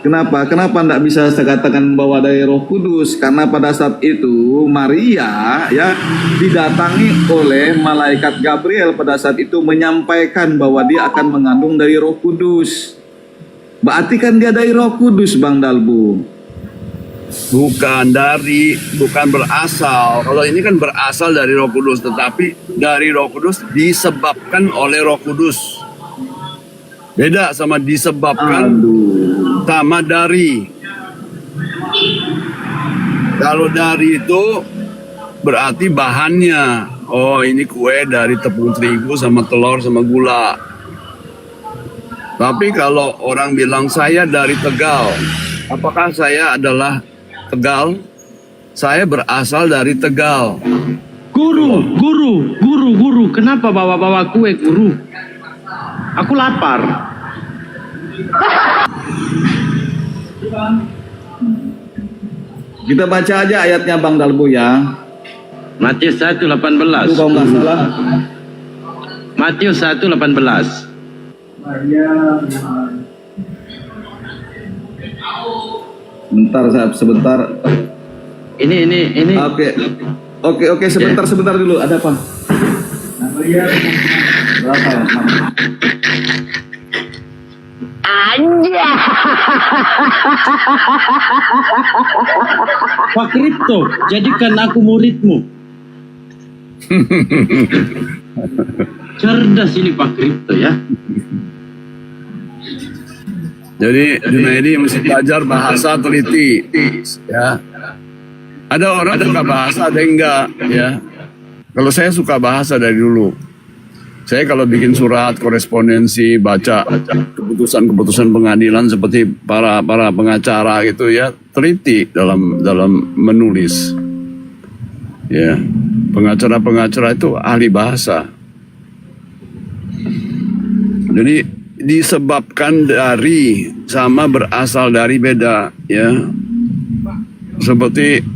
Kenapa? Kenapa tidak bisa saya katakan bahwa dari Roh Kudus? Karena pada saat itu Maria ya didatangi oleh malaikat Gabriel pada saat itu menyampaikan bahwa dia akan mengandung dari Roh Kudus. Berarti kan dia dari Roh Kudus, Bang Dalbu. Bukan berasal. Kalau ini kan berasal dari Roh Kudus, tetapi dari Roh Kudus disebabkan oleh Roh Kudus. Beda sama disebabkan sama dari. Kalau dari itu berarti bahannya. Oh, ini kue dari tepung terigu sama telur sama gula. Tapi kalau orang bilang saya dari Tegal, apakah saya adalah Tegal? Saya berasal dari Tegal. Guru, kenapa bawa-bawa kue, guru? Aku lapar. Kita baca aja ayatnya, Bang Dalbu ya. Matius 1:18. Itu kalau nggak salah. Matius 1:18. Sebentar. Ini. Oke, sebentar dulu. Ada apa? Berapa? Pak Kripto, jadikan aku muridmu. Cerdas ini Pak Kripto ya. Jadi Junaidi mesti belajar bahasa teliti, ya. Ada orang suka bahasa, ada yang enggak, ya. Kalau saya suka bahasa dari dulu. Saya kalau bikin surat korespondensi, baca keputusan pengadilan seperti para pengacara gitu ya, teliti dalam menulis. Ya, pengacara itu ahli bahasa. Jadi disebabkan dari sama berasal dari beda, ya. Seperti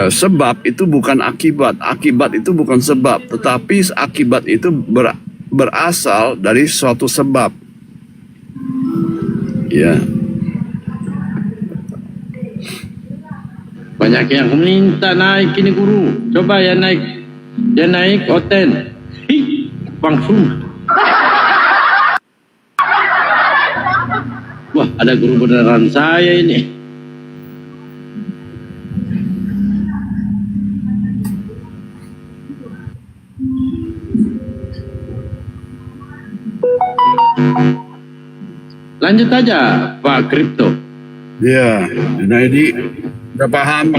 sebab itu bukan akibat itu bukan sebab, tetapi akibat itu berasal dari suatu sebab, ya. Banyak yang minta naik ini guru. Coba ya naik. Dia naik Oten. Langsung. Wah, ada guru beneran saya ini. Lanjut aja Pak Kripto. Ya, Junaidi udah paham.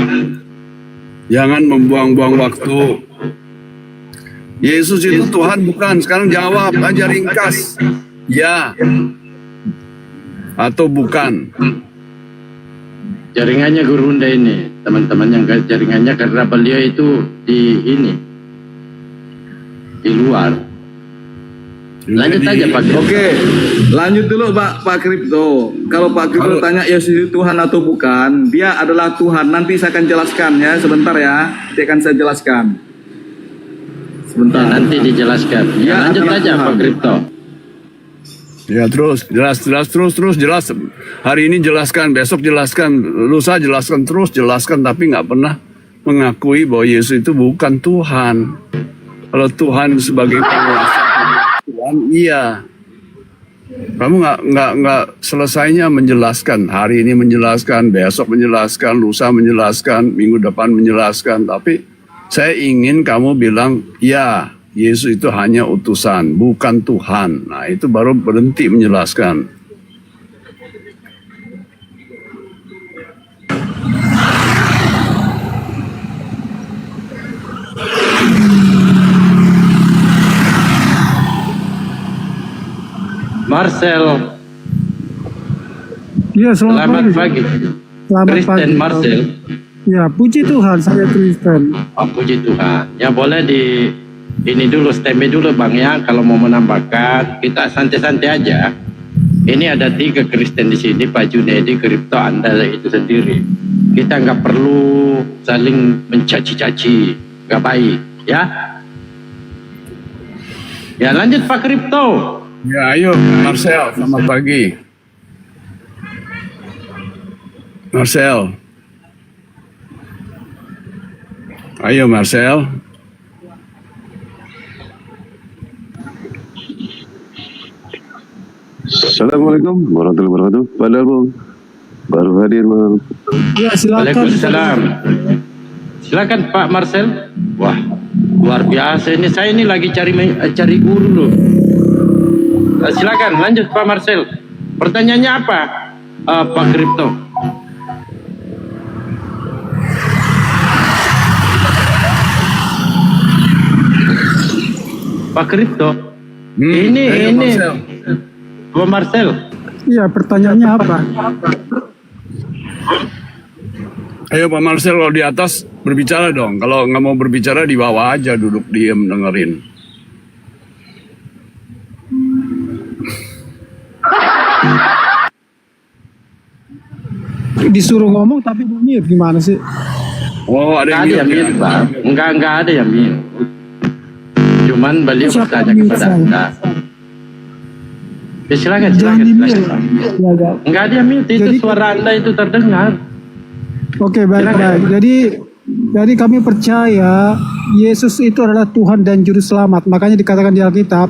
Jangan membuang-buang waktu. Yesus itu Tuhan bukan? Sekarang jawab aja ringkas. Ya atau bukan? Jaringannya Guru Hunda ini, teman-teman yang jaringannya karena beliau itu di luar. Lanjut aja Pak Kripto. Oke, lanjut dulu Pak Kripto. Kalau Pak Kripto tanya Yesus itu Tuhan atau bukan, dia adalah Tuhan. Nanti saya akan jelaskan ya, sebentar ya. Nanti akan saya jelaskan. Sebentar. Ya, nanti dijelaskan. Ya, lanjut aja Tuhan. Pak Kripto. Ya terus jelas. Hari ini jelaskan, besok jelaskan, lusa jelaskan terus jelaskan, tapi nggak pernah mengakui bahwa Yesus itu bukan Tuhan. Kalau Tuhan sebagai penguasa Tuhan, iya. Kamu nggak selesainya menjelaskan. Hari ini menjelaskan, besok menjelaskan, lusa menjelaskan, minggu depan menjelaskan. Tapi saya ingin kamu bilang, ya Yesus itu hanya utusan, bukan Tuhan. Nah itu baru berhenti menjelaskan. Marcel. Ya, Selamat pagi. Selamat Kristen pagi. Marcel. Ya, puji Tuhan, saya Kristen. Oh, puji Tuhan. Ya boleh ini dulu, standby dulu Bang ya. Kalau mau menambahkan, kita santai-santai aja. Ini ada 3 Kristen di sini, Pak Junaidi, Kripto, Anda itu sendiri. Kita nggak perlu saling mencaci-caci, nggak baik, ya. Ya lanjut Pak Kripto. Ya ayo Marcel, selamat pagi. Marcel. Ayo Marcel. Assalamualaikum warahmatullahi wabarakatuh. Padahal Bang baru hadir Bang. Ya silakan. Waalaikumsalam. Silakan Pak Marcel. Wah, luar biasa ini. Saya ini lagi cari guru loh. Silakan lanjut Pak Marcel. Pertanyaannya apa, Pak Kripto? Pak Kripto. Ini Marcel. Pak Marcel. Iya, pertanyaannya apa? Ayo Pak Marcel, kalau di atas berbicara dong. Kalau nggak mau berbicara di bawah aja, duduk diem dengerin. Disuruh ngomong tapi mute gimana sih? Oh, ada Enggak ada yang yang mute mute, ya? Pak. Enggak ada yang mute. Cuman beliau Siapa bertanya yang mute kepada saya? Anda. Ya silakan, Jangan di mute. Pak. Ya, ya. Enggak ada yang mute, itu Jadi- suara Anda itu terdengar. Oke, baik, Silakan. baik. Jadi kami percaya Yesus itu adalah Tuhan dan Juru Selamat. Makanya dikatakan di Alkitab,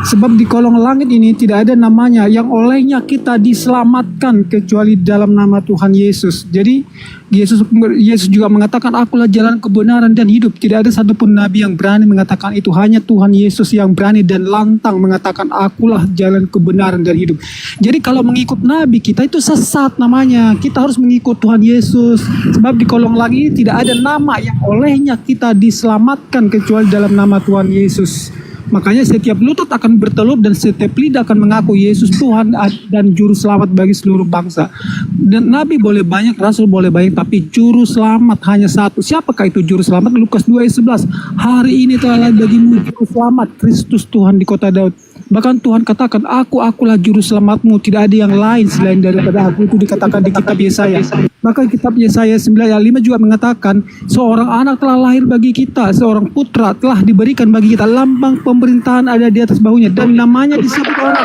sebab di kolong langit ini tidak ada namanya yang olehnya kita diselamatkan kecuali dalam nama Tuhan Yesus. Jadi Yesus juga mengatakan, akulah jalan kebenaran dan hidup. Tidak ada satupun nabi yang berani mengatakan itu. Hanya Tuhan Yesus yang berani dan lantang mengatakan, akulah jalan kebenaran dan hidup. Jadi kalau mengikut nabi kita itu sesat namanya. Kita harus mengikut Tuhan Yesus. Sebab di kolong langit ini tidak ada nama yang olehnya kita diselamatkan kecuali dalam nama Tuhan Yesus. Makanya setiap lutut akan bertelur dan setiap lidah akan mengaku Yesus Tuhan dan Juru Selamat bagi seluruh bangsa. Dan Nabi boleh banyak, Rasul boleh banyak, tapi Juru Selamat hanya satu. Siapakah itu Juru Selamat? Lukas 2:11. Hari ini telah bagimu Juru Selamat, Kristus Tuhan di kota Daud. Bahkan Tuhan katakan, akulah Juru Selamatmu, tidak ada yang lain selain daripada aku. Itu dikatakan di kitab Yesaya. Bahkan kitab Yesaya 9:5 juga mengatakan, seorang anak telah lahir bagi kita, seorang putra telah diberikan bagi kita, lambang pemerintahan ada di atas bahunya, dan namanya disebut orang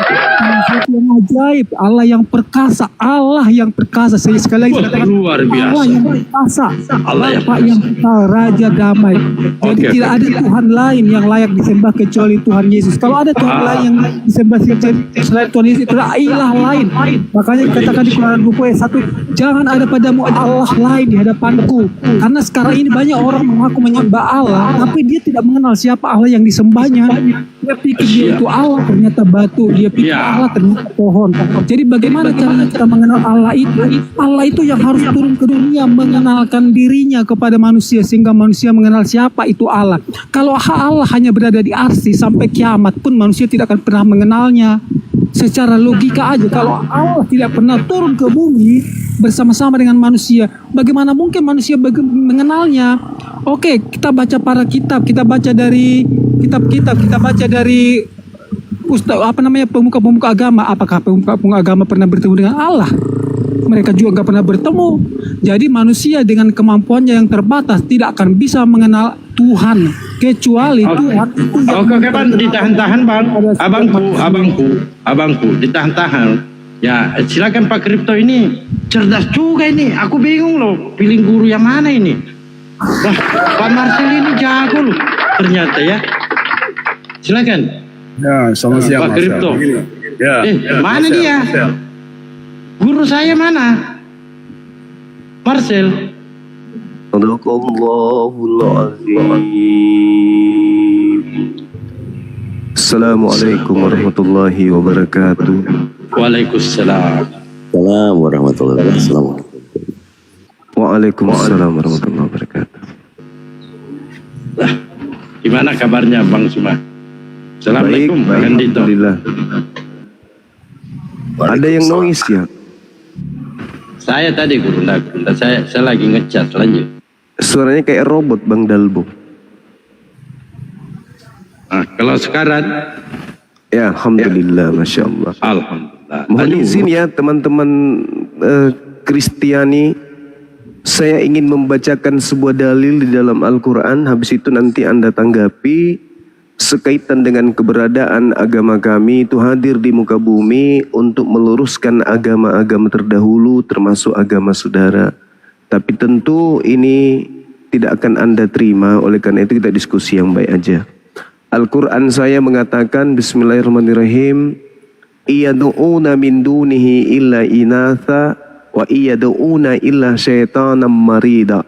yang ajaib, Allah yang perkasa, Allah yang perkasa. Saya sekali lagi katakan, Luar biasa. Allah yang perkasa, Allah yang Bapa yang perkasa, Raja damai. Jadi Oke. tidak ada Tuhan lain yang layak disembah kecuali Tuhan Yesus. Kalau ada Tuhan lain yang disembah selain Tuhan Yesus, itu adalah ilah lain. Makanya dikatakan di Quran buku ayat 1, jangan ada padamu Allah lain di hadapanku. Karena sekarang ini banyak orang mengaku menyembah Allah, tapi dia tidak mengenal siapa Allah yang disembahnya. Dia pikir dia itu Allah, ternyata batu. Dia pikir Ya. Allah, ternyata pohon. Jadi bagaimana caranya kita mengenal Allah itu? Allah itu yang harus turun ke dunia mengenalkan dirinya kepada manusia sehingga manusia mengenal siapa itu Allah. Kalau Allah hanya berada di arsy sampai kiamat pun manusia tidak akan pernah mengenalnya. Secara logika aja, kalau Allah tidak pernah turun ke bumi bersama-sama dengan manusia, bagaimana mungkin manusia mengenalnya? Oke, kita baca para kitab, kita baca dari kitab-kitab, kita baca dari pemuka-pemuka agama. Apakah pemuka-pemuka agama pernah bertemu dengan Allah? Mereka juga nggak pernah bertemu. Jadi manusia dengan kemampuannya yang terbatas tidak akan bisa mengenal Tuhan kecuali Tuhan itu yang Oke, Bang, ditahan-tahan, Bang. Abangku, ditahan-tahan. Ya, silakan Pak Kripto ini cerdas juga ini. Aku bingung loh, pilih guru yang mana ini. Wah, Pak Marcel ini jago loh, ternyata ya. Silakan. Ya, selamat siang Pak Marcel. Kripto. Begini. Ya, Mana Marcel, dia? Marcel. Guru saya mana? Marcel. Sadaqallahul azim. Assalamualaikum warahmatullahi wabarakatuh. Waalaikumsalam. Assalamualaikum warahmatullahi wabarakatuh. Waalaikumsalam warahmatullahi wabarakatuh. Gimana kabarnya Bang Suma? Assalamualaikum, Baik, Kang Dito. alhamdulillah. Ada yang noise ya? Saya tadi guru, saya lagi ngechat lanjut. Suaranya kayak robot Bang Dalbo. Nah, kalau sekarang, Ya, alhamdulillah, masya Allah. alhamdulillah. Mohon Aduh, izin ya teman-teman Kristiani, saya ingin membacakan sebuah dalil di dalam Al-Quran. Habis itu nanti Anda tanggapi sekaitan dengan keberadaan agama kami itu hadir di muka bumi untuk meluruskan agama-agama terdahulu termasuk agama saudara. Tapi tentu ini tidak akan Anda terima, oleh karena itu kita diskusi yang baik aja. Al-Quran saya mengatakan, Bismillahirrahmanirrahim, Iyadu'una min dunihi illa inatha wa iyadu'una illa syaitanam marida.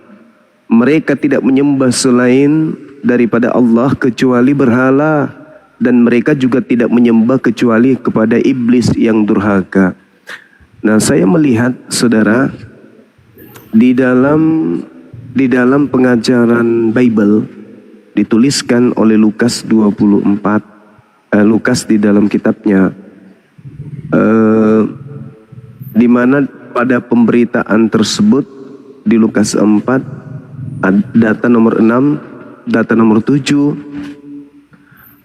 Mereka tidak menyembah selain daripada Allah kecuali berhala, dan mereka juga tidak menyembah kecuali kepada iblis yang durhaka. Nah, saya melihat saudara di dalam pengajaran Bible dituliskan oleh Lukas 24, Lukas di dalam kitabnya, di mana pada pemberitaan tersebut di Lukas 4 data nomor 6, data nomor 7,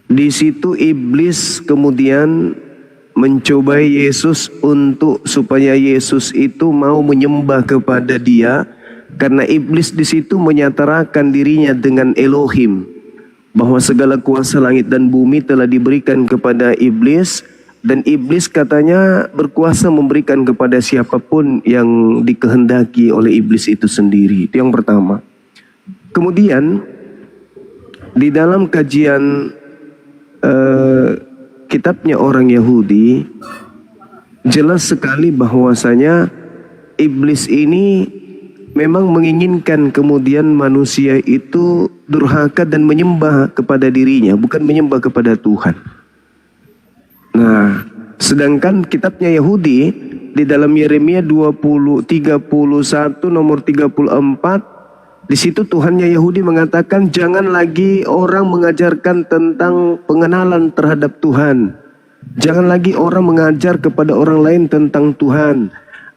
di situ iblis kemudian mencobai Yesus untuk supaya Yesus itu mau menyembah kepada dia, karena iblis di situ menyatarakan dirinya dengan Elohim, bahwa segala kuasa langit dan bumi telah diberikan kepada iblis, dan iblis katanya berkuasa memberikan kepada siapapun yang dikehendaki oleh iblis itu sendiri. Itu yang pertama. Kemudian di dalam kajian kitabnya orang Yahudi jelas sekali bahwasanya iblis ini memang menginginkan kemudian manusia itu durhaka dan menyembah kepada dirinya, bukan menyembah kepada Tuhan. Nah, sedangkan kitabnya Yahudi di dalam Yeremia 31 nomor 34, di situ Tuhannya Yahudi mengatakan jangan lagi orang mengajarkan tentang pengenalan terhadap Tuhan. Jangan lagi orang mengajar kepada orang lain tentang Tuhan.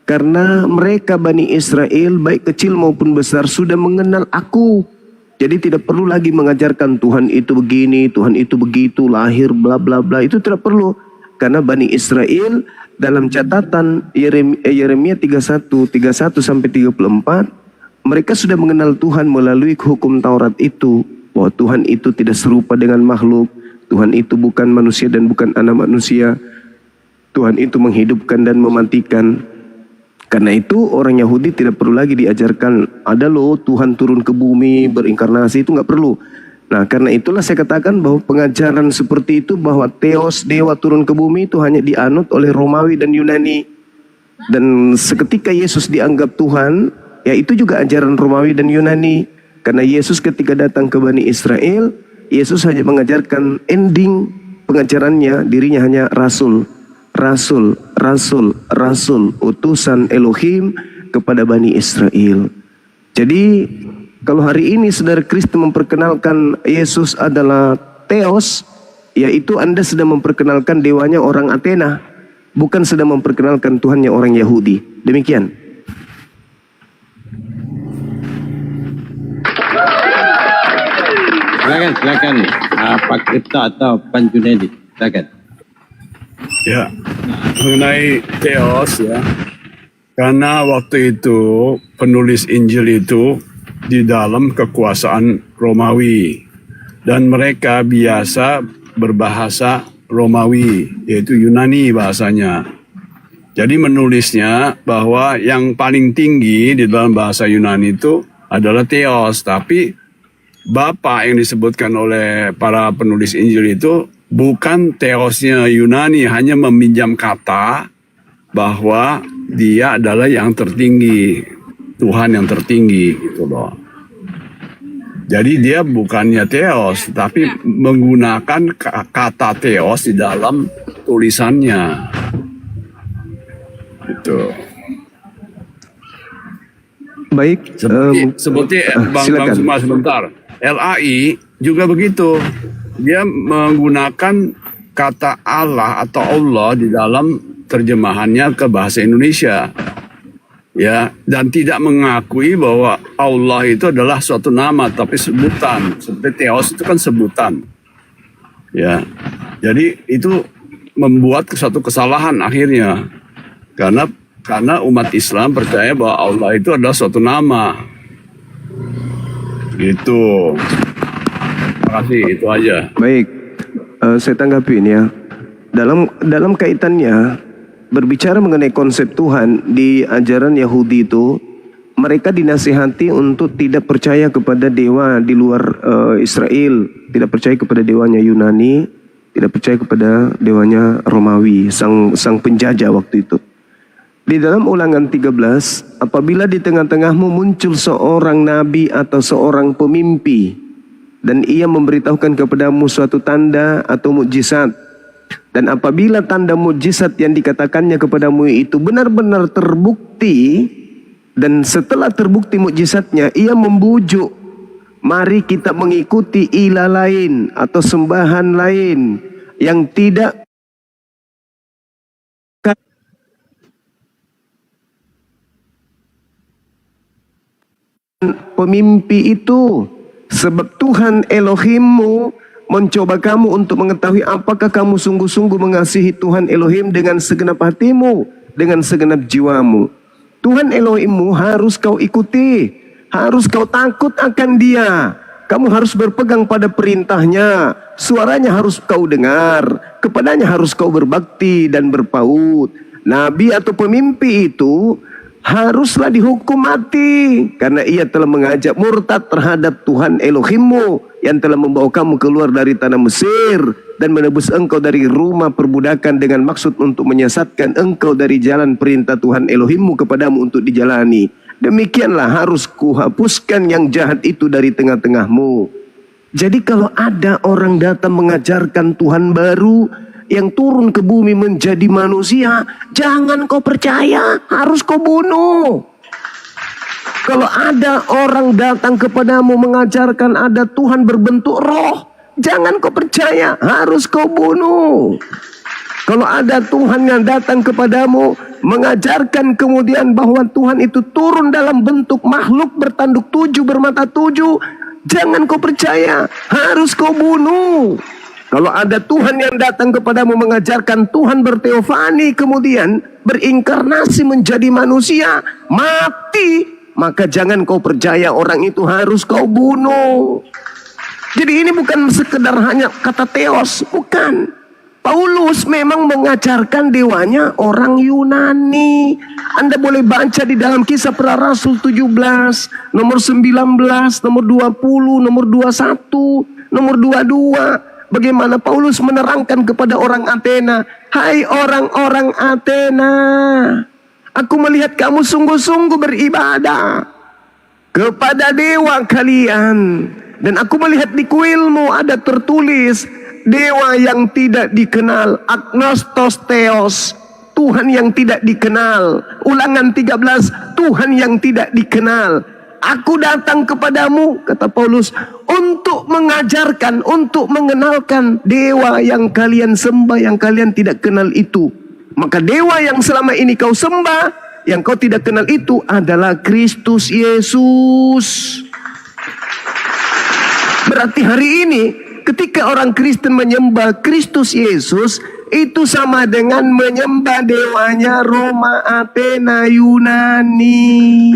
Karena mereka Bani Israel baik kecil maupun besar sudah mengenal aku. Jadi tidak perlu lagi mengajarkan Tuhan itu begini, Tuhan itu begitu, lahir bla bla bla. Itu tidak perlu. Karena Bani Israel dalam catatan Yeremia 31 sampai 34, mereka sudah mengenal Tuhan melalui hukum Taurat itu, bahwa Tuhan itu tidak serupa dengan makhluk, Tuhan itu bukan manusia dan bukan anak manusia, Tuhan itu menghidupkan dan mematikan. Karena itu orang Yahudi tidak perlu lagi diajarkan, ada loh Tuhan turun ke bumi berinkarnasi, itu nggak perlu. Nah, karena itulah saya katakan bahwa pengajaran seperti itu, bahwa Theos, dewa turun ke bumi, itu hanya dianut oleh Romawi dan Yunani. Dan seketika Yesus dianggap Tuhan, ya itu juga ajaran Romawi dan Yunani. Karena Yesus ketika datang ke Bani Israel, Yesus hanya mengajarkan ending pengajarannya, dirinya hanya rasul, utusan Elohim kepada Bani Israel. Jadi kalau hari ini saudara Kristen memperkenalkan Yesus adalah Theos, yaitu Anda sedang memperkenalkan dewanya orang Athena, bukan sedang memperkenalkan Tuhannya orang Yahudi. Demikian. Silakan Pak Kripto atau Pan Junedi, silakan. Ya, mengenai Theos ya, karena waktu itu penulis Injil itu di dalam kekuasaan Romawi, dan mereka biasa berbahasa Romawi, yaitu Yunani bahasanya. Jadi menulisnya bahwa yang paling tinggi di dalam bahasa Yunani itu adalah Theos, tapi Bapa yang disebutkan oleh para penulis Injil itu bukan Theosnya Yunani, hanya meminjam kata bahwa dia adalah yang tertinggi, Tuhan yang tertinggi gitu loh. Jadi dia bukannya Theos, tapi menggunakan kata Theos di dalam tulisannya. Gitu. Baik, seperti Bang Suma sebentar. LAI juga begitu. Dia menggunakan kata Allah atau Allah di dalam terjemahannya ke bahasa Indonesia. Ya, dan tidak mengakui bahwa Allah itu adalah suatu nama tapi sebutan. Seperti Theos itu kan sebutan. Ya. Jadi itu membuat suatu kesalahan akhirnya. Karena umat Islam percaya bahwa Allah itu adalah suatu nama. Gitu. Terima kasih, itu aja. baik. saya tanggapi ini ya. Dalam kaitannya berbicara mengenai konsep Tuhan di ajaran Yahudi itu, mereka dinasihati untuk tidak percaya kepada dewa di luar Israel, tidak percaya kepada dewanya Yunani, tidak percaya kepada dewanya Romawi, sang penjajah waktu itu. Di dalam Ulangan 13, apabila di tengah-tengahmu muncul seorang nabi atau seorang pemimpi, dan ia memberitahukan kepadamu suatu tanda atau mukjizat, dan apabila tanda mukjizat yang dikatakannya kepadamu itu benar-benar terbukti, dan setelah terbukti mukjizatnya, ia membujuk, mari kita mengikuti ilah lain atau sembahan lain yang tidak pemimpi itu, sebab Tuhan Elohimmu mencoba kamu untuk mengetahui apakah kamu sungguh-sungguh mengasihi Tuhan Elohim dengan segenap hatimu, dengan segenap jiwamu. Tuhan Elohimmu harus kau ikuti, harus kau takut akan Dia. Kamu harus berpegang pada perintahnya, suaranya harus kau dengar, kepadanya harus kau berbakti dan berpaut. Nabi atau pemimpi itu haruslah dihukum mati karena ia telah mengajak murtad terhadap Tuhan Elohimmu yang telah membawa kamu keluar dari tanah Mesir dan menebus engkau dari rumah perbudakan dengan maksud untuk menyesatkan engkau dari jalan perintah Tuhan Elohimmu kepadamu untuk dijalani. Demikianlah harus kuhapuskan yang jahat itu dari tengah-tengahmu. Jadi kalau ada orang datang mengajarkan Tuhan baru yang turun ke bumi menjadi manusia, jangan kau percaya, harus kau bunuh. Kalau ada orang datang kepadamu mengajarkan ada Tuhan berbentuk roh, jangan kau percaya, harus kau bunuh. Kalau ada Tuhan yang datang kepadamu mengajarkan kemudian bahwa Tuhan itu turun dalam bentuk makhluk bertanduk 7, bermata 7, jangan kau percaya, harus kau bunuh. Kalau ada Tuhan yang datang kepadamu mengajarkan Tuhan berteofani kemudian berinkarnasi menjadi manusia, mati, maka jangan kau percaya, orang itu harus kau bunuh. Jadi ini bukan sekedar hanya kata teos, bukan. Paulus memang mengajarkan dewanya orang Yunani. Anda boleh baca di dalam Kisah Para Rasul 17, nomor 19, nomor 20, nomor 21, nomor 22. Bagaimana Paulus menerangkan kepada orang Athena, hai orang-orang Athena, aku melihat kamu sungguh-sungguh beribadah kepada dewa kalian, dan aku melihat di kuilmu ada tertulis dewa yang tidak dikenal, agnostos theos, Tuhan yang tidak dikenal. Ulangan 13, Tuhan yang tidak dikenal. Aku datang kepadamu, kata Paulus, untuk mengajarkan, untuk mengenalkan dewa yang kalian sembah, yang kalian tidak kenal itu. Maka dewa yang selama ini kau sembah, yang kau tidak kenal itu adalah Kristus Yesus. Berarti hari ini ketika orang Kristen menyembah Kristus Yesus, itu sama dengan menyembah dewanya Roma, Athena, Yunani.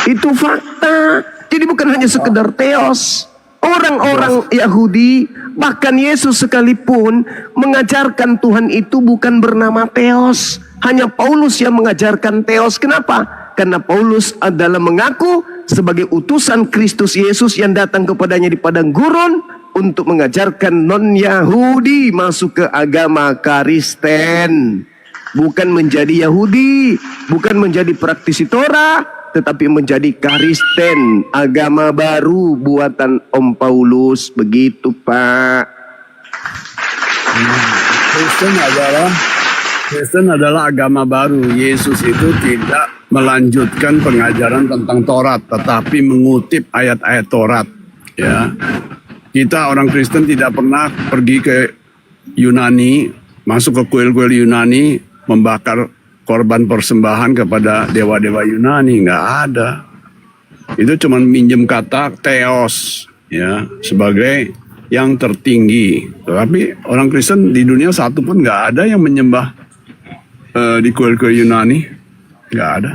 Itu fakta. Jadi bukan hanya sekedar teos. Orang-orang Yahudi, bahkan Yesus sekalipun mengajarkan Tuhan itu bukan bernama Theos. Hanya Paulus yang mengajarkan Theos. Kenapa? Karena Paulus adalah mengaku sebagai utusan Kristus Yesus yang datang kepadanya di padang gurun untuk mengajarkan non-Yahudi masuk ke agama Kristen. Bukan menjadi Yahudi, bukan menjadi praktisi Torah, tetapi menjadi Kristen, agama baru buatan Om Paulus. Begitu, Pak. Kristen adalah agama baru. Yesus itu tidak melanjutkan pengajaran tentang Taurat, tetapi mengutip ayat-ayat Taurat. Ya, kita orang Kristen tidak pernah pergi ke Yunani, masuk ke kuil-kuil Yunani, membakar korban persembahan kepada dewa-dewa Yunani. Nggak ada. Itu cuma minjem kata Theos, ya, sebagai yang tertinggi. Tapi orang Kristen di dunia satu pun nggak ada yang menyembah di kuil-kuil Yunani. Nggak ada.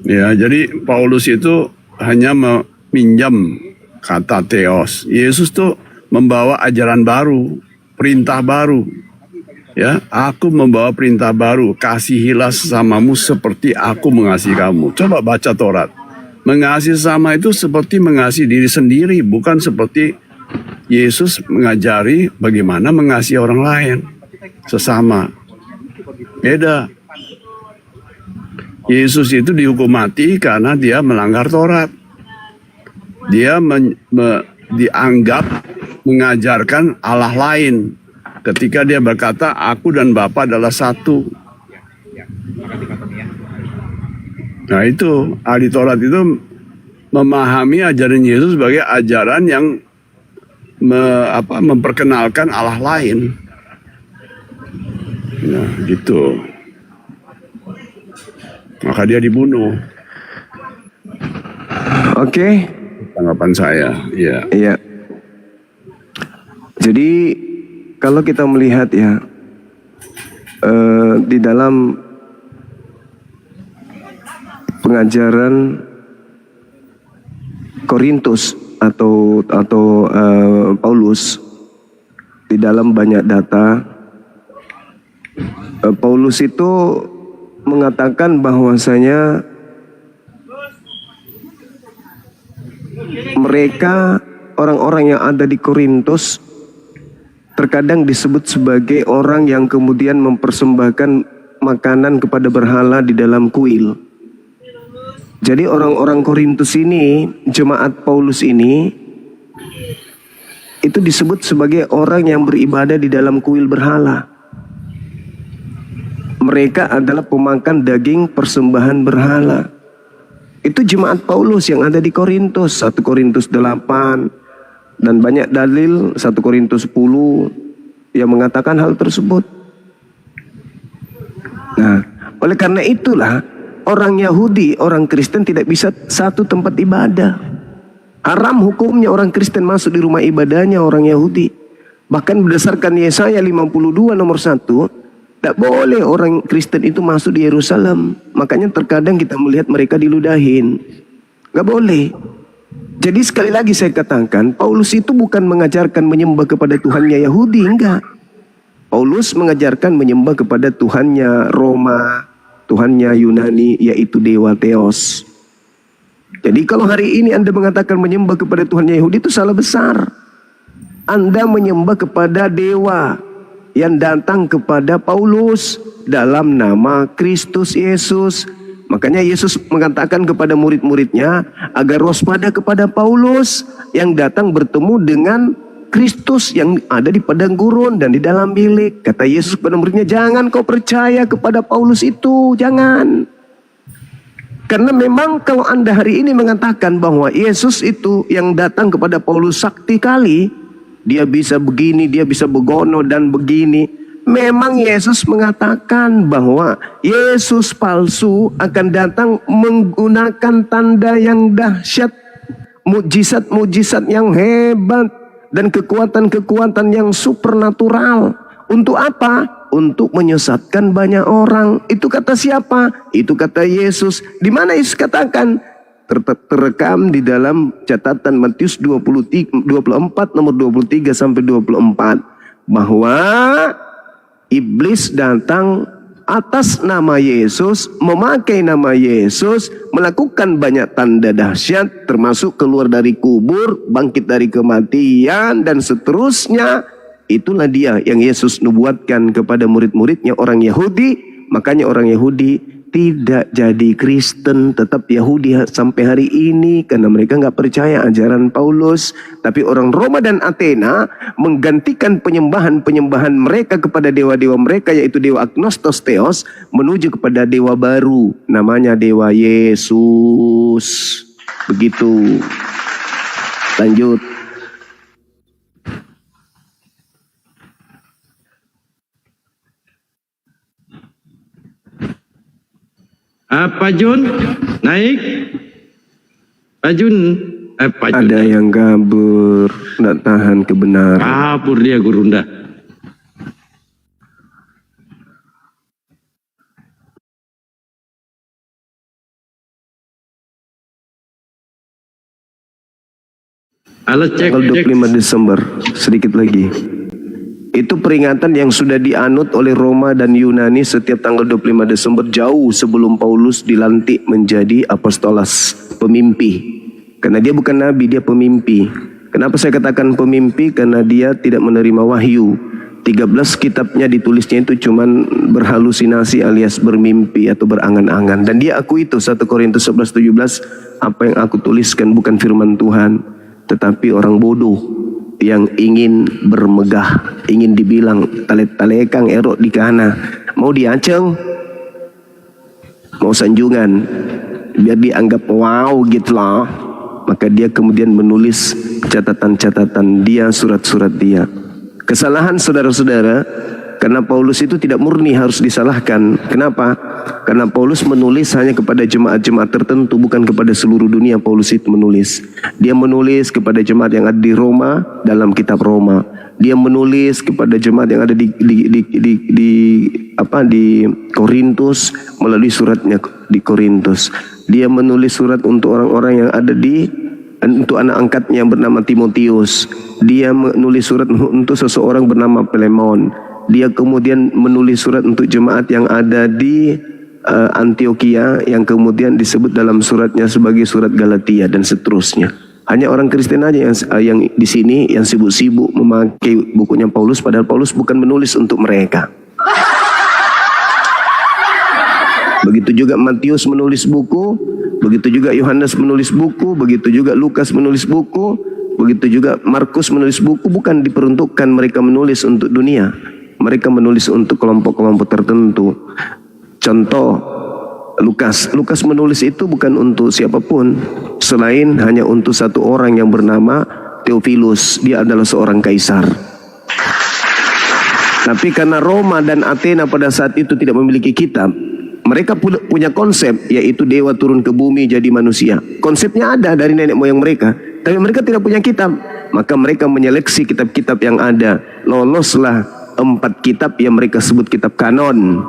Ya, jadi Paulus itu hanya meminjam kata Theos. Yesus tuh membawa ajaran baru, perintah baru. Ya, aku membawa perintah baru, kasihilah sesamamu seperti aku mengasihi kamu. Coba baca Taurat. Mengasihi sesama itu seperti mengasihi diri sendiri, bukan seperti Yesus mengajari bagaimana mengasihi orang lain, sesama. Beda. Yesus itu dihukum mati karena dia melanggar Taurat. Dia dianggap mengajarkan Allah lain ketika dia berkata, aku dan Bapa adalah satu. Nah itu, ahli Taurat itu memahami ajaran Yesus sebagai ajaran yang memperkenalkan Allah lain. Nah gitu. Maka dia dibunuh. Oke. Tanggapan saya, ya. Iya. Jadi kalau kita melihat ya di dalam pengajaran Korintus atau Paulus, di dalam banyak data Paulus itu mengatakan bahwasanya mereka orang-orang yang ada di Korintus terkadang disebut sebagai orang yang kemudian mempersembahkan makanan kepada berhala di dalam kuil. Jadi orang-orang Korintus ini, jemaat Paulus ini, itu disebut sebagai orang yang beribadah di dalam kuil berhala. Mereka adalah pemakan daging persembahan berhala. Itu jemaat Paulus yang ada di Korintus, 1 Korintus 8, dan banyak dalil 1 Korintus 10 yang mengatakan hal tersebut. Nah, oleh karena itulah orang Yahudi, orang Kristen tidak bisa satu tempat ibadah. Haram hukumnya orang Kristen masuk di rumah ibadahnya orang Yahudi. Bahkan berdasarkan Yesaya 52 nomor 1, tidak boleh orang Kristen itu masuk di Yerusalem. Makanya terkadang kita melihat mereka diludahin. Gak boleh. Jadi sekali lagi saya katakan, Paulus itu bukan mengajarkan menyembah kepada Tuhannya Yahudi, enggak. Paulus mengajarkan menyembah kepada Tuhannya Roma, Tuhannya Yunani, yaitu Dewa Theos. Jadi kalau hari ini Anda mengatakan menyembah kepada Tuhannya Yahudi, itu salah besar. Anda menyembah kepada dewa yang datang kepada Paulus dalam nama Kristus Yesus. Makanya Yesus mengatakan kepada murid-muridnya agar waspada kepada Paulus yang datang bertemu dengan Kristus yang ada di padang gurun dan di dalam bilik. Kata Yesus kepada muridnya, jangan kau percaya kepada Paulus itu, jangan. Karena memang kalau Anda hari ini mengatakan bahwa Yesus itu yang datang kepada Paulus sakti kali, dia bisa begini, dia bisa begono dan begini. Memang Yesus mengatakan bahwa Yesus palsu akan datang menggunakan tanda yang dahsyat, mujizat-mujizat yang hebat, dan kekuatan-kekuatan yang supernatural. Untuk apa? Untuk menyesatkan banyak orang. Itu kata siapa? Itu kata Yesus. Di mana Yesus katakan? Terekam di dalam catatan Matius 24 nomor 23 sampai 24 bahwa iblis datang atas nama Yesus, memakai nama Yesus, melakukan banyak tanda dahsyat termasuk keluar dari kubur, bangkit dari kematian dan seterusnya. Itulah dia yang Yesus nubuatkan kepada murid-muridnya orang Yahudi. Makanya orang Yahudi tidak jadi Kristen, tetap Yahudi sampai hari ini karena mereka nggak percaya ajaran Paulus. Tapi orang Roma dan Athena menggantikan penyembahan-penyembahan mereka kepada dewa-dewa mereka, yaitu dewa Agnostos Theos, menuju kepada dewa baru namanya dewa Yesus. Begitu. Lanjut. Pak Jun naik. Pak Jun, Pak Jun. Ada yang kabur, tidak tahan kebenaran. Kabur dia Gurunda. Halo, cek, tanggal cek. 25 Desember, sedikit lagi. Itu peringatan yang sudah dianut oleh Roma dan Yunani setiap tanggal 25 Desember jauh sebelum Paulus dilantik menjadi apostolos, pemimpi. Karena dia bukan nabi, dia pemimpi. Kenapa saya katakan pemimpi? Karena dia tidak menerima wahyu. 13 kitabnya ditulisnya itu cuman berhalusinasi alias bermimpi atau berangan-angan. Dan dia akui itu 1 Korintus 11:17, apa yang aku tuliskan bukan firman Tuhan, tetapi orang bodoh yang ingin bermegah, ingin dibilang talekang erok di kana, mau diaceng, mau sanjungan, biar dianggap wow gitu lah. Maka dia kemudian menulis catatan-catatan dia, surat-surat dia. Kesalahan saudara-saudara, karena Paulus itu tidak murni harus disalahkan. Kenapa? Karena Paulus menulis hanya kepada jemaat-jemaat tertentu, bukan kepada seluruh dunia. Paulus itu menulis. Dia menulis kepada jemaat yang ada di Roma dalam kitab Roma. Dia menulis kepada jemaat yang ada di Korintus melalui suratnya di Korintus. Dia menulis surat untuk orang-orang yang ada untuk anak angkatnya yang bernama Timotius. Dia menulis surat untuk seseorang bernama Filemon. Dia kemudian menulis surat untuk jemaat yang ada di Antioquia, yang kemudian disebut dalam suratnya sebagai surat Galatia dan seterusnya. Hanya orang Kristen aja yang di sini yang sibuk-sibuk memakai bukunya Paulus, padahal Paulus bukan menulis untuk mereka. Begitu juga Matius menulis buku, begitu juga Yohanes menulis buku, begitu juga Lukas menulis buku, begitu juga Markus menulis buku. Bukan diperuntukkan mereka menulis untuk dunia, mereka menulis untuk kelompok-kelompok tertentu. Contoh, Lukas menulis itu bukan untuk siapapun selain hanya untuk satu orang yang bernama Theophilus. Dia adalah seorang kaisar. Tapi karena Roma dan Athena pada saat itu tidak memiliki kitab, mereka punya konsep, yaitu dewa turun ke bumi jadi manusia. Konsepnya ada dari nenek moyang mereka, tapi mereka tidak punya kitab. Maka mereka menyeleksi kitab-kitab yang ada. Loloslah 4 kitab yang mereka sebut kitab kanon.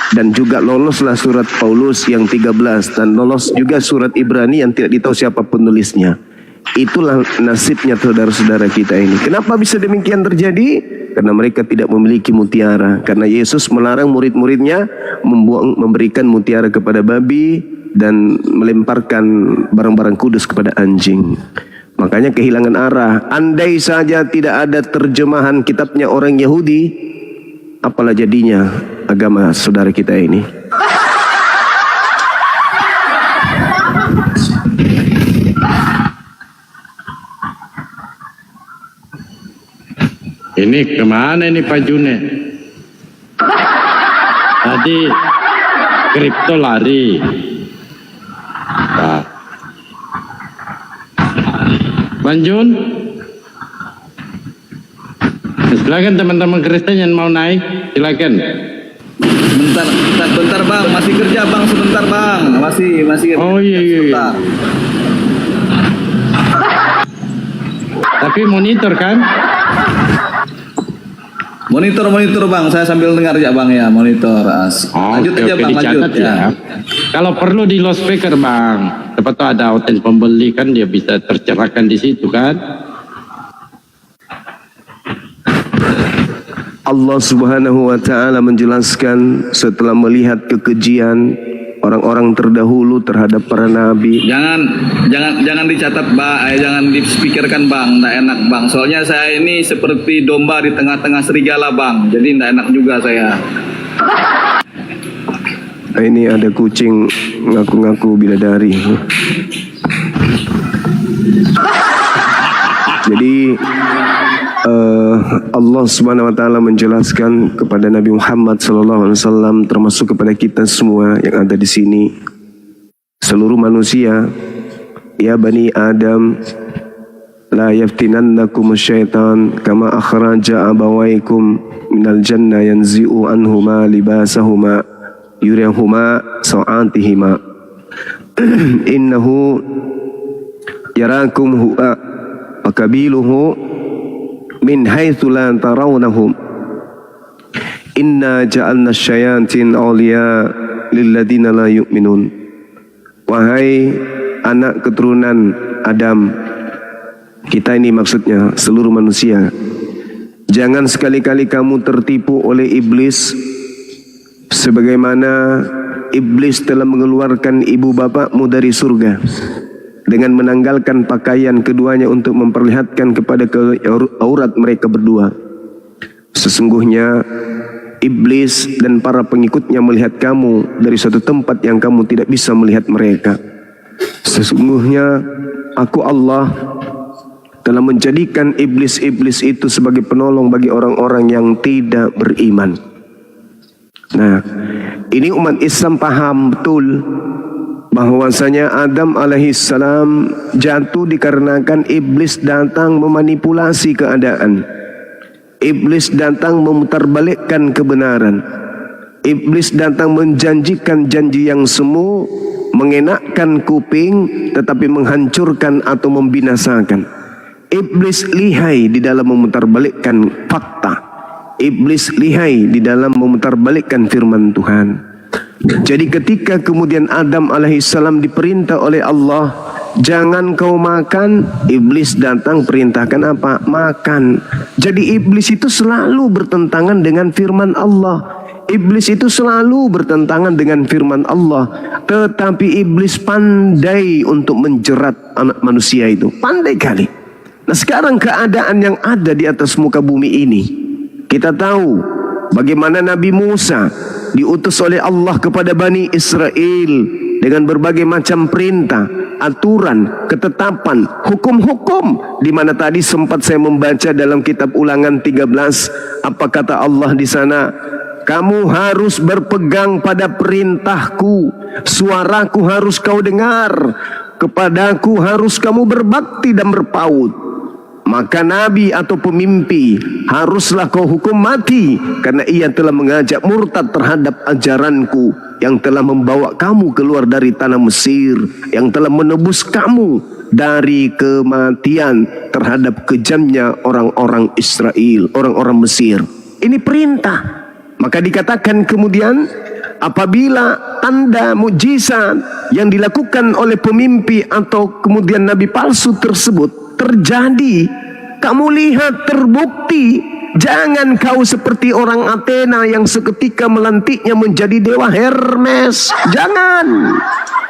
Dan juga loloslah surat Paulus yang 13. Dan lolos juga surat Ibrani yang tidak ditahu siapa penulisnya. Itulah nasibnya saudara-saudara kita ini. Kenapa bisa demikian terjadi? Karena mereka tidak memiliki mutiara. Karena Yesus melarang murid-muridnya memberikan mutiara kepada babi dan melemparkan barang-barang kudus kepada anjing. Makanya kehilangan arah. Andai saja tidak ada terjemahan kitabnya orang Yahudi, apalah jadinya agama saudara kita ini? Ini kemana ini Pak June? Tadi kripto lari. Nah. Bang Jun, silakan teman-teman Kristen yang mau naik, silakan. Bentar bang, masih kerja bang, sebentar bang, masih. Oh iya. Sebentar. Tapi monitor kan? Monitor bang, saya sambil dengar ya bang ya, monitor. Lanjut aja bang, lanjut ya. Kalau perlu di loudspeaker bang, siapa tahu ada audiens pembeli kan, dia bisa tercerahkan di situ kan. Allah Subhanahu wa taala menjelaskan setelah melihat kekejian orang-orang terdahulu terhadap para nabi. Jangan dicatat bang, jangan dispeakerkan bang, nggak enak bang. Soalnya saya ini seperti domba di tengah-tengah serigala bang, jadi nggak enak juga saya. Ini ada kucing ngaku-ngaku bidadari. Jadi Allah Subhanahu wa taala menjelaskan kepada Nabi Muhammad sallallahu alaihi wasallam, termasuk kepada kita semua yang ada di sini, seluruh manusia, ya bani Adam, la yaftinannakum syaitan kama akhraja abawaikum minal jannah yanzi'u anhuma libasahuma yurihuma sa'atihima innahu yarakum huwa wa kabiluhu min haitsu la tarawnahum inna ja'alna syayatin awliya lilladina la yu'minun. Wahai anak keturunan Adam, Kita ini maksudnya seluruh manusia. Jangan sekali-kali kamu tertipu oleh iblis sebagaimana iblis telah mengeluarkan ibu bapakmu dari surga dengan menanggalkan pakaian keduanya untuk memperlihatkan kepada aurat mereka berdua. Sesungguhnya iblis dan para pengikutnya melihat kamu dari suatu tempat yang kamu tidak bisa melihat mereka. Sesungguhnya aku Allah telah menjadikan iblis-iblis itu sebagai penolong bagi orang-orang yang tidak beriman. Nah, ini umat Islam paham betul bahwasanya Adam alaihissalam jatuh dikarenakan iblis datang memanipulasi keadaan. Iblis datang memutarbalikkan kebenaran. Iblis datang menjanjikan janji yang semu, mengenakkan kuping tetapi menghancurkan atau membinasakan. Iblis lihai di dalam memutarbalikkan fakta. Iblis lihai di dalam memutarbalikkan firman Tuhan. Jadi ketika kemudian Adam alaihissalam diperintah oleh Allah, jangan kau makan, iblis datang perintahkan apa? Makan. Jadi iblis itu selalu bertentangan dengan firman Allah. Iblis itu selalu bertentangan dengan firman Allah. Tetapi iblis pandai untuk menjerat anak manusia itu. Pandai kali. Nah sekarang keadaan yang ada di atas muka bumi ini, kita tahu bagaimana Nabi Musa diutus oleh Allah kepada Bani Israel dengan berbagai macam perintah, aturan, ketetapan, hukum-hukum, di mana tadi sempat saya membaca dalam kitab Ulangan 13, apa kata Allah di sana? Kamu harus berpegang pada perintahku, suaraku harus kau dengar, kepadaku harus kamu berbakti dan berpaut. Maka nabi atau pemimpi haruslah kau hukum mati, karena ia telah mengajak murtad terhadap ajaranku yang telah membawa kamu keluar dari tanah Mesir, yang telah menebus kamu dari kematian terhadap kejamnya orang-orang Israel, orang-orang Mesir. Ini perintah. Maka dikatakan kemudian apabila tanda mukjizat yang dilakukan oleh pemimpi atau kemudian nabi palsu tersebut terjadi, kamu lihat terbukti, jangan kau seperti orang Athena yang seketika melantiknya menjadi dewa Hermes. Jangan.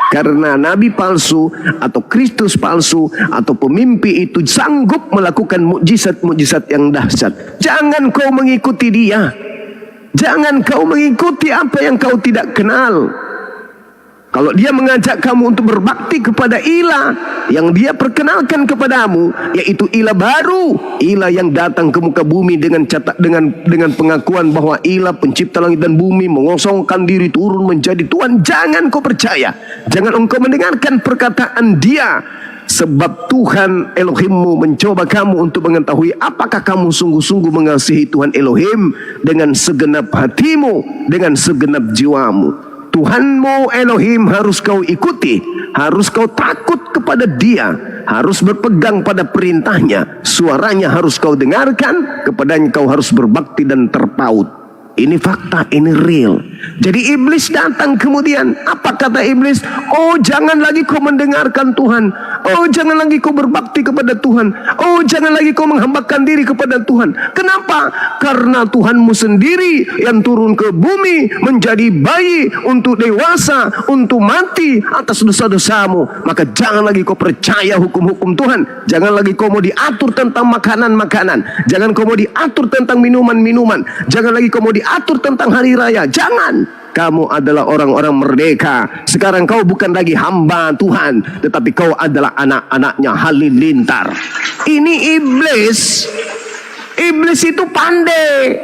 Karena nabi palsu atau Kristus palsu atau pemimpi itu sanggup melakukan mukjizat-mukjizat yang dahsyat. Jangan kau mengikuti dia. Jangan kau mengikuti apa yang kau tidak kenal. Kalau dia mengajak kamu untuk berbakti kepada ilah yang dia perkenalkan kepadamu, yaitu ilah baru, ilah yang datang ke muka bumi dengan pengakuan bahwa ilah pencipta langit dan bumi, mengosongkan diri turun menjadi Tuhan, jangan kau percaya. Jangan engkau mendengarkan perkataan dia, sebab Tuhan Elohimmu mencoba kamu untuk mengetahui apakah kamu sungguh-sungguh mengasihi Tuhan Elohim dengan segenap hatimu, dengan segenap jiwamu. Tuhanmu Elohim harus kau ikuti, harus kau takut kepada dia, harus berpegang pada perintahnya, suaranya harus kau dengarkan, kepadanya kau harus berbakti dan terpaut. Ini fakta, ini real. Jadi iblis datang kemudian, apa kata iblis? Oh jangan lagi kau mendengarkan Tuhan. Oh jangan lagi kau berbakti kepada Tuhan. Oh jangan lagi kau menghambakan diri kepada Tuhan. Kenapa? Karena Tuhanmu sendiri yang turun ke bumi menjadi bayi untuk dewasa, untuk mati atas dosa-dosamu. Maka jangan lagi kau percaya hukum-hukum Tuhan. Jangan lagi kau mau diatur tentang makanan-makanan. Jangan kau mau diatur tentang minuman-minuman. Jangan lagi kau mau diatur tentang hari raya. Jangan. Kamu adalah orang-orang merdeka. Sekarang kau bukan lagi hamba Tuhan, tetapi kau adalah anak-anaknya halilintar. Ini iblis. Iblis itu pandai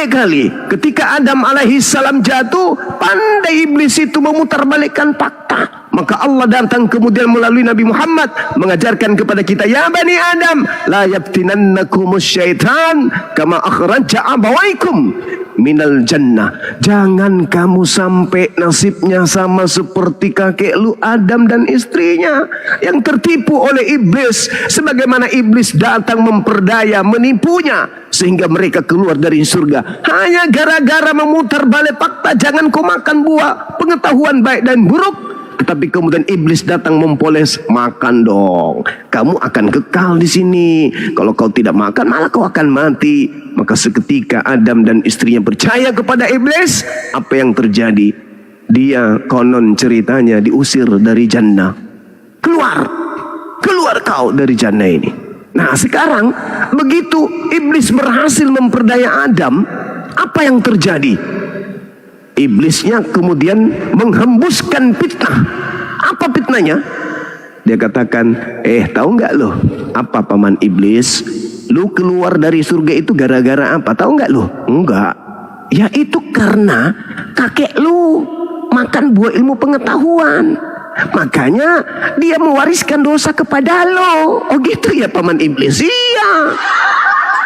kali. Ketika Adam alaihissalam jatuh, pandai iblis itu memutarbalikkan fakta. Maka Allah datang kemudian melalui Nabi Muhammad mengajarkan kepada kita, ya Bani Adam, la yaftinannakumus syaitan kama akhraja abawaikum minal jannah. Jangan kamu sampai nasibnya sama seperti kakek lu Adam dan istrinya yang tertipu oleh iblis, sebagaimana iblis datang memperdaya, menipunya sehingga mereka keluar dari surga hanya gara-gara memutar balik fakta. Jangan kau makan buah pengetahuan baik dan buruk. Tetapi kemudian iblis datang mempoles, makan dong. Kamu akan kekal di sini. Kalau kau tidak makan, malah kau akan mati. Maka seketika Adam dan istrinya percaya kepada iblis. Apa yang terjadi? Dia konon ceritanya diusir dari jannah. Keluar kau dari jannah ini. Nah sekarang begitu iblis berhasil memperdaya Adam, apa yang terjadi? Iblisnya kemudian menghembuskan fitnah. Apa fitnahnya? Dia katakan, tahu nggak lo? Apa paman iblis? Lu keluar dari surga itu gara-gara apa? Tahu nggak lo? Enggak. Ya itu karena kakek lu makan buah ilmu pengetahuan. Makanya dia mewariskan dosa kepada lo. Oh gitu ya paman iblis? Iya.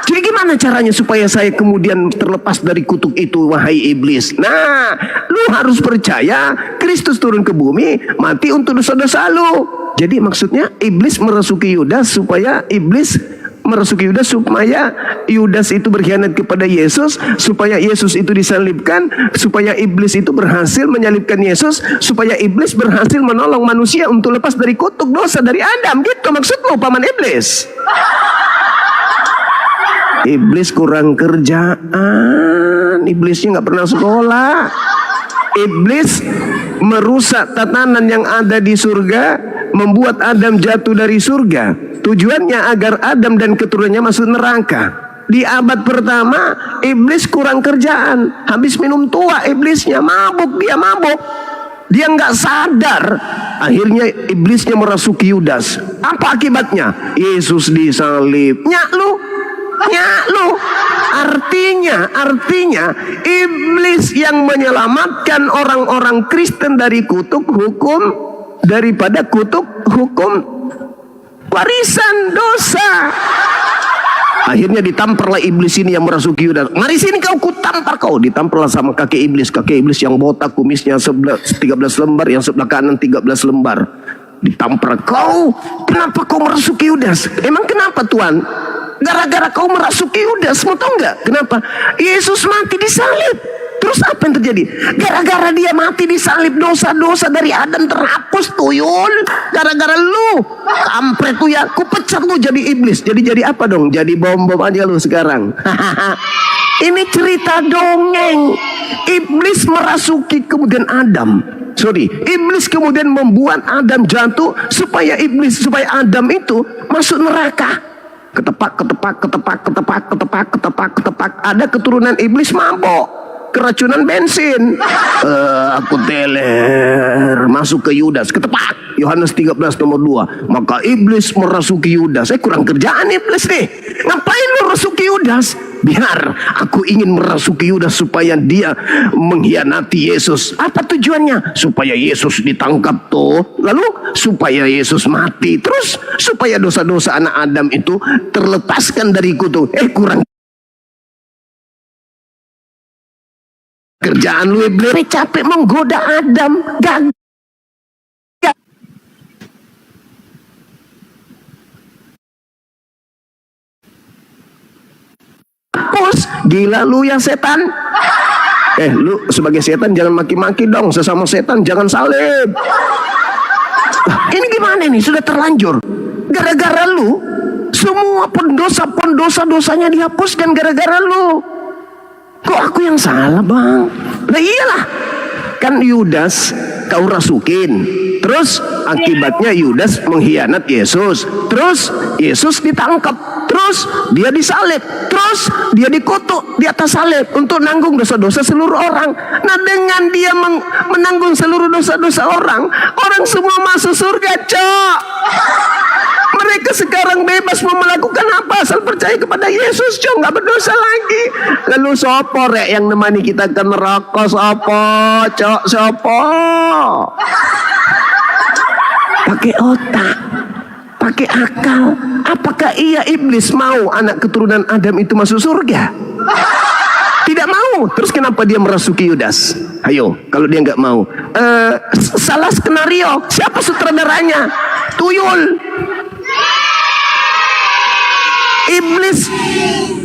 Jadi gimana caranya supaya saya kemudian terlepas dari kutuk itu, wahai iblis? Nah, lu harus percaya Kristus turun ke bumi, mati untuk dosa-dosa lu. Jadi maksudnya iblis merasuki Yudas supaya Yudas itu berkhianat kepada Yesus, supaya Yesus itu disalibkan, supaya iblis itu berhasil menyalibkan Yesus, supaya iblis berhasil menolong manusia untuk lepas dari kutuk dosa dari Adam. Gitu maksudmu paman iblis? Iblis kurang kerjaan, iblisnya nggak pernah sekolah. Iblis merusak tatanan yang ada di surga, membuat Adam jatuh dari surga. Tujuannya agar Adam dan keturunannya masuk neraka. Di abad pertama, iblis kurang kerjaan. Habis minum tua, iblisnya mabuk, dia nggak sadar. Akhirnya iblisnya merasuki Yudas. Apa akibatnya? Yesus disalib. Nyak lu. Artinya iblis yang menyelamatkan orang-orang Kristen dari kutuk hukum, daripada kutuk hukum warisan dosa. Akhirnya ditamparlah iblis ini yang merasuki Yudas. Mari sini kau, kutampar kau. Ditamparlah sama kakek iblis yang botak, kumisnya 13 lembar, yang sebelah kanan 13 lembar. Ditampar kau. Kenapa kau merasuki Yudas? Emang kenapa Tuhan? Gara-gara kau merasuki Yudas, mau tahu nggak kenapa? Yesus mati disalib. Terus apa yang terjadi? Gara-gara dia mati disalib, dosa-dosa dari Adam terhapus tuyul. Gara-gara lu, kampret tuh ya, ku pecat lu jadi iblis. Jadi apa dong? Jadi bom-bom aja lu sekarang. Ini cerita dongeng. Iblis merasuki kemudian Adam. Iblis kemudian membuat Adam jatuh supaya Adam itu masuk neraka. Ketepak. Ada keturunan iblis mabok, keracunan bensin. Aku teler masuk ke Yudas, ketepak. Yohanes 13 nomor 2. Maka iblis merasuki Yudas. Kurang kerjaan iblis nih. Ngapain lu rasuki Yudas? Biar aku ingin merasuki Yudas supaya dia mengkhianati Yesus. Apa tujuannya? Supaya Yesus ditangkap tuh, lalu supaya Yesus mati, terus supaya dosa-dosa anak Adam itu terlepaskan dari kutuk. Kurang kerjaan lu iblis. Capek menggoda Adam, gagal. Gila lu ya setan. Lu sebagai setan jangan maki-maki dong, sesama setan jangan salib. Ini gimana nih, sudah terlanjur. Gara-gara lu semua pendosa-dosanya dihapuskan gara-gara lu. Kok aku yang salah bang? Nah iyalah, kan Yudas kau rasukin, terus akibatnya Yudas mengkhianat Yesus, terus Yesus ditangkap, terus dia disalib, terus dia dikutuk di atas salib untuk nanggung dosa-dosa seluruh orang. Nah dengan dia menanggung seluruh dosa-dosa orang semua masuk surga, cok. Mereka sekarang bebas mau melakukan apa asal percaya kepada Yesus, cok, nggak berdosa lagi. Lalu sopo rek yang nemani kita ke neraka? Sopo, cok, sopo? Pakai otak, pakai akal. Apakah iblis mau anak keturunan Adam itu masuk surga? Tidak mau. Terus kenapa dia merasuki Yudas? Ayo, kalau dia nggak mau, salah skenario. Siapa sutradaranya? Tuyul. Iblis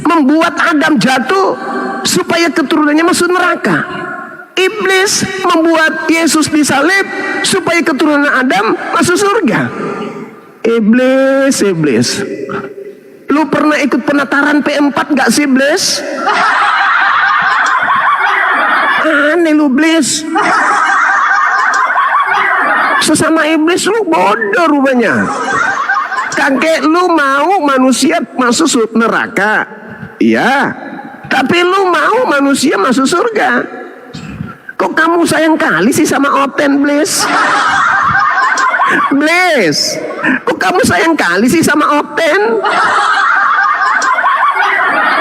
membuat Adam jatuh supaya keturunannya masuk neraka. Iblis membuat Yesus disalib supaya keturunan Adam masuk surga. Iblis. Lu pernah ikut penataran P4 gak sih, Iblis? Aneh lu, Iblis. Sesama iblis lu bodoh rupanya. Kakek lu mau manusia masuk neraka, iya. Tapi lu mau manusia masuk surga. Kok kamu sayang kali sih sama Oten, Blis? Blis, kok kamu sayang kali sih sama Oten?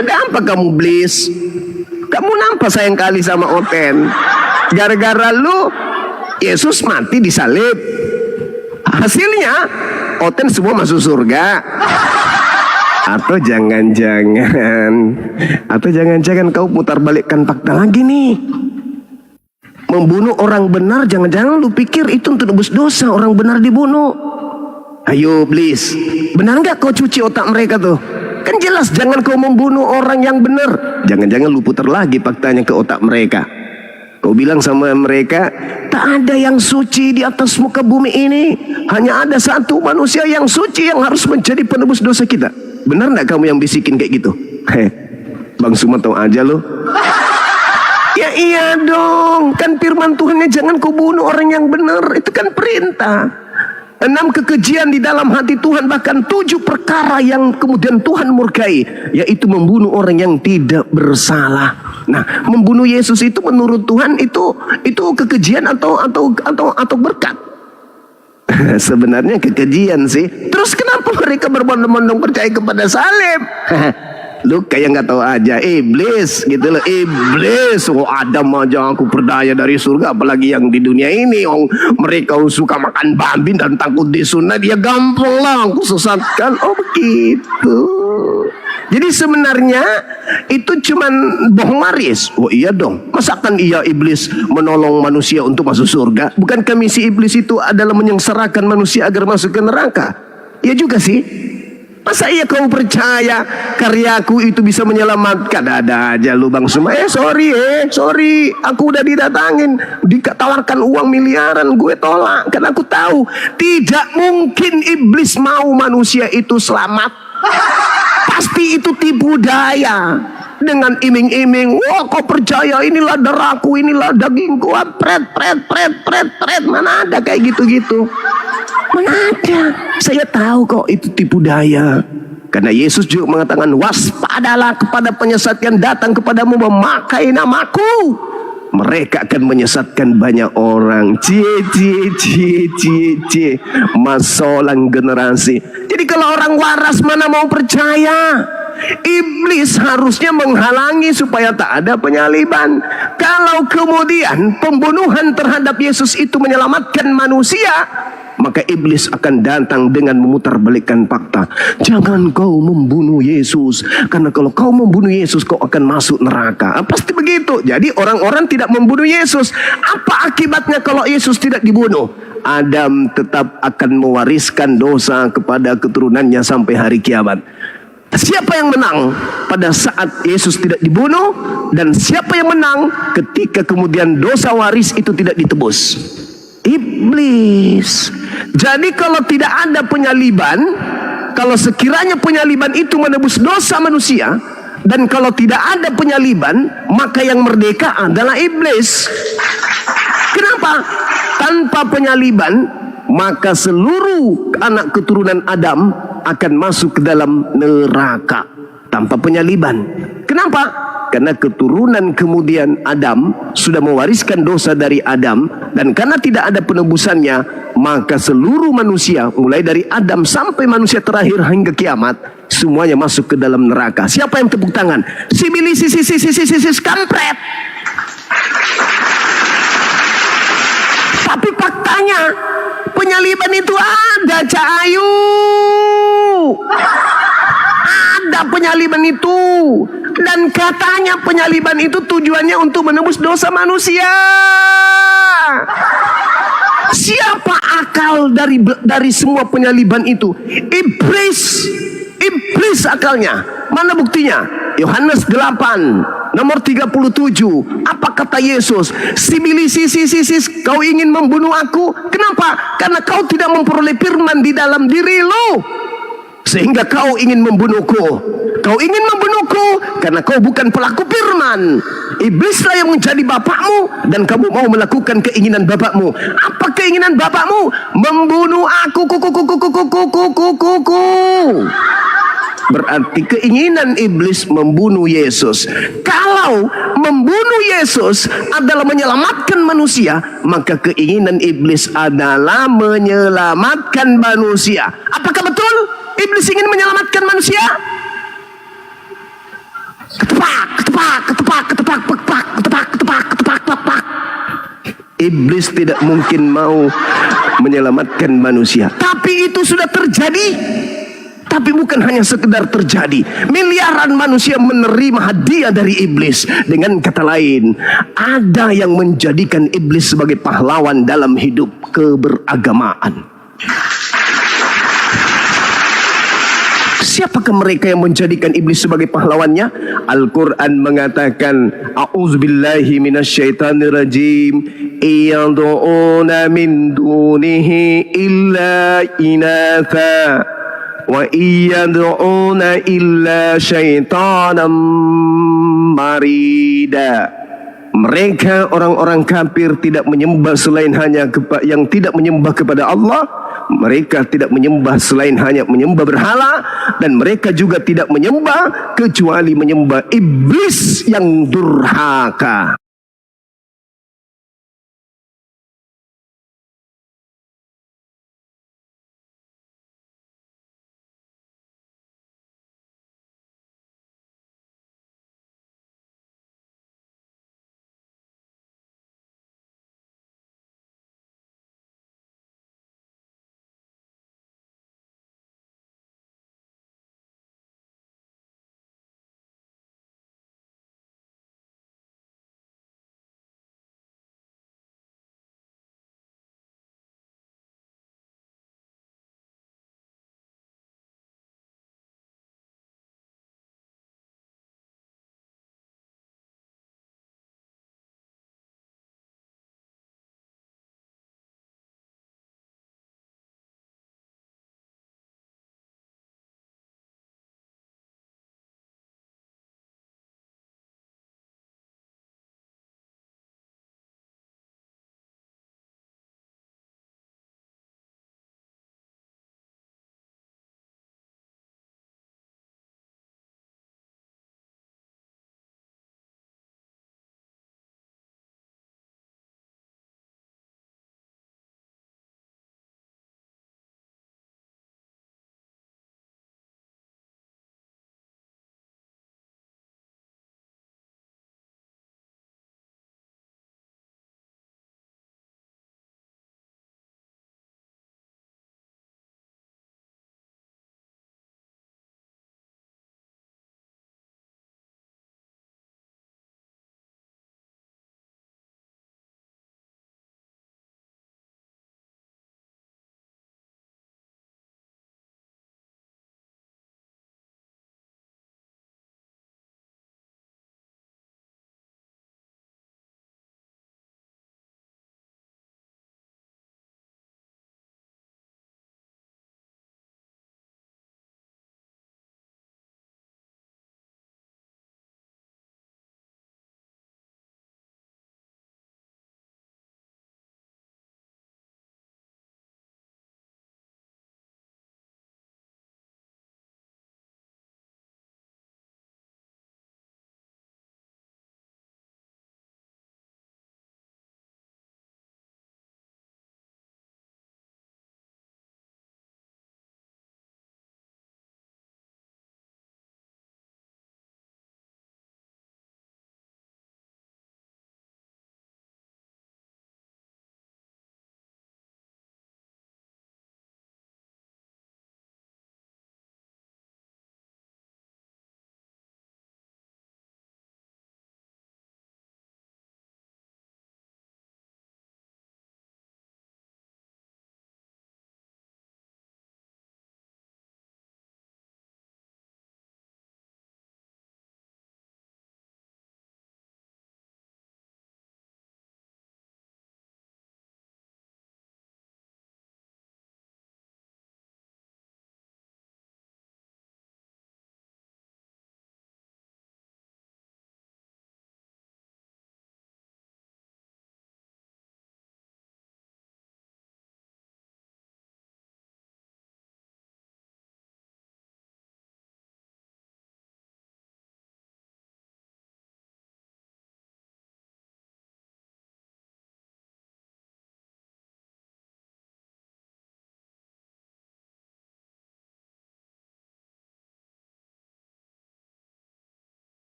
Ada apa kamu, Blis? Kamu nampak sayang kali sama Oten? Gara-gara lu Yesus mati disalib. Hasilnya Oten semua masuk surga. Atau jangan-jangan kau putar balikkan fakta lagi nih. Membunuh orang benar, jangan-jangan lu pikir itu untuk nebus dosa orang benar dibunuh. Ayo, Iblis, benar nggak kau cuci otak mereka tuh? Kan jelas jangan kau membunuh orang yang benar. Jangan-jangan lu putar lagi faktanya ke otak mereka. Kau bilang sama mereka, tak ada yang suci di atas muka bumi ini. Hanya ada satu manusia yang suci yang harus menjadi penebus dosa kita. Benar nggak kamu yang bisikin kayak gitu? Bang Suma tahu aja lo. Ya iya dong, kan firman Tuhannya jangan kau bunuh orang yang benar. Itu kan perintah. 6 kekejian di dalam hati Tuhan, bahkan 7 perkara yang kemudian Tuhan murkai, yaitu membunuh orang yang tidak bersalah. Nah, membunuh Yesus itu menurut Tuhan itu kekejian atau berkat. Sebenarnya kekejian sih. Terus kenapa mereka berbondong-bondong percaya kepada salib? Lu kayak nggak tahu aja, iblis gitu loh, iblis. Oh, Adam aja aku berdaya dari surga, apalagi yang di dunia ini. Oh, mereka suka makan babi dan takut disunat, dia gampang lah aku sesatkan. Oh begitu. Jadi sebenarnya itu cuman bohong waris. Oh iya dong, masakan iya iblis menolong manusia untuk masuk surga? Bukankah misi iblis itu adalah menyengsarakan manusia agar masuk ke neraka? Ya juga sih. Masa iya kau percaya karyaku itu bisa menyelamatkan? Ada aja lu Bang Suma. Sorry, aku udah didatangin, ditawarkan uang miliaran, gue tolak. Karena aku tahu tidak mungkin iblis mau manusia itu selamat. Pasti itu tipu daya. Dengan iming-iming, wah kau percaya inilah darahku, inilah dagingku, pret. Mana ada kayak gitu-gitu? Mana ada? Saya tahu kok itu tipu daya. Karena Yesus juga mengatakan, waspadalah kepada penyesat yang datang kepadamu memakai namaku. Mereka akan menyesatkan banyak orang. Cie. Masolang generasi. Jadi kalau orang waras mana mau percaya? Iblis harusnya menghalangi supaya tak ada penyaliban. Kalau kemudian pembunuhan terhadap Yesus itu menyelamatkan manusia, maka iblis akan datang dengan memutarbalikkan fakta. Jangan kau membunuh Yesus, karena kalau kau membunuh Yesus kau akan masuk neraka. Pasti begitu. Jadi orang-orang tidak membunuh Yesus. Apa akibatnya kalau Yesus tidak dibunuh? Adam tetap akan mewariskan dosa kepada keturunannya sampai hari kiamat. Siapa yang menang pada saat Yesus tidak dibunuh, dan siapa yang menang ketika kemudian dosa waris itu tidak ditebus? Iblis. Jadi kalau tidak ada penyaliban, kalau sekiranya penyaliban itu menebus dosa manusia, dan kalau tidak ada penyaliban, maka yang merdeka adalah iblis. Kenapa? Tanpa penyaliban, maka seluruh anak keturunan Adam akan masuk ke dalam neraka. Tanpa penyaliban. Kenapa? Karena keturunan kemudian Adam sudah mewariskan dosa dari Adam, dan karena tidak ada penebusannya, maka seluruh manusia mulai dari Adam sampai manusia terakhir hingga kiamat semuanya masuk ke dalam neraka. Siapa yang tepuk tangan? Sibilis kampret. Tapi faktanya penyaliban itu ada, Cak Ayu. Ada penyaliban itu. Dan katanya penyaliban itu tujuannya untuk menebus dosa manusia. Siapa akal dari semua penyaliban itu? Iblis. Iblis akalnya. Mana buktinya? Yohanes 8 nomor 37. Apa kata Yesus? Sibilisis, kau ingin membunuh aku. Kenapa? Karena kau tidak memperoleh firman di dalam diri lu, sehingga kau ingin membunuhku. Kau ingin membunuhku karena kau bukan pelaku firman. Iblislah yang menjadi bapakmu dan kamu mau melakukan keinginan bapakmu. Apa keinginan bapakmu? Membunuh aku. Berarti keinginan iblis membunuh Yesus. Kalau membunuh Yesus adalah menyelamatkan manusia, maka keinginan iblis adalah menyelamatkan manusia. Apakah betul iblis ingin menyelamatkan manusia? Ketepak. Iblis tidak mungkin mau menyelamatkan manusia. Tapi itu sudah terjadi. Tapi bukan hanya sekedar terjadi. Miliaran manusia menerima hadiah dari iblis. Dengan kata lain, ada yang menjadikan iblis sebagai pahlawan dalam hidup keberagamaan. Siapakah mereka yang menjadikan iblis sebagai pahlawannya? Al-Quran mengatakan, A'udzubillahi minasyaitanirrajim, Iyad'una min dunihi illa inatha, wa iyad'una illa syaitanam marida. Mereka orang-orang kafir tidak menyembah selain hanya yang tidak menyembah kepada Allah. Mereka tidak menyembah selain hanya menyembah berhala, dan mereka juga tidak menyembah kecuali menyembah iblis yang durhaka.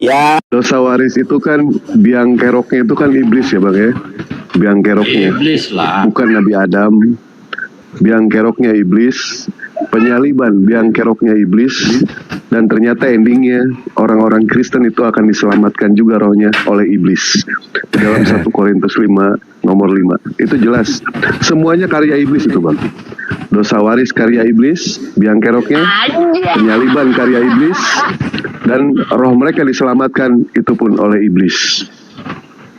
Ya, Dosa waris itu kan biang keroknya itu kan iblis ya bang ya. Biang keroknya. Iblis lah. Bukan Nabi Adam. Biang keroknya iblis. Penyaliban biang keroknya iblis. Dan ternyata endingnya orang-orang Kristen itu akan diselamatkan juga rohnya oleh iblis. Dalam 1 Korintus 5 nomor 5. Itu jelas. Semuanya karya iblis itu bang. Dosa waris karya iblis, biang keroknya, penyaliban karya iblis, dan roh mereka diselamatkan itu pun oleh iblis.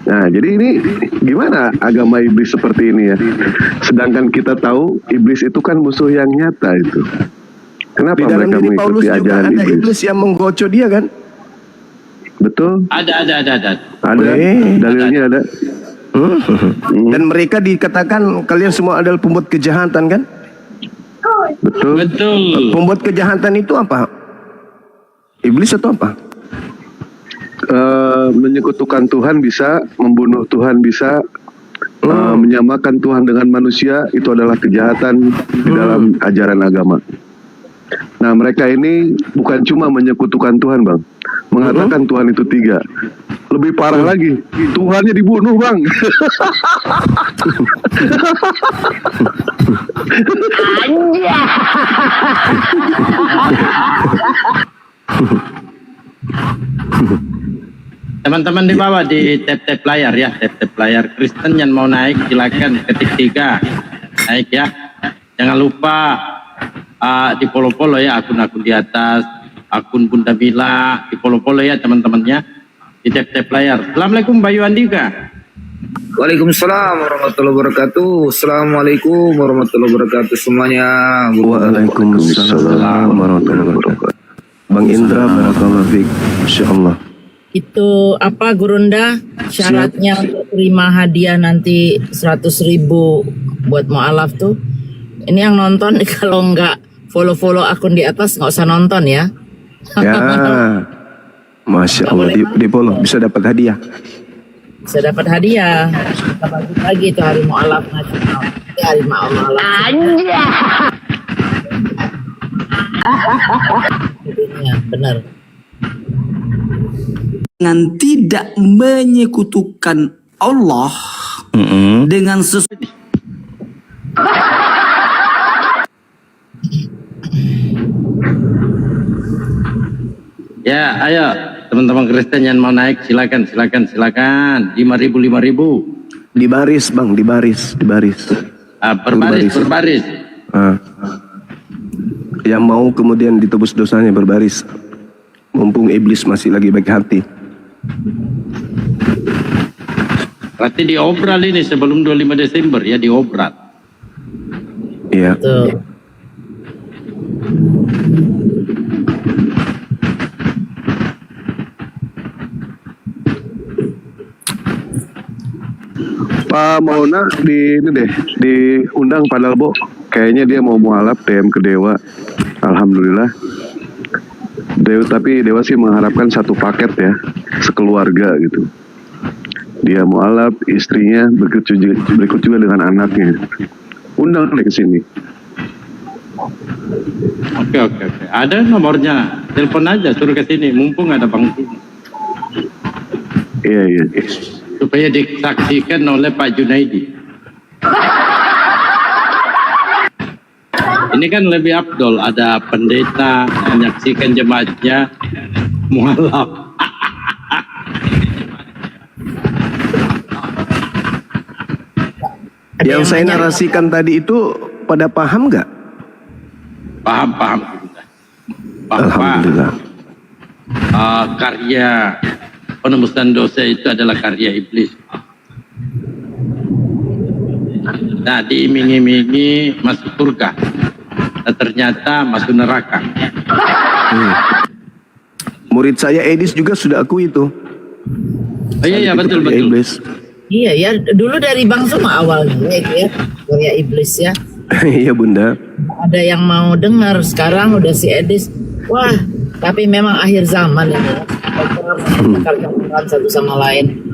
Nah, jadi ini gimana agama iblis seperti ini ya? Sedangkan kita tahu iblis itu kan musuh yang nyata itu. Kenapa Di dalam mereka diri Paulus mengikuti juga ajaran ada iblis? iblis yang menggoco dia kan? Betul? Ada. Ada, dalilnya ada. Dan mereka dikatakan kalian semua adalah pembuat kejahatan kan? Betul. Betul. Pembuat kejahatan itu apa? Iblis atau apa? Menyekutukan Tuhan bisa, membunuh Tuhan bisa, menyamakan Tuhan dengan manusia itu adalah kejahatan di dalam ajaran agama. Nah mereka ini bukan cuma menyekutukan Tuhan bang, mengatakan Tuhan itu 3. Lebih parah lagi, Tuhannya dibunuh bang. Teman-teman di bawah di tap-tap layar ya, tap-tap layar. Kristen yang mau naik silakan ketik 3. Naik ya. Jangan lupa di follow-follow ya akun-akun di atas, akun Bunda Mila, di follow-follow ya teman-temannya. Di tap-tap layar. Assalamualaikum Bayu Andika. Waalaikumsalam warahmatullahi wabarakatuh. Assalamualaikum warahmatullahi wabarakatuh semuanya. Waalaikumsalam warahmatullahi wabarakatuh. Bang Indra, barakallahu fiik. Insyaallah. Itu apa Gurunda syaratnya untuk terima hadiah nanti 100.000 buat mualaf tuh. Ini yang nonton kalau nggak follow akun di atas nggak usah nonton ya. Ya, Masya Allah, di follow bisa dapat hadiah. Bisa dapat hadiah. Kita bagi lagi itu hari mualaf nasional. Hari mualaf. Anjir. Benar. Dengan tidak menyekutukan Allah dengan sesuatu. Ya, ayo teman-teman Kristen yang mau naik silakan. 5.000. Di baris bang, di baris. Berbaris. Yang mau kemudian ditebus dosanya berbaris. Mumpung iblis masih lagi baik hati. Berarti diobral ini sebelum 25 Desember ya, diobral. Iya. Tuh. Pak Mauna diundang padahal Bo. Kayaknya dia mau mualaf DM ke Dewa. Alhamdulillah. Tapi Dewa sih mengharapkan satu paket ya, sekeluarga gitu. Dia mualaf, istrinya, berikut juga dengan anaknya. Undang deh ke sini. Oke. Ada nomornya. Telepon aja, suruh ke sini. Mumpung ada Bang Timo. Iya. Supaya disaksikan oleh Pak Junaidi. Ini kan lebih afdol, ada pendeta menyaksikan jemaatnya mualaf. Yang saya narasikan tadi itu pada paham nggak? Paham. Alhamdulillah. Karya penembusan dosa itu adalah karya iblis. Nah, diiming-imingi masuk surga. Nah, ternyata masuk neraka. Murid saya Edis juga sudah akui itu. Oh iya, betul. Iblis. Iya ya, dulu dari Bang Suma awalnya itu ya, karya iblis ya. Iya Bunda. Ada yang mau dengar, sekarang udah si Edis. Wah, tapi memang akhir zaman ini. Cakar-cakaran satu sama lain,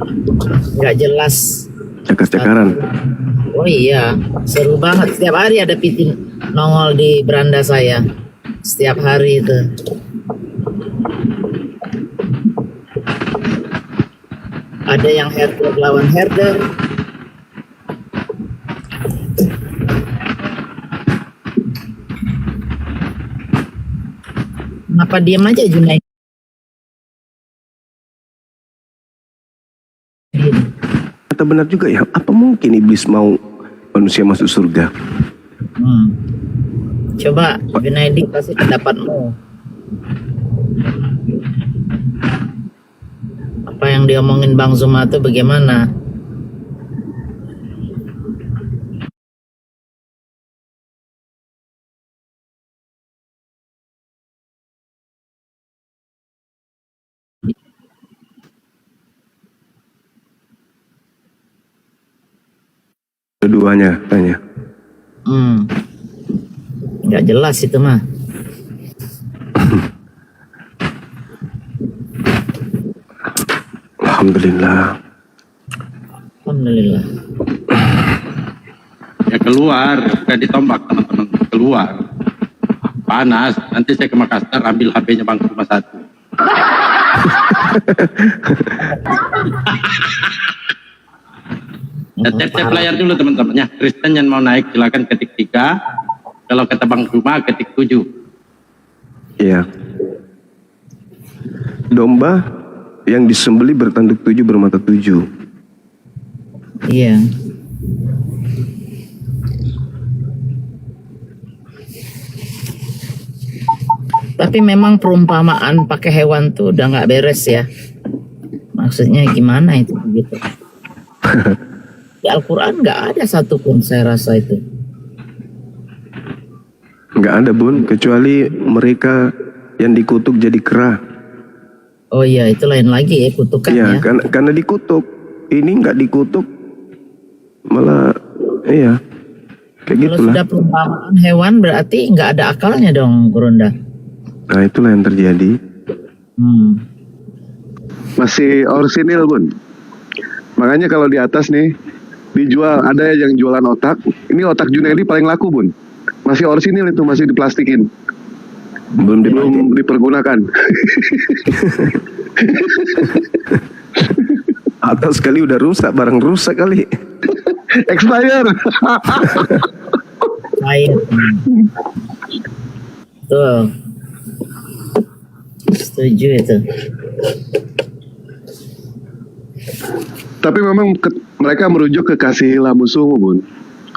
nggak jelas. Cakar-cakaran. Oh iya, seru banget. Setiap hari ada pitin nongol di beranda saya. Setiap hari itu. ada yang herder lawan herder. Kenapa diam aja Junaid? Kata benar juga ya, apa mungkin iblis mau manusia masuk surga? Coba Junaidi kasih pendapatmu. Apa yang diomongin Bang Zuma itu bagaimana? Keduanya tanya. Nggak jelas itu mah. Alhamdulillah. Alhamdulillah. Ya keluar, bukan ditombak teman-teman, keluar. Panas, nanti saya ke Makassar ambil HP-nya Bang Zuma 1. Ya, tap layar dulu teman-teman ya. Kristen yang mau naik silakan ketik 3. Kalau kata Bang Zuma ketik 7. Iya. Domba yang disembeli bertanduk 7 bermata 7. Iya. Tapi memang perumpamaan pakai hewan tuh udah nggak beres ya. Maksudnya gimana itu gitu? Di Al-Quran nggak ada satupun saya rasa itu. Nggak ada Bun, kecuali mereka yang dikutuk jadi kera. Oh iya, itu lain lagi ya kutukan Iya, ya. karena dikutuk. Ini nggak dikutuk, malah iya kayak Kalau gitulah. sudah perumpamaan hewan berarti nggak ada akalnya dong, Gurunda. Nah itulah yang terjadi. Masih orsinil Bun. Makanya kalau di atas nih dijual, ada yang jualan otak. Ini otak Junaidi paling laku Bun. Masih orsinil itu, masih diplastikin. Belum dipergunakan. Atas kali udah rusak, barang rusak kali. Expire. Lain. Tuh. Setuju itu. Tapi memang mereka merujuk ke kasihilah musuhmu Bun.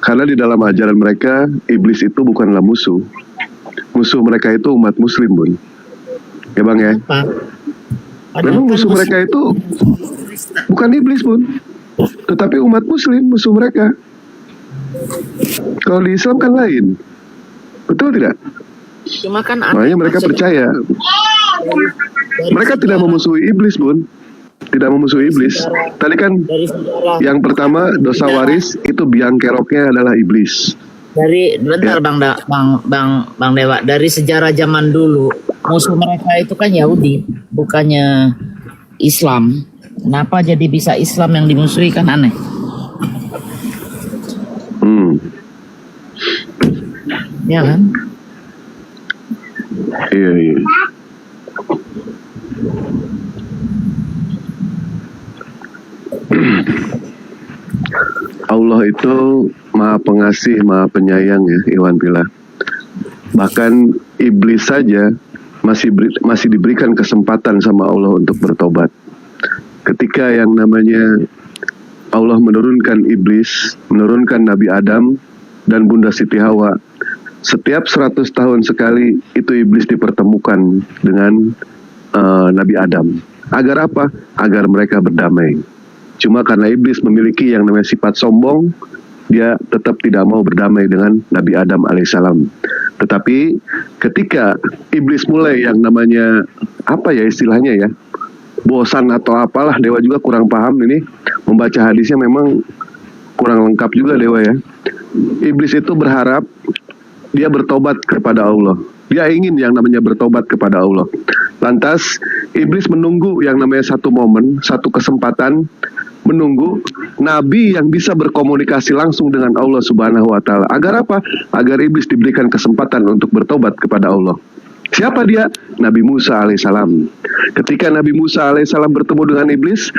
Karena di dalam ajaran mereka iblis itu bukanlah musuh. Musuh mereka itu umat muslim Bun. Ya Bang ya. Apa? Memang musuh mereka itu bukan iblis Bun, tetapi umat muslim musuh mereka. Kalau di Islam kan lain. Betul tidak? Cuma kan Makanya mereka percaya. Mereka tidak memusuhi iblis Bun. Tidak memusuhi iblis. Tadi kan dari sejarah, yang pertama dosa waris itu biang keroknya adalah iblis. dari bentar Bang Dewa, dari sejarah zaman dulu musuh mereka itu kan Yahudi, bukannya Islam. Kenapa jadi bisa Islam yang dimusuhi, kan aneh. Ya kan? Iya. Allah itu maha pengasih, maha penyayang ya Iwan Pila. Bahkan iblis saja masih diberikan kesempatan sama Allah untuk bertobat. Ketika yang namanya Allah menurunkan iblis, menurunkan Nabi Adam dan Bunda Siti Hawa, setiap 100 tahun sekali itu iblis dipertemukan dengan Nabi Adam. Agar apa? Agar mereka berdamai. Cuma karena iblis memiliki yang namanya sifat sombong, dia tetap tidak mau berdamai dengan Nabi Adam alaihissalam. Tetapi ketika iblis mulai yang namanya apa ya istilahnya ya, bosan atau apalah, Dewa juga kurang paham ini, membaca hadisnya memang kurang lengkap juga Dewa ya. Iblis itu berharap dia bertobat kepada Allah. Dia ingin yang namanya bertobat kepada Allah. Lantas iblis menunggu yang namanya satu momen, satu kesempatan, menunggu nabi yang bisa berkomunikasi langsung dengan Allah Subhanahu wa taala. Agar apa? Agar iblis diberikan kesempatan untuk bertobat kepada Allah. Siapa dia? Nabi Musa alaihissalam. Ketika Nabi Musa alaihissalam bertemu dengan iblis,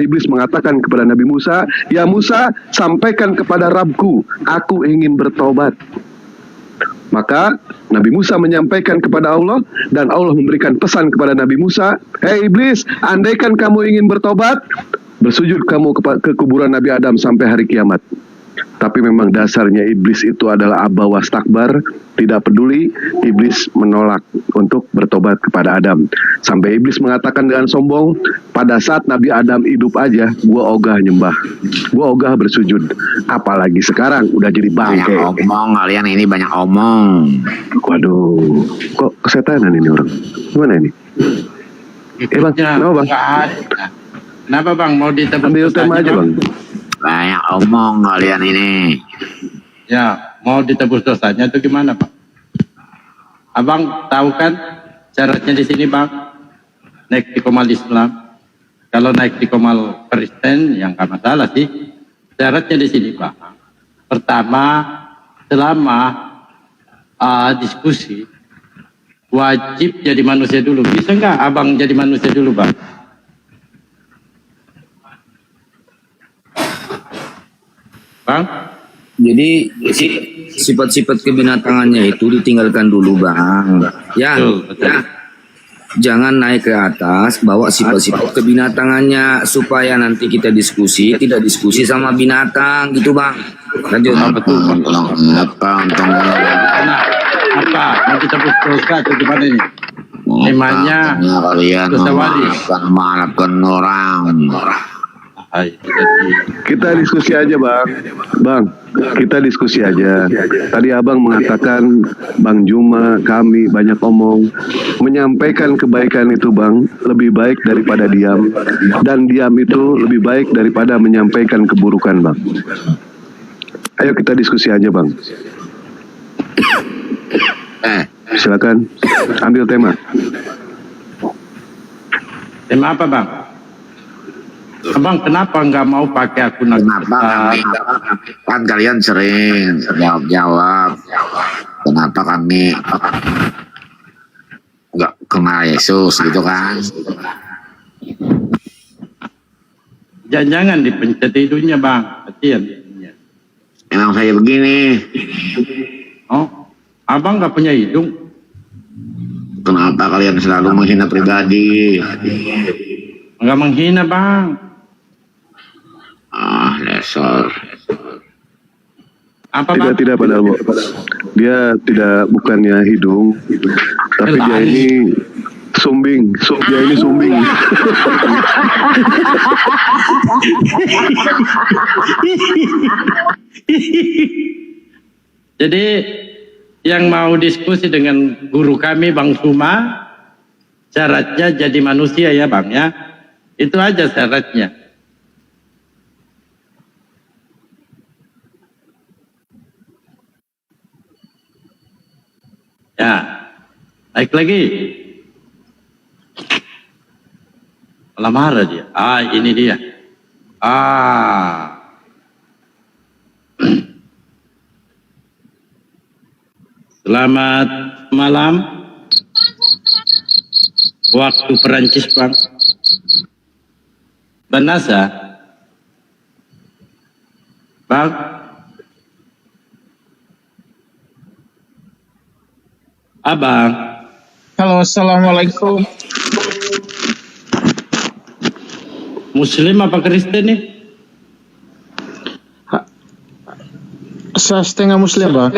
iblis mengatakan kepada Nabi Musa, "Ya Musa, sampaikan kepada Rabbku, aku ingin bertobat." Maka Nabi Musa menyampaikan kepada Allah, dan Allah memberikan pesan kepada Nabi Musa, "Hei iblis, andaikan kamu ingin bertobat, bersujud kamu ke kuburan Nabi Adam sampai hari kiamat." Tapi memang dasarnya iblis itu adalah aba wastakbar, tidak peduli. Iblis menolak untuk bertobat kepada Adam. Sampai iblis mengatakan dengan sombong, pada saat Nabi Adam hidup aja, gua ogah nyembah, gua ogah bersujud, apalagi sekarang udah jadi bangke. Banyak omong kalian ini, banyak omong. Waduh, kok kesetanan ini orang? Gimana ini? Bang, kenapa bang? Nggak ada. Kenapa bang? Mau ditebus Ambil tema aja bang. Banyak omong kalian ini. Ya, mau ditebus dosanya itu gimana Pak? Abang tahu kan syaratnya di sini Bang? Naik di komal Islam. Kalau naik di komal Kristen yang nggak masalah sih. Syaratnya di sini Bang. Pertama, selama diskusi wajib jadi manusia dulu. Bisa nggak Abang jadi manusia dulu Bang? Bang? Jadi sifat-sifat kebinatangannya itu ditinggalkan dulu Bang. Ya, Betul. ya. Jangan naik ke atas, bawa sifat-sifat kebinatangannya supaya nanti kita diskusi, tidak diskusi sama binatang gitu Bang. Lanjut. Betul. Apa? Mau ditebus dosa atau gimana ini? Temanya Kalian dosa waris. memaafkan orang. Kita diskusi aja bang. Bang, kita diskusi aja. Tadi abang mengatakan Bang Juma, kami banyak omong. Menyampaikan kebaikan itu bang, lebih baik daripada diam. Dan diam itu lebih baik daripada menyampaikan keburukan bang. Ayo kita diskusi aja bang. Silakan, ambil tema. Tema apa bang? Abang kenapa nggak mau pakai akun Kan kalian sering jawab. Kenapa kami nggak kenal Yesus gitu kan? Jangan dipencet hidungnya bang, kasihan. Emang saya begini. Oh, abang nggak punya hidung? Kenapa kalian selalu menghina pribadi? Nggak menghina bang. Dasar. Apa bang? Tidak padahal dia tidak, bukannya hidung, tapi dia ini sumbing. Dia ini sumbing. Jadi yang mau diskusi dengan guru kami Bang Suma, syaratnya jadi manusia ya bang ya. Itu aja syaratnya. Ya, naik lagi. Malah marah dia. Ini dia. Selamat malam. Waktu Perancis bang. Banasa. Bang. Abang. Halo, assalamualaikum. Muslim apa Kristen nih? Saya setengah Muslim, Bang.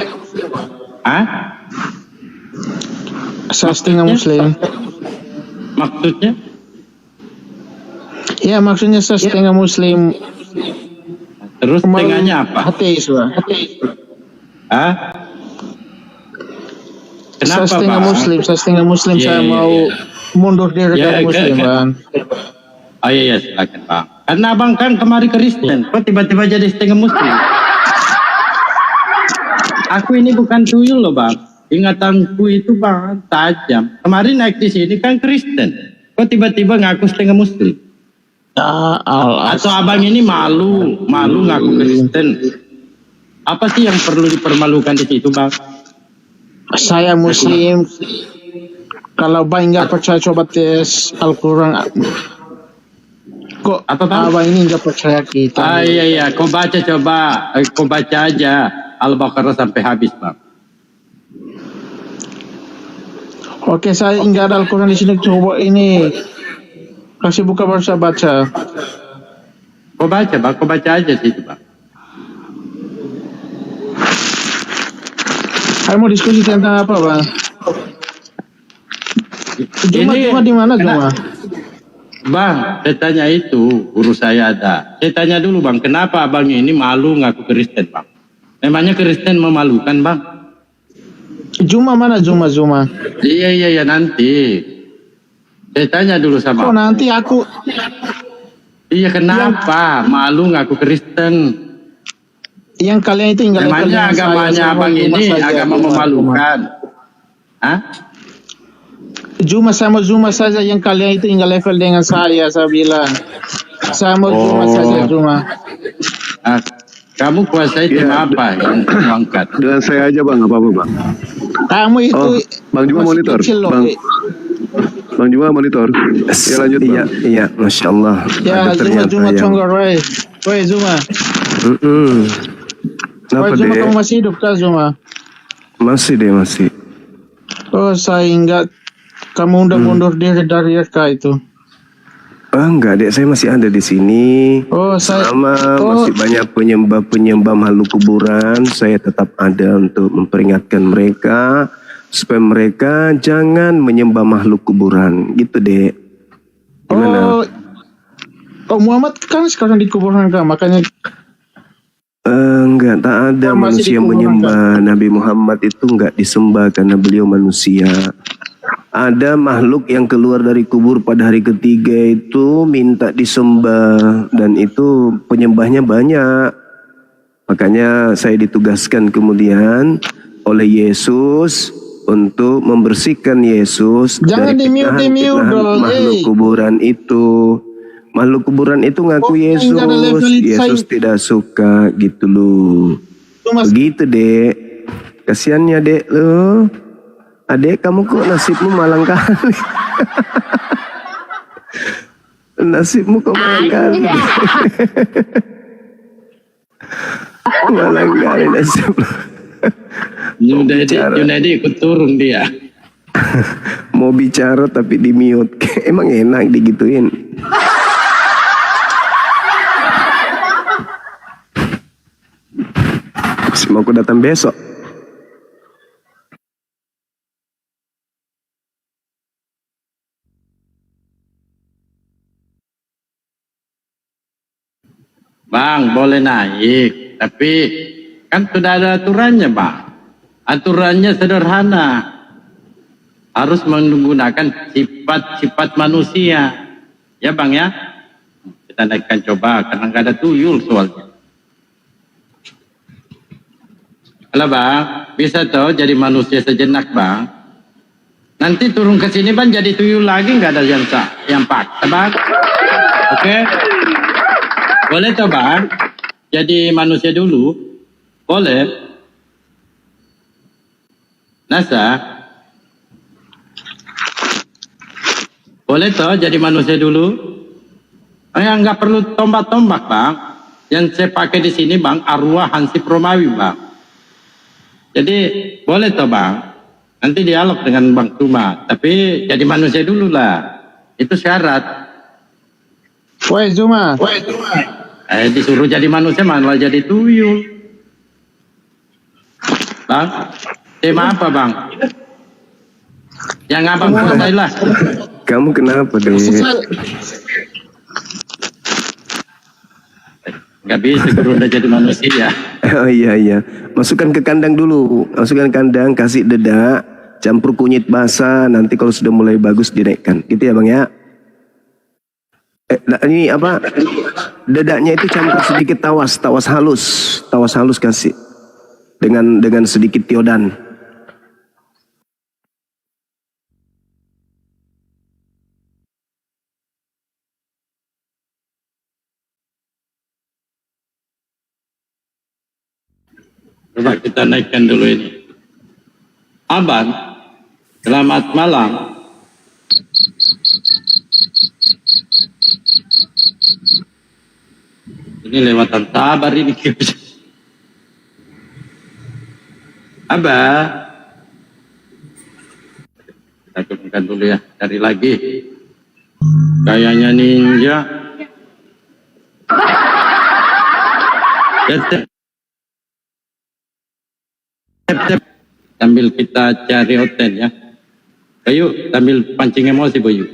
Saya setengah Muslim. Maksudnya? Ya, maksudnya saya setengah Muslim. Terus setengahnya apa? Ateis, Bang. Kenapa, saya setengah Bang? Muslim, saya mau mundur dari Muslim, Bang. Oh iya, silakan Bang. Karena abang kan kemarin Kristen, kok tiba-tiba jadi setengah Muslim? Aku ini bukan tuyul loh bang, ingatanku itu bang tajam. Kemarin naik di sini kan Kristen, kok tiba-tiba ngaku setengah Muslim? Atau abang ini malu ngaku Kristen? Apa sih yang perlu dipermalukan di situ bang? Saya Muslim. Kalau Bang nggak percaya coba tes Al-Quran. Kok Apa, Bang? Abang ini nggak percaya kita? Iya, kau baca coba, kau baca aja Al-Baqarah sampai habis, Bang. Oke, saya nggak ada Al-Quran di sini. Coba ini kasih buka baca. Kau baca, Bang, kau baca aja situ, Bang. Saya mau diskusi tentang apa, Bang? Cuma di mana Cuma? Bang, saya tanya itu, guru saya ada. Saya tanya dulu, Bang, kenapa Abang ini malu ngaku Kristen, Bang? Memangnya Kristen memalukan, Bang? Juma mana Juma? Iya, nanti. Saya tanya dulu sama. Oh, nanti aku. Iya, kenapa malu ngaku Kristen? Yang kalian itu tinggal. Memangnya agamanya Abang ini agama memalukan? Hah? Juma sama Juma saja, yang kalian itu tinggal level dengan saya bilang. Sama Juma saja Juma. Ah, kamu kuasai tema apa yang kamu angkat? Dengan saya aja Bang, apa-apa Bang. Kamu itu Bang Juma masih monitor. kecil loh. Bang Juma monitor. Ya lanjut Bang. Iya, Masya Allah. Ya, Ada Juma yang- Conggor, woi Juma. Kenapa Woi Juma, dek? kamu masih hidup kah Juma? Masih. Oh, saya ingat kamu udah mundur diri dari RK itu. Enggak dek, saya masih ada di sini. Oh, Masih banyak penyembah makhluk kuburan. Saya tetap ada untuk memperingatkan mereka supaya mereka jangan menyembah makhluk kuburan. Gitu dek. Gimana? Oh, Muhammad kan sekarang di kuburan kan, makanya. Enggak, tak ada manusia yang menyembah. Nabi Muhammad itu enggak disembah karena beliau manusia. Ada makhluk yang keluar dari kubur pada hari ketiga itu minta disembah, dan itu penyembahnya banyak. Makanya saya ditugaskan kemudian oleh Yesus untuk membersihkan Yesus Jangan dari di-mute fitnahan dong, makhluk kuburan itu. Makhluk kuburan itu ngaku Yesus. enggak ada level itu, Yesus tidak suka gitu loh. Begitu dek. Kasiannya dek lo. Adek, kamu kok nasibmu malang kali. Nasibmu kok malang kali. Malang kali nasib. Junedi ikut turun dia. Mau bicara tapi di mute. Emang enak digituin. Mau aku datang besok. Bang, boleh naik, tapi kan sudah ada aturannya, Bang. Aturannya sederhana. Harus menggunakan sifat-sifat manusia. Ya, Bang ya? Kita naikkan coba, karena nggak ada tuyul soalnya. Halo, Bang. Bisa toh jadi manusia sejenak, Bang. Nanti turun ke sini, Bang, jadi tuyul lagi, nggak ada yang paksa, Bang. Oke? Boleh toh Bang? Jadi manusia dulu? Boleh? Nasa? Boleh toh jadi manusia dulu? Nggak perlu tombak-tombak Bang. Yang saya pakai di sini Bang, arwah Hansip Romawi Bang. Jadi boleh toh Bang? Nanti dialog dengan Bang Tuma. Tapi jadi manusia dulu lah. Itu syarat. Woi Zuma. Disuruh jadi manusia malah jadi tuyul. Bang, tema apa Bang? Yang abang kuasai lah. Kamu kenapa deh? Gak bisa guru udah jadi manusia. Oh iya. Masukkan ke kandang dulu. Masukkan ke kandang, kasih dedak, campur kunyit basah. Nanti kalau sudah mulai bagus dinaikkan. Gitu ya Bang ya. Ini apa? Dedaknya itu campur sedikit tawas halus kasih. Dengan sedikit tiodan. Coba kita naikkan dulu ini. Aban, selamat malam. Ini lewatan sabar ini. Abah, kita turunkan dulu ya, cari lagi. Kayaknya ninja. Sambil kita cari hotel ya. Ayo sambil pancing emosi Bayu.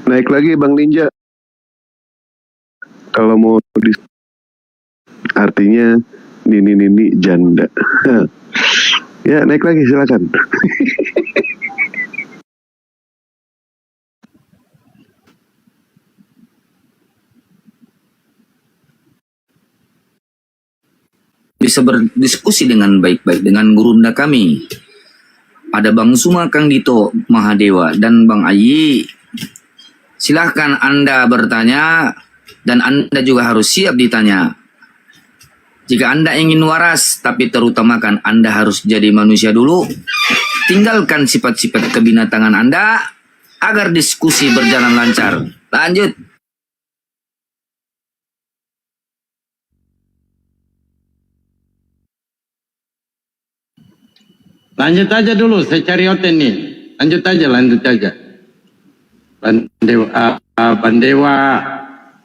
Naik lagi Bang Ninja. Kalau mau artinya nini janda. Ya, naik lagi silakan. Bisa berdiskusi dengan baik-baik dengan gurunda kami. Ada Bang Suma, Kang Dito, Mahadewa, dan Bang Ayi. Silahkan Anda bertanya, dan Anda juga harus siap ditanya. Jika Anda ingin waras, tapi terutamakan Anda harus jadi manusia dulu. Tinggalkan sifat-sifat kebinatangan Anda, agar diskusi berjalan lancar. Lanjut. Lanjut aja dulu, saya cari hotel nih. Lanjut aja. Bandewa,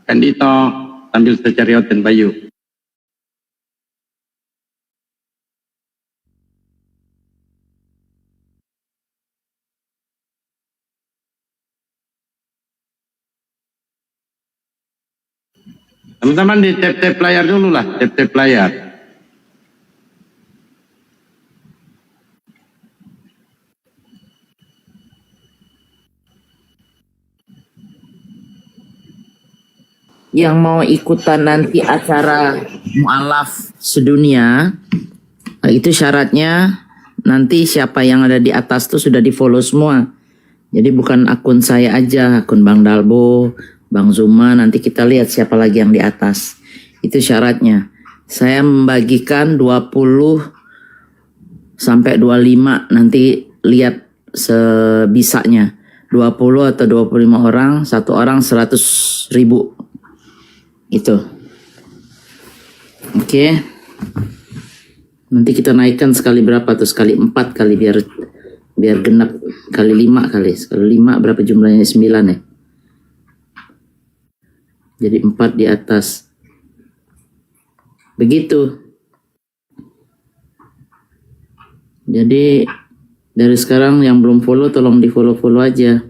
Kandito, sambil saya cari hotel Bayu. Teman-teman di tap-tap layar dulu lah, tap-tap layar. Yang mau ikutan nanti acara mualaf sedunia, itu syaratnya nanti siapa yang ada di atas tuh sudah di follow semua. Jadi bukan akun saya aja, akun Bang Dalbo, Bang Zuma, nanti kita lihat siapa lagi yang di atas. Itu syaratnya. Saya membagikan 20 sampai 25, nanti lihat sebisanya. 20 atau 25 orang, satu orang 100.000. Itu. Oke. Nanti kita naikkan sekali berapa tuh? Sekali 4 kali biar genap. Kali 5 kali. Sekali 5 berapa jumlahnya? 9 ya. Jadi 4 di atas. Begitu. Jadi dari sekarang yang belum follow tolong di follow aja.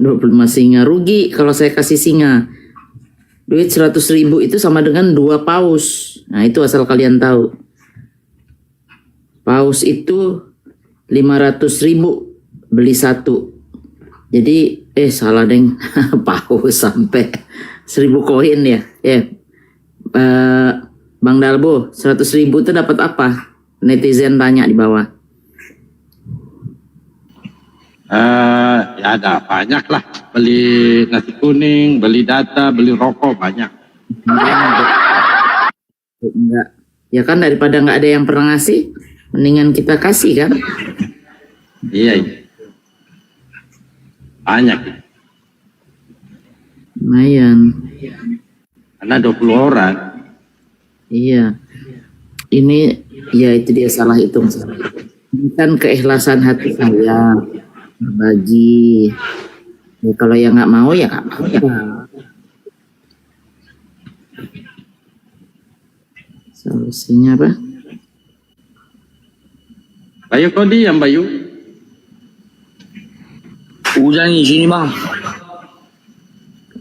25 singa rugi kalau saya kasih singa. Duit 100.000 itu sama dengan 2 paus. Nah itu asal kalian tahu. Paus itu 500.000 beli 1. Jadi salah deng. Paus sampai 1.000 koin ya. Bang Dalbo 100.000 itu dapat apa? Netizen tanya di bawah. Ya ada banyak lah, beli nasi kuning, beli data, beli rokok banyak. Enggak, ya kan daripada nggak ada yang pernah ngasih, mendingan kita kasih kan? Iya. Banyak. Lumayan. Karena 20 orang. Iya. Ini ya itu dia salah hitung. Ini kan keikhlasan hati saya. Berbagi. Ya, kalau yang nggak mau ya nggak mau ya. Solusinya apa? Bayu kau diam Bayu. Hujan di sini Bang.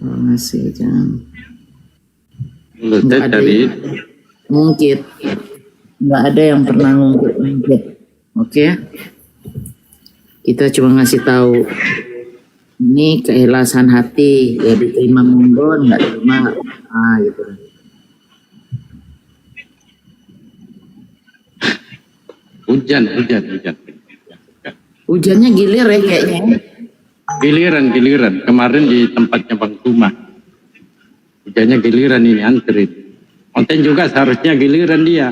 Masih jangan. Nggak dari Ngungkit. Nggak ada yang pernah ngungkit. Oke? Kita cuma ngasih tahu ini keikhlasan hati, ya diterima monggo, nggak terima gitu. Hujan. Hujannya gilir ya kayaknya. Giliran. Kemarin di tempatnya Bang Suma. Hujannya giliran ini antri. Konten juga seharusnya giliran dia.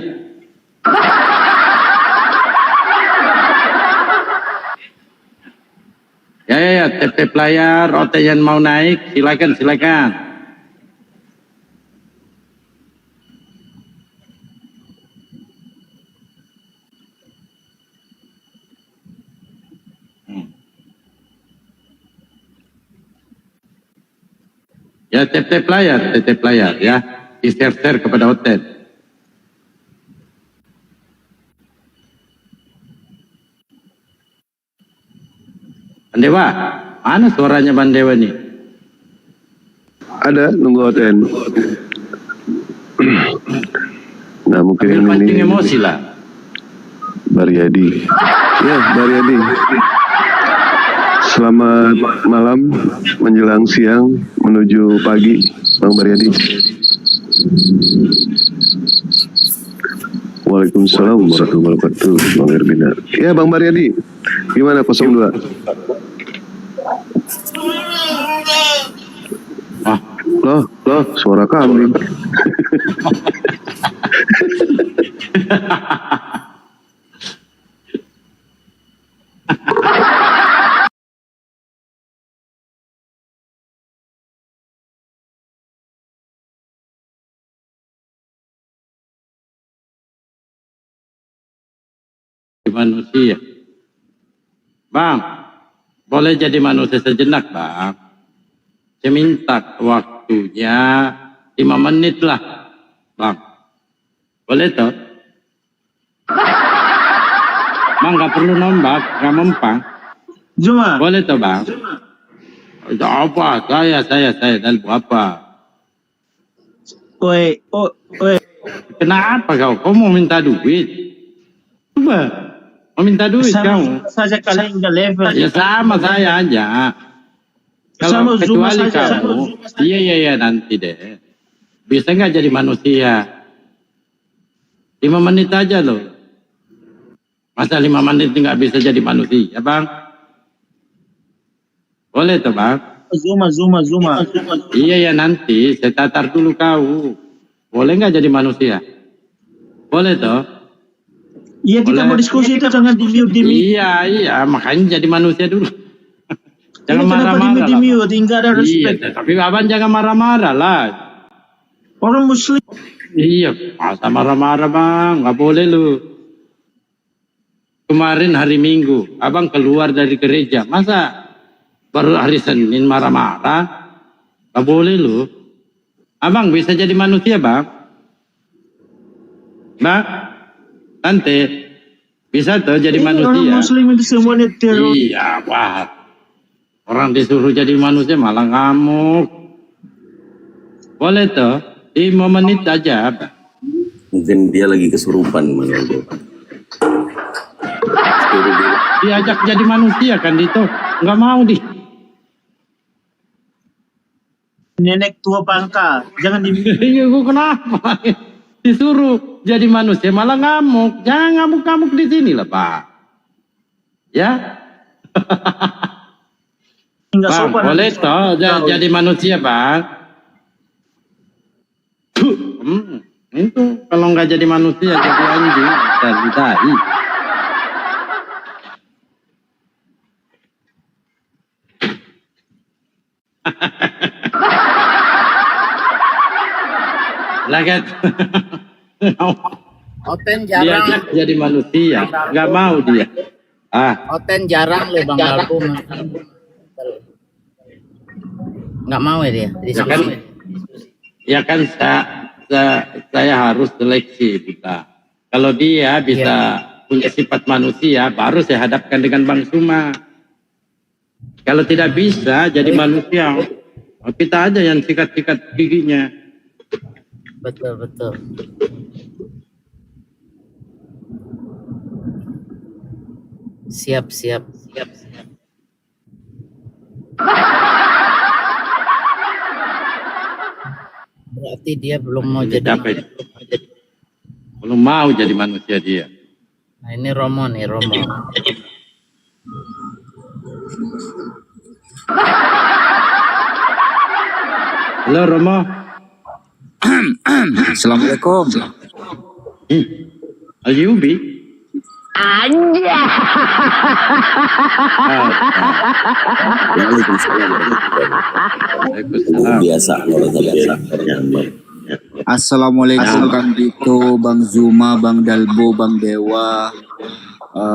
Ya, TP layar, OT yang mau naik, silakan. Ya, TP layar ya, di-share kepada OT. Bandewa, mana suaranya Bandewa nih? Ada, nunggu OTN. Nah, mungkin Ambil pancing ini emosi lah. Baryadi. Ya, Baryadi. Selamat malam menjelang siang menuju pagi, Bang Baryadi. Waalaikumsalam warahmatullahi wabarakatuh, Bang Erbina. Ya, Bang Baryadi. Gimana 02? Loh, suara kambing. Manusia. Bang, boleh jadi manusia sejenak, Bang. Saya minta waktunya 5 menit lah, Bang. Boleh toh? Bang, gak perlu nombak, gak mempang. Zuma. Boleh toh, Bang? Apa? Saya dan apa? Oi. Kenapa kau? Kau mau minta duit? Coba. Mau minta duit kamu? Saja kalian enggak level. Ya sama saya aja. Kalau Sama Zuma kecuali saja. kamu, iya nanti deh. Bisa nggak jadi manusia? 5 menit aja loh. Masa 5 menit nggak bisa jadi manusia, Bang? Boleh tuh, Bang? Zuma. Iya nanti saya tatar dulu kau. Boleh nggak jadi manusia? Boleh toh? Iya, kita mau diskusi itu jangan di-mute. Iya, makanya jadi manusia dulu. Jangan Ini kenapa marah-marah lah. di-mute? Enggak ada respect. Iya, tapi abang jangan marah-marah lah. Orang muslim. Iya, masa marah-marah bang, nggak boleh lu. Kemarin hari Minggu, abang keluar dari gereja, masa baru hari Senin marah-marah? Nggak boleh lu. Abang bisa jadi manusia bang? Bang, nanti bisa tuh jadi manusia. Orang muslim itu semuanya teror. Iya, wah. Orang disuruh jadi manusia malah ngamuk. Boleh tuh, 5 menit aja. Mungkin dia lagi kesurupan menurut. Diajak jadi manusia kan itu, nggak mau di. Nenek tua pangkal, jangan di. Iya, gua kenapa? Disuruh jadi manusia malah ngamuk. Jangan ngamuk-ngamuk di sini lah Pak. Ya. Enggak Bang, sopan. boleh toh jadi manusia bang. Itu kalau nggak jadi manusia jadi anjing dan tai. Lagat. Oten Dia jarang. jadi manusia, nggak mau dia. Oten jarang loh Bang Galpo. Nggak mau ya dia. Ya kan saya harus seleksi kita. Kalau dia bisa punya sifat manusia, baru saya hadapkan dengan Bang Suma. Kalau tidak bisa jadi manusia, kita aja yang sikat-sikat giginya. Betul. Siap. Berarti dia belum mau jadi. Belum mau jadi manusia dia. Nah Ini Romo nih, Romo. Halo Romo. Assalamualaikum. Al-Yubi. Waalaikumsalam. Biasa orang biasa nyaman. Assalamualaikum Kang Dito, Bang Zuma, Bang Dalbo, Bang Dewa,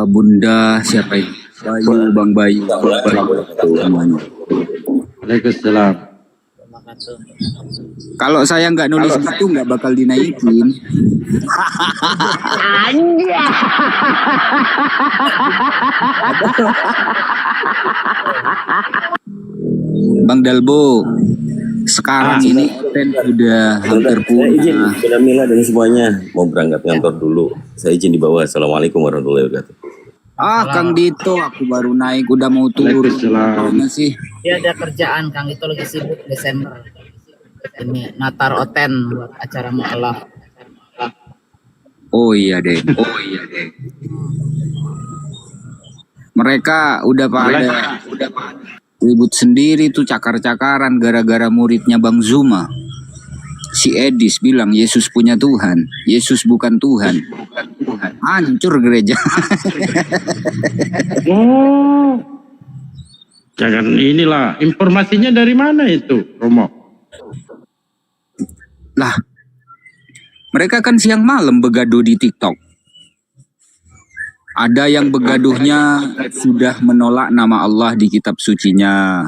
Bunda, siapa ini? Bayu, Bang Bayu, semuanya. Waalaikumsalam. Kalau saya nggak nulis itu nggak bakal dinaikin. Bang Dalbo, sekarang ini konten sudah hampir Saya izin, punah. Bunda Mila dan semuanya mau berangkat kantor dulu. Saya izin di bawah. Assalamualaikum warahmatullahi wabarakatuh. Kang Dito, aku baru naik, udah mau turun. Gimana sih? Dia ada kerjaan, Kang. Itu lagi sibuk Desember. Ini Natar Oten buat acara mualaf. Oh iya deh. Mereka udah pada ribut sendiri tuh, cakar-cakaran gara-gara muridnya Bang Zuma. Si Edis bilang Yesus punya Tuhan, Yesus bukan Tuhan. Hancur gereja. Oh. Jangan inilah. Informasinya dari mana itu, Romo? Lah, mereka kan siang malam begaduh di TikTok. Ada yang begaduhnya sudah menolak nama Allah di kitab sucinya.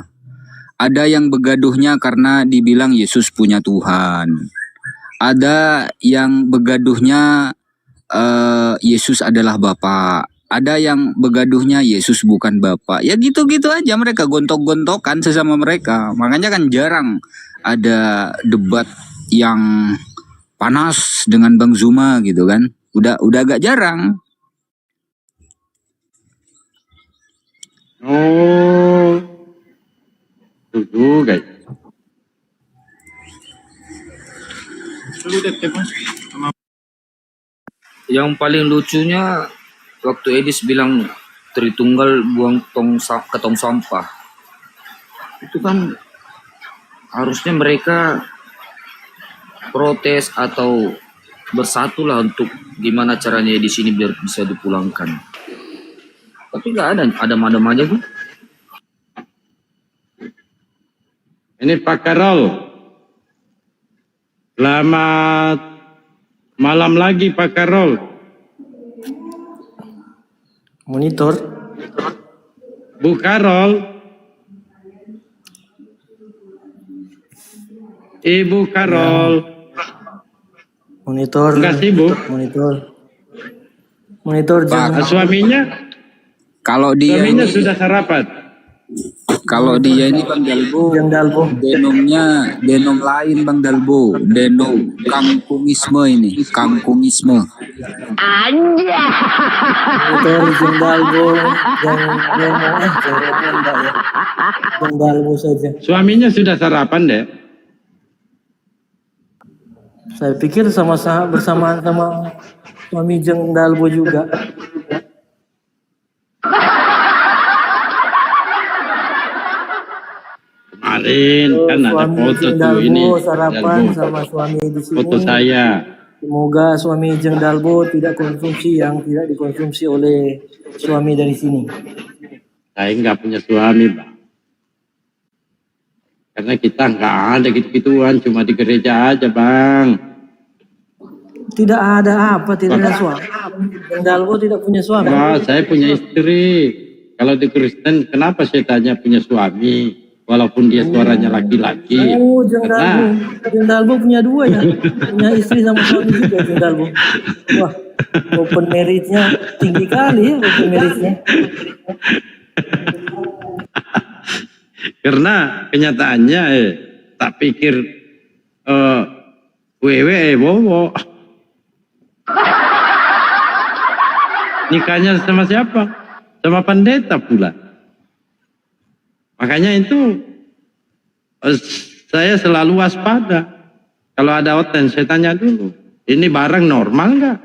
Ada yang begaduhnya karena dibilang Yesus punya Tuhan. Ada yang begaduhnya Yesus adalah Bapa. Ada yang begaduhnya Yesus bukan Bapa. Ya gitu-gitu aja mereka gontok-gontokan sesama mereka. Makanya kan jarang ada debat yang panas dengan Bang Zuma gitu kan. Udah agak jarang. Oh. Itu guys. Yang paling lucunya waktu Edis bilang Tritunggal buang ke tong sampah. Itu kan harusnya mereka protes atau bersatulah untuk gimana caranya di sini biar bisa dipulangkan. Tapi nggak ada, adem-adem aja tuh. Ini Pak Karol. Selamat malam lagi Pak Karol. Monitor. Bu Karol. Ibu Karol. Monitor. Enggak sibuk. Monitor Suaminya? Kalau dia Suaminya sudah sarapan. Kalau dia ini Bang Dalbo, denom lain Bang Dalbo, denom kangkungisme ini, kangkungisme. Monitor Jeng Dalbo, Jeng Dalbo saja. Suaminya sudah sarapan deh. Saya pikir sama-sama bersamaan sama suami Jeng Dalbo juga. Kemarin kan ada foto tuh ini. Sarapan sama suami di sini. Foto saya. Semoga suami Jeng Dalbo tidak konsumsi yang tidak dikonsumsi oleh suami dari sini. Saya nggak punya suami, Bang. Karena kita nggak ada gitu-gituan, cuma di gereja aja, Bang. Tidak ada apa, tidak ada suami. Jeng Dalbo tidak punya suami. Oh, saya punya istri. Kalau di Kristen, kenapa saya tanya punya suami? Walaupun dia suaranya laki-laki. Oh, Jeng Dalbo punya dua ya. Punya istri sama suami juga Jeng Dalbo. Wah, open marriage-nya tinggi kali ya, open marriage-nya. Karena kenyataannya tak pikir wewe bowo. Nikahnya sama siapa? Sama pendeta pula. Makanya itu saya selalu waspada. Kalau ada oten saya tanya dulu, ini barang normal nggak?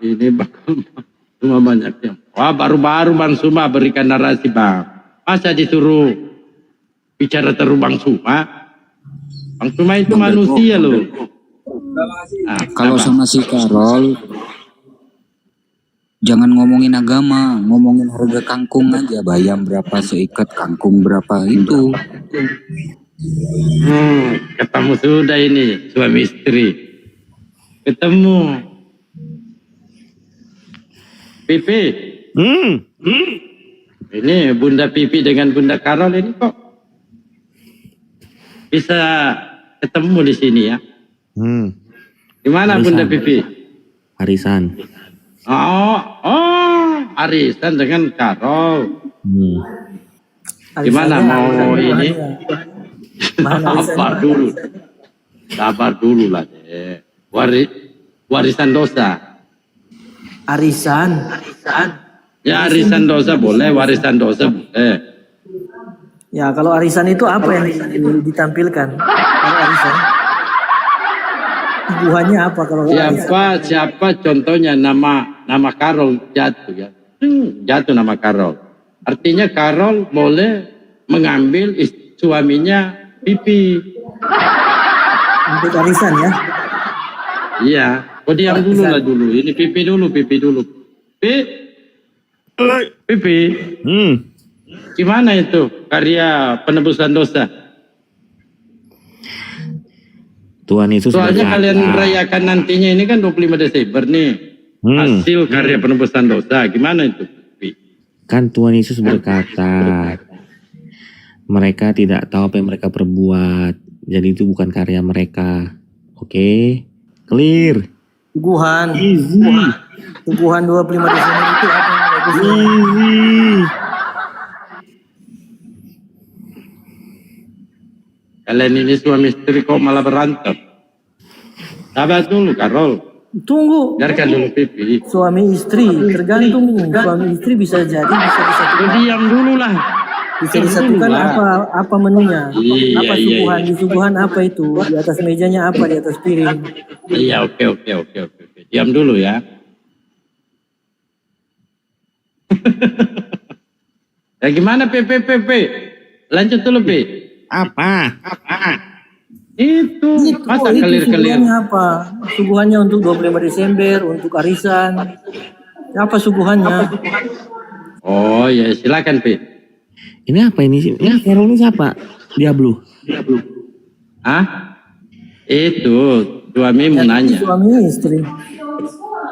Ini bakal cuma banyaknya. Wah, baru-baru Bang Suma berikan narasi Bang. Masa disuruh bicara terus Bang Suma? Bang Suma itu manusia loh. Kalau sama si Karol, jangan ngomongin agama, ngomongin harga kangkung aja. Bayam berapa seikat, kangkung berapa itu. Ketemu sudah ini suami istri. Ketemu. Pipi. Ini Bunda Pipi dengan Bunda Karol ini kok bisa ketemu di sini ya? Gimana Bunda Pipi? Arisan. Oh, arisan dengan Karol. Gimana mau ini? Sabar dulu lah deh. Warisan dosa. Arisan. Ya arisan dosa boleh, warisan dosa boleh. Ya kalau arisan itu apa yang ditampilkan? Kalau arisan, tubuhannya apa kalau Siapa contohnya nama Karol jatuh ya? Jatuh nama Karol. Artinya Karol boleh mengambil suaminya Pipi. Untuk arisan ya? Iya. Oh diam dulu lah dulu. Ini Pipi dulu. Pipi. Gimana itu karya penebusan dosa? Tuhan Yesus Soalnya kalian merayakan nantinya ini kan 25 Desember nih. Hasil karya penebusan dosa. Gimana itu? Kan Tuhan Yesus berkata, mereka tidak tahu apa yang mereka perbuat. Jadi itu bukan karya mereka. Oke? Clear. Tuguhan 25 Desember itu apa yang Kalian ini suami istri kok malah berantem. Sabar dulu Karol. Tunggu. Biarkan dulu Pipi. Suami istri tergantung. Suami istri bisa jadi bisa disatukan. Diam dulu lah. Bisa disatukan apa menunya? Apa suguhan? Di suguhan apa itu? Di atas mejanya apa? Di atas piring. Iya oke. Diam dulu ya. Ya gimana P? Lanjut dulu P. Apa? Itu masa kelir-kelir. Suguhannya apa? Suguhannya untuk 25 Desember, untuk arisan. Apa suguhannya? Oh ya silakan P. Ini apa ini? Ini Carol ini siapa? Diablo. Itu suami mau nanya. Suami istri.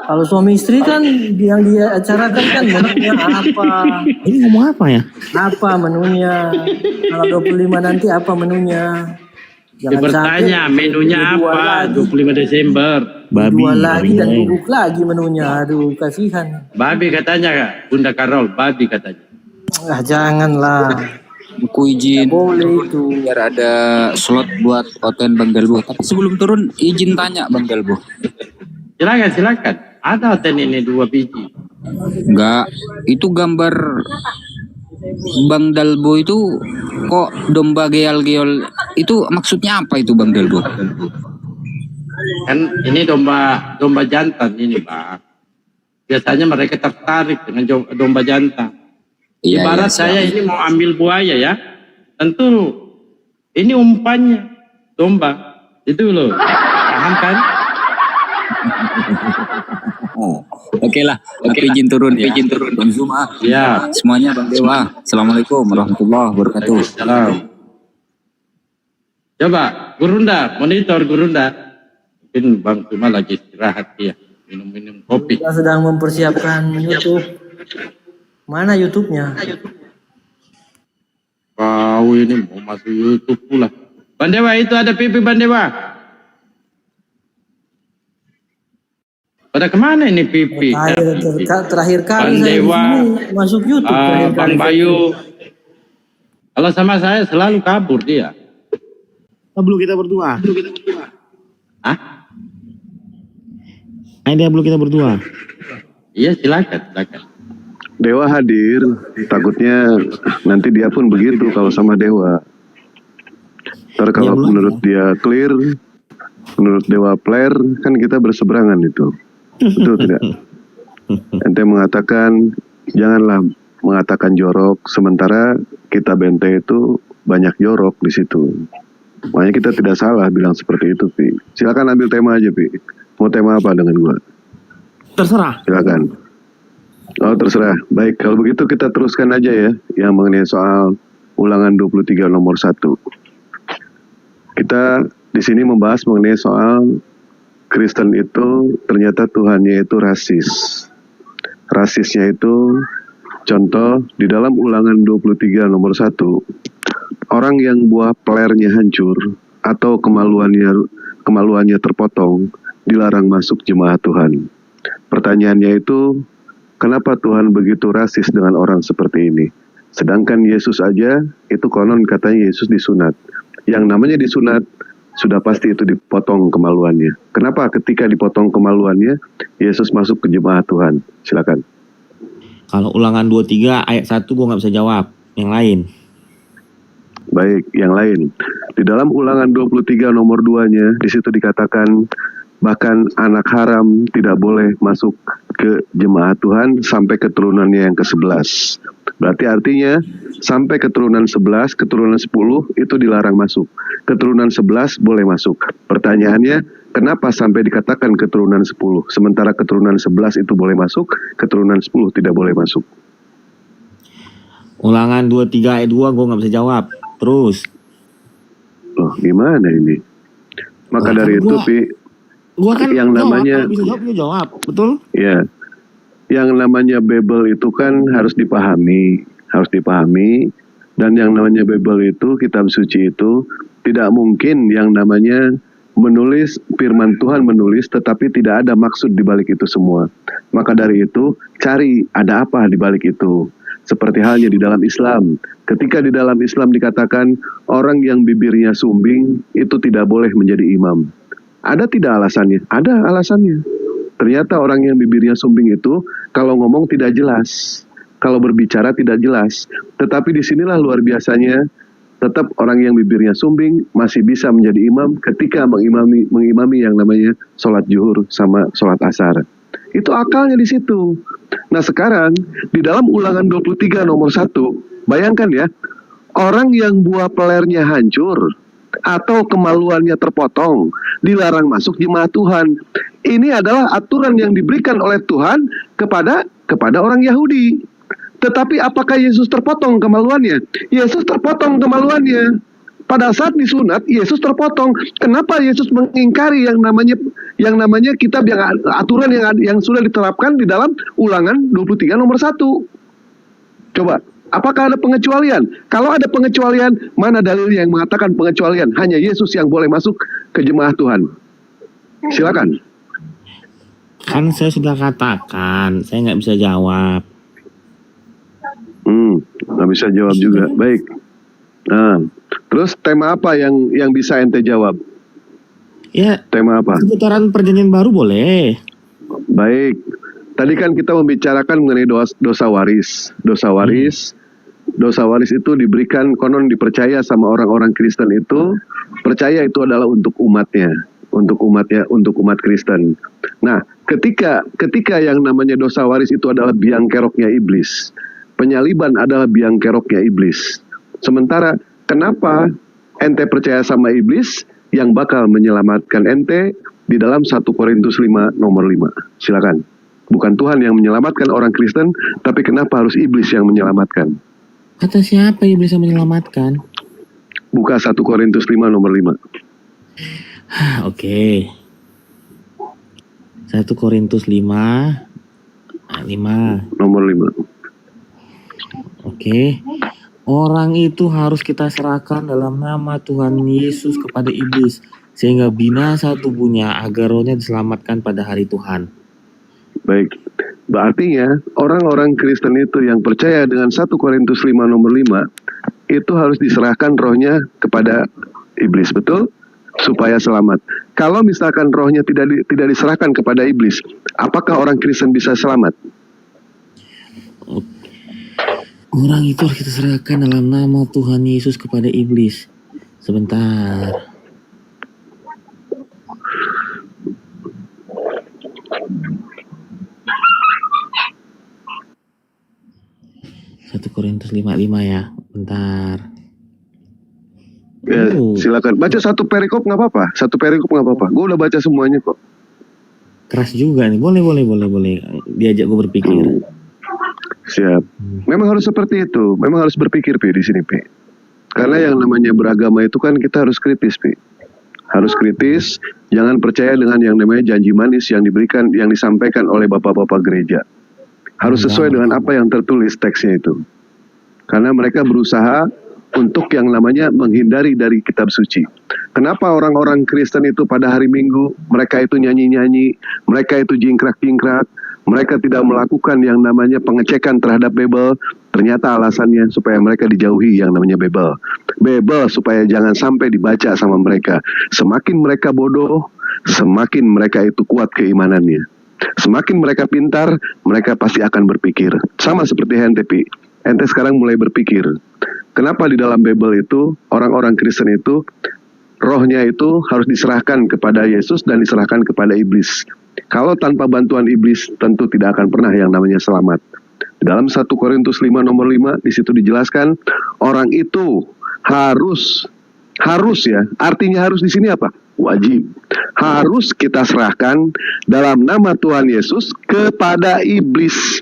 Kalau suami istri kan yang dia acarakan kan menunya apa? Ini ngomong apa ya? Apa menunya? Kalau 25 nanti apa menunya? Dia bertanya menunya apa 25 Desember. Babi. Dua lagi dan bubuk lagi menunya. Aduh kasihan. Babi katanya Bunda Karol. Babi katanya. Janganlah. Aku izin. Boleh itu. Biar ada slot buat konten Bang Delbo. Tapi sebelum turun izin tanya Bang Delbo. Silakan. Ada hotel ini 2 biji. Enggak, itu gambar Bang Dalbo itu kok domba geol-geol itu maksudnya apa itu Bang Dalbo? Kan ini domba jantan ini Bang. Biasanya mereka tertarik dengan domba jantan. Ibarat saya ini mau ambil buaya ya. Tentu ini umpannya domba. Itu loh. Paham kan? Oke lah, tapi izin turun ya. Bang Zuma. Ya. Semuanya Bang Dewa. Assalamualaikum warahmatullahi wabarakatuh. Salam. Coba Gurunda, monitor Gurunda. Mungkin Bang Zuma lagi istirahat ya, minum kopi. Kita sedang mempersiapkan YouTube. Mana YouTube-nya? Kau ini mau masuk YouTube pula. Bandewa itu ada Pipi Bandewa. Pada kemana ini Pipi? Terakhir kali Bandewa, saya masuk YouTube. Bang Bayu. Kalau sama saya selalu kabur dia. Belum kita berdua. Dia belum kita berdua. Iya silakan. Dewa hadir, takutnya nanti dia pun begitu kalau sama Dewa. Ntar kalau dulu menurut dia clear, menurut Dewa Player, kan kita berseberangan itu. Betul tidak? Ente mengatakan, janganlah mengatakan jorok, sementara kita Bente itu banyak jorok di situ. Makanya kita tidak salah bilang seperti itu, Pi. Silakan ambil tema aja, Pi. Mau tema apa dengan gua? Terserah. Silakan. Oh, terserah. Baik, kalau begitu kita teruskan aja ya, yang mengenai soal Ulangan 23 nomor 1. Kita di sini membahas mengenai soal Kristen itu ternyata Tuhannya itu rasis. Rasisnya itu contoh di dalam Ulangan 23 nomor 1. Orang yang buah pelernya hancur atau kemaluannya terpotong dilarang masuk jemaat Tuhan. Pertanyaannya itu, kenapa Tuhan begitu rasis dengan orang seperti ini? Sedangkan Yesus aja itu konon katanya Yesus disunat. Yang namanya disunat sudah pasti itu dipotong kemaluannya. Kenapa ketika dipotong kemaluannya Yesus masuk ke jemaat Tuhan? Silakan. Kalau Ulangan 23 ayat 1 gue nggak bisa jawab. Yang lain. Baik, yang lain. Di dalam Ulangan 23 nomor 2-nya di situ dikatakan bahkan anak haram tidak boleh masuk ke jemaat Tuhan sampai keturunannya yang ke-11. Berarti artinya sampai keturunan 11, keturunan 10 itu dilarang masuk. Keturunan 11 boleh masuk. Pertanyaannya, kenapa sampai dikatakan keturunan 10? Sementara keturunan 11 itu boleh masuk, keturunan 10 tidak boleh masuk. Ulangan 23 ayat 2 gue nggak bisa jawab. Terus. Loh, gimana ini? Maka Nah, dari kan itu, Pi, Gua kan yang jawab, namanya kalau bisa jawab, gue jawab. Betul? ya, yang namanya Bible itu kan harus dipahami, dan yang namanya Bible itu, kitab suci itu tidak mungkin yang namanya menulis firman Tuhan menulis tetapi tidak ada maksud di balik itu semua. Maka dari itu cari ada apa di balik itu. Seperti halnya di dalam Islam. Ketika di dalam Islam dikatakan orang yang bibirnya sumbing itu tidak boleh menjadi imam. Ada tidak alasannya? Ada alasannya. Ternyata orang yang bibirnya sumbing itu kalau ngomong tidak jelas, kalau berbicara tidak jelas. Tetapi disinilah luar biasanya, tetap orang yang bibirnya sumbing masih bisa menjadi imam ketika mengimami yang namanya sholat zuhur sama sholat asar. Itu akalnya di situ. Nah sekarang di dalam Ulangan 23 nomor 1, bayangkan ya, orang yang buah pelernya hancur atau kemaluannya terpotong dilarang masuk jemaat Tuhan. Ini adalah aturan yang diberikan oleh Tuhan kepada orang Yahudi. Tetapi apakah Yesus terpotong kemaluannya? Yesus terpotong kemaluannya. Pada saat disunat Yesus terpotong. Kenapa Yesus mengingkari yang namanya kitab yang aturan yang sudah diterapkan di dalam Ulangan 23 nomor 1? Coba. Apakah ada pengecualian? Kalau ada pengecualian, mana dalil yang mengatakan pengecualian? Hanya Yesus yang boleh masuk ke jemaat Tuhan. Silakan. Kan saya sudah katakan, saya nggak bisa jawab. Nggak bisa jawab juga. Baik. Nah, terus tema apa yang bisa ente jawab? Ya. Tema apa? Seputaran perjanjian baru boleh. Baik. Tadi kan kita membicarakan mengenai dosa waris. Dosa waris itu diberikan, konon dipercaya sama orang-orang Kristen itu, percaya itu adalah untuk umatnya, untuk umat Kristen. Nah, ketika yang namanya dosa waris itu adalah biang keroknya iblis, penyaliban adalah biang keroknya iblis. Sementara kenapa ente percaya sama iblis yang bakal menyelamatkan ente di dalam 1 Korintus 5 nomor 5? Silakan. Bukan Tuhan yang menyelamatkan orang Kristen, tapi kenapa harus iblis yang menyelamatkan? Kata siapa iblis yang menyelamatkan? Buka 1 Korintus 5 nomor 5. Oke. 1 Korintus 5 nomor 5. Oke. Orang itu harus kita serahkan dalam nama Tuhan Yesus kepada iblis, sehingga binasa tubuhnya agar rohnya diselamatkan pada hari Tuhan. Baik, berarti orang-orang Kristen itu yang percaya dengan 1 Korintus 5 nomor 5 itu harus diserahkan rohnya kepada iblis, betul? Supaya selamat. Kalau misalkan rohnya tidak diserahkan kepada iblis, apakah orang Kristen bisa selamat? Orang itu harus kita serahkan dalam nama Tuhan Yesus kepada iblis, Sebentar. Satu Korintus 5:5 ya. Bentar. Ya, silakan baca satu perikop nggak apa-apa. Satu perikop nggak apa-apa. Gue udah baca semuanya kok. Keras juga nih. Boleh. Diajak gue berpikir. Siap. Memang harus seperti itu. Memang harus berpikir Pi di sini Pi. Karena yang namanya beragama itu kan kita harus kritis Pi. Harus kritis. Jangan percaya dengan yang namanya janji manis yang diberikan, yang disampaikan oleh bapak-bapak gereja. Harus sesuai dengan apa yang tertulis teksnya itu. Karena mereka berusaha untuk yang namanya menghindari dari kitab suci. Kenapa orang-orang Kristen itu pada hari Minggu mereka itu nyanyi-nyanyi, mereka itu jingkrak-jingkrak, mereka tidak melakukan yang namanya pengecekan terhadap Bible? Ternyata alasannya supaya mereka dijauhi yang namanya Bible. Bible supaya jangan sampai dibaca sama mereka. Semakin mereka bodoh, semakin mereka itu kuat keimanannya. Semakin mereka pintar, mereka pasti akan berpikir. Sama seperti ente Pi. Ente sekarang mulai berpikir. Kenapa di dalam Bible itu orang-orang Kristen itu rohnya itu harus diserahkan kepada Yesus dan diserahkan kepada iblis. Kalau tanpa bantuan iblis tentu tidak akan pernah yang namanya selamat. Di dalam 1 Korintus 5 nomor 5 di situ dijelaskan orang itu harus ya. Artinya harus di sini apa? Wajib. Harus kita serahkan dalam nama Tuhan Yesus kepada iblis.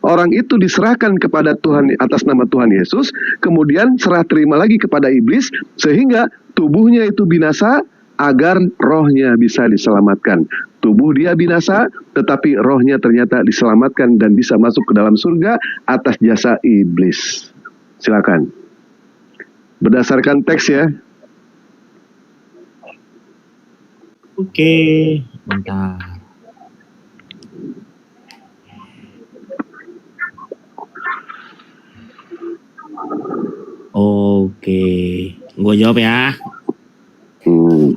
Orang itu diserahkan kepada Tuhan atas nama Tuhan Yesus, kemudian serah terima lagi kepada iblis, sehingga tubuhnya itu binasa agar rohnya bisa diselamatkan. Tubuh dia binasa, tetapi rohnya ternyata diselamatkan dan bisa masuk ke dalam surga atas jasa iblis. Silakan. Berdasarkan teks ya. Oke, bentar. Oke, gue jawab ya. 1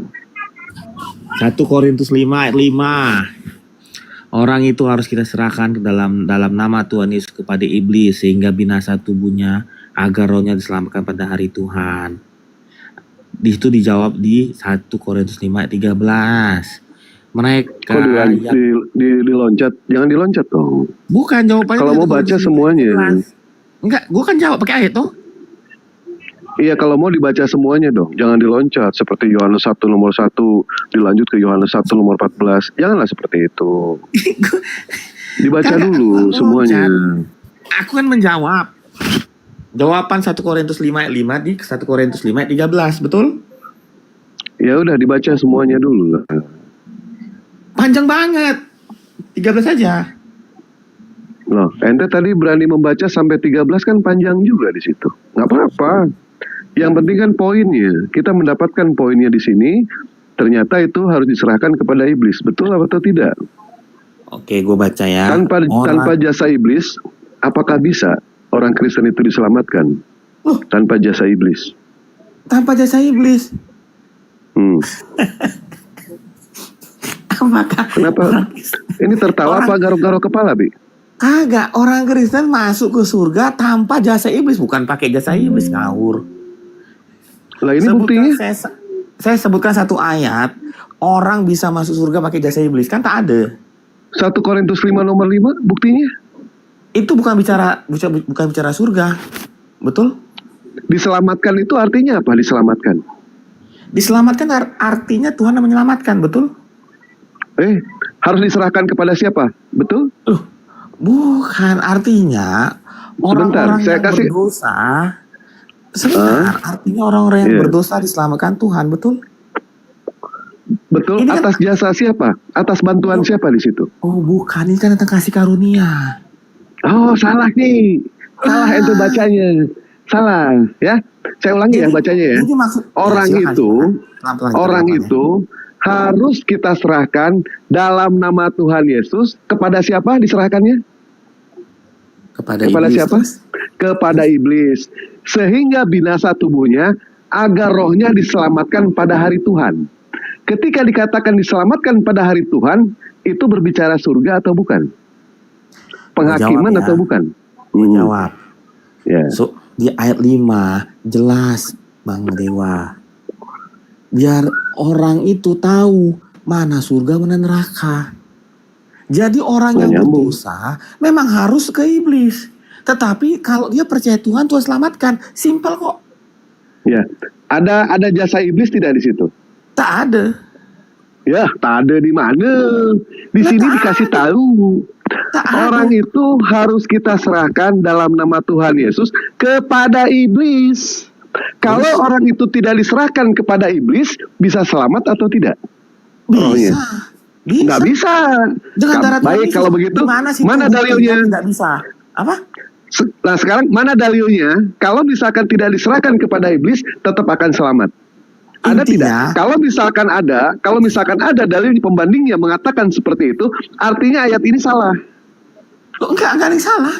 Korintus 5 ayat 5. Orang itu harus kita serahkan ke dalam nama Tuhan Yesus kepada iblis sehingga binasa tubuhnya agar rohnya diselamatkan pada hari Tuhan. Di situ dijawab di 1 Korintus 5 ayat 13. Mereka diloncat, jangan diloncat dong. Bukan jawabannya. Kalau mau baca semuanya. Enggak, gue kan jawab pakai ayat tuh. Iya, kalau mau dibaca semuanya dong. Jangan diloncat seperti Yohanes 1 nomor 1 dilanjut ke Yohanes 1 nomor 14. Janganlah seperti itu. Dibaca dulu semuanya. Aku kan menjawab. Jawaban 1 Korintus 5 ayat 5 di 1 Korintus 5 ayat 13, betul? Ya udah dibaca semuanya dulu. Panjang banget. 13 saja. Loh, ente tadi berani membaca sampai 13 kan panjang juga di situ. Nggak apa-apa. Yang penting kan poinnya. Kita mendapatkan poinnya di sini. Ternyata itu harus diserahkan kepada iblis. Betul atau tidak? Oke, gue baca ya. Tanpa jasa iblis, apakah bisa orang Kristen itu diselamatkan? Tanpa jasa iblis. Tanpa jasa iblis. Kenapa? Ini tertawa apa garuk-garuk kepala, Bi? Kagak, orang Kristen masuk ke surga tanpa jasa iblis, bukan pakai jasa iblis, ngawur. Lah ini buktinya. Saya sebutkan satu ayat, orang bisa masuk surga pakai jasa iblis, kan tak ada. 1 Korintus 5 nomor 5 buktinya. Itu bukan bicara surga. Betul? Diselamatkan itu artinya apa? Diselamatkan. Diselamatkan artinya Tuhan yang menyelamatkan, betul? Harus diserahkan kepada siapa? Betul? Bukan, artinya orang-orang yang berdosa. Sebentar, artinya orang-orang yang berdosa diselamatkan Tuhan, betul? Betul. Ini atas jasa siapa? Atas bantuan siapa di situ? Oh, bukan, ini kan tentang kasih karunia. Oh, salah nih. Salah itu bacanya. Salah, ya. Saya ulangi ya bacanya ya. Orang itu harus kita serahkan dalam nama Tuhan Yesus. Kepada siapa diserahkannya? Kepada siapa? Kepada iblis. Sehingga binasa tubuhnya agar rohnya diselamatkan pada hari Tuhan. Ketika dikatakan diselamatkan pada hari Tuhan, itu berbicara surga atau bukan? Penghakiman atau bukan? Menjawab. So, di ayat 5 jelas Bang Dewa. Biar orang itu tahu mana surga mana neraka. Jadi orang yang berdosa memang harus ke iblis. Tetapi kalau dia percaya Tuhan, Tuhan selamatkan. Simpel kok. Ya, ada jasa iblis tidak di situ? Tak ada. Ya, tak ada di mana. Di sini dikasih tahu. Orang itu harus kita serahkan dalam nama Tuhan Yesus kepada iblis. Kalau orang itu tidak diserahkan kepada iblis, bisa selamat atau tidak? Bisa. Nggak bisa. Dengan darah Tuhan Baik, Yesus. kalau begitu, mana dalilnya? Tidak bisa. Apa? Nah sekarang mana dalilnya? Kalau misalkan tidak diserahkan kepada iblis, tetap akan selamat. Ada tidak? Kalau misalkan ada dalil pembanding yang mengatakan seperti itu, artinya ayat ini salah. Enggak ada yang salah.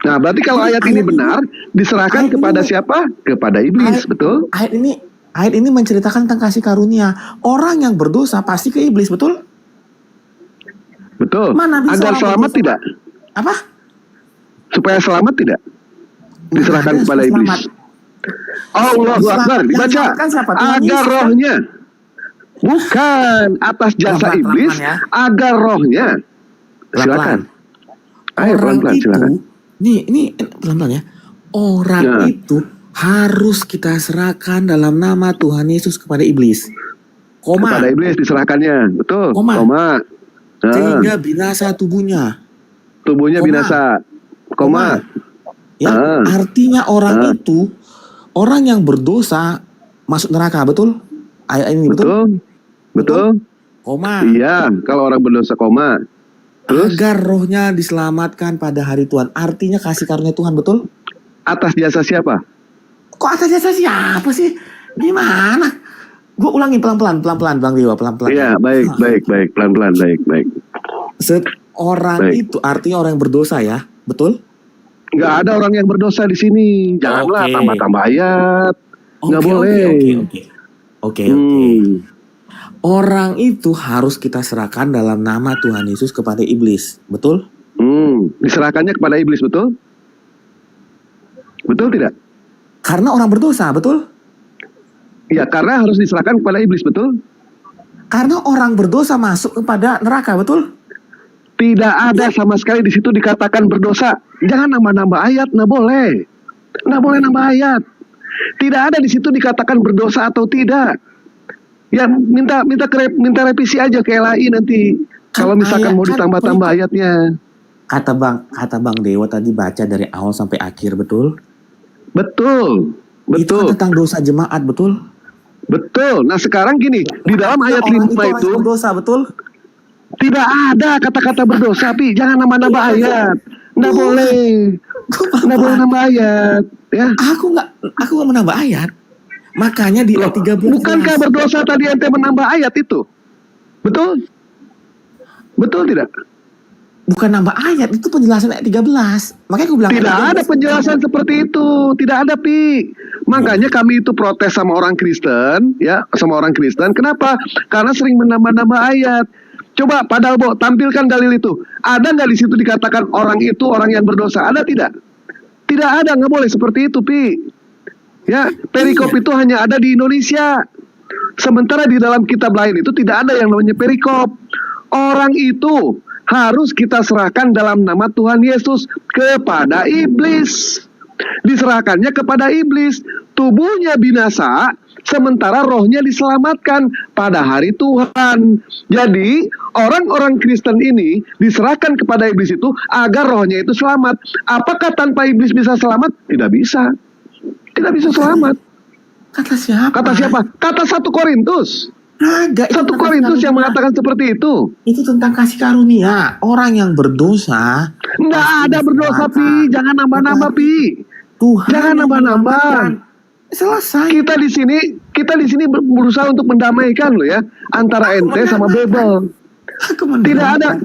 Nah, berarti kalau ayat ini benar, diserahkan kepada siapa? Kepada iblis, betul? Ayat ini menceritakan tentang kasih karunia. Orang yang berdosa pasti ke iblis, betul? Betul. Mana bisa agar selamat berdosa? tidak? Apa? Supaya selamat tidak? Diserahkan kepada iblis. Allahu Akbar, dibaca. Agar rohnya, bukan atas jasa iblis, agar rohnya. Silakan. Ayo pelan-pelan, silakan. Ini pelan-pelan ya. Orang itu harus kita serahkan dalam nama Tuhan Yesus kepada iblis. Koma. Kepada iblis diserahkannya, betul. Koma. Nah. Sehingga binasa tubuhnya. Tubuhnya binasa. Koma. Ya, artinya orang itu, orang yang berdosa masuk neraka, betul? Ayat ini betul? Betul. Koma. Iya, kalau orang berdosa koma. Terus? Agar rohnya diselamatkan pada hari Tuhan. Artinya kasih karunia Tuhan, betul? Atas jasa siapa? Kok atas jasa siapa sih? Gimana? Gue ulangi pelan-pelan, Bang Dewa, pelan-pelan. Iya, baik, pelan-pelan, baik. Orang itu artinya orang yang berdosa ya, betul? Nggak ada orang yang berdosa di sini. Janganlah tambah-tambah ayat. Nggak boleh. Oke. Orang itu harus kita serahkan dalam nama Tuhan Yesus kepada iblis, betul? Diserahkannya kepada iblis, betul? Betul tidak? Karena orang berdosa, betul? Ya, karena harus diserahkan kepada iblis, betul? Karena orang berdosa masuk kepada neraka, betul? Tidak ada sama sekali di situ dikatakan berdosa. Jangan nambah-nambah ayat, nggak boleh. Nggak boleh nambah ayat. Tidak ada di situ dikatakan berdosa atau tidak. Ya minta revisi aja ke LAI nanti. Kalau misalkan mau ditambah-tambah ayatnya. Kata Bang Dewa tadi baca dari awal sampai akhir, betul? Betul. Itu kan tentang dosa jemaat, betul? Betul. Nah sekarang gini, di dalam ayat 5 itu berdosa, betul? Tidak ada kata-kata berdosa, Pi. Jangan nambah-nambah ayat. Nggak boleh. Nggak boleh nambah ayat. Ya. Aku nggak menambah ayat. Makanya di ayat 13. Bukankah berdosa tadi ente menambah ayat itu? Betul? Betul tidak? Bukan nambah ayat, itu penjelasan ayat 13. Makanya aku bilang tidak ada penjelasan seperti itu. Tidak ada, Pi. Makanya kami itu protes sama orang Kristen, ya, sama orang Kristen. Kenapa? Karena sering menambah-nambah ayat. Coba Padalbo tampilkan dalil itu. Ada nggak di situ dikatakan orang itu orang yang berdosa? Ada tidak? Tidak ada, nggak boleh seperti itu, Pi. Ya, perikop itu hanya ada di Indonesia. Sementara di dalam kitab lain itu tidak ada yang namanya perikop. Orang itu harus kita serahkan dalam nama Tuhan Yesus kepada iblis. Diserahkannya kepada iblis. Tubuhnya binasa, sementara rohnya diselamatkan pada hari Tuhan. Jadi orang-orang Kristen ini diserahkan kepada iblis itu agar rohnya itu selamat. Apakah tanpa iblis bisa selamat? Tidak bisa. Tidak bisa selamat. Kata siapa? Kata 1 Korintus. 1 Korintus yang mengatakan seperti itu. Itu tentang kasih karunia. Orang yang berdosa. Nggak ada berdosa, Pi. Jangan nambah-nambah, Pi. Jangan nambah-nambah. Selesai. Kita di sini berusaha untuk mendamaikan loh ya antara ente sama Bebel. Tidak ada.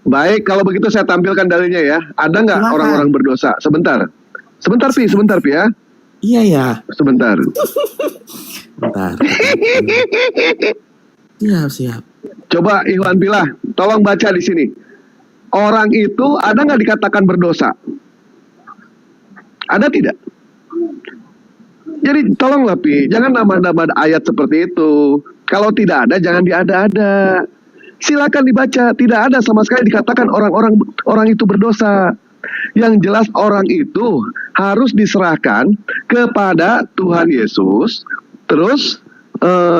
Baik, kalau begitu saya tampilkan dalilnya ya. Ada nggak orang-orang berdosa? Sebentar, Pi ya. Iya ya. Sebentar. Bentar. Siap. Coba Iwan Pilah, tolong baca di sini. Orang itu ada nggak dikatakan berdosa? Ada tidak? Jadi tolonglah Pi, jangan nambah-nambah ayat seperti itu. Kalau tidak ada, jangan diada-ada. Silakan dibaca, tidak ada sama sekali dikatakan orang itu berdosa. Yang jelas orang itu harus diserahkan kepada Tuhan Yesus, terus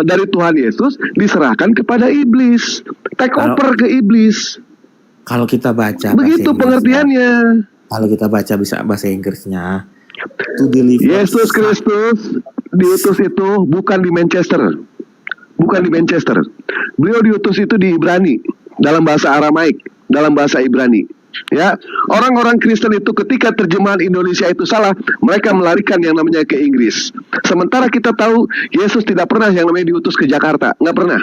dari Tuhan Yesus diserahkan kepada iblis, take over ke iblis. Kalau kita baca Begitu pengertiannya. Kalau kita baca bisa bahasa Inggrisnya, to deliver. Yesus Kristus diutus itu bukan di Manchester. Bukan di Manchester. Beliau diutus itu di Ibrani, dalam bahasa Aramaik, dalam bahasa Ibrani. Ya, orang-orang Kristen itu ketika terjemahan Indonesia itu salah, mereka melarikan yang namanya ke Inggris. Sementara kita tahu Yesus tidak pernah yang namanya diutus ke Jakarta, nggak pernah.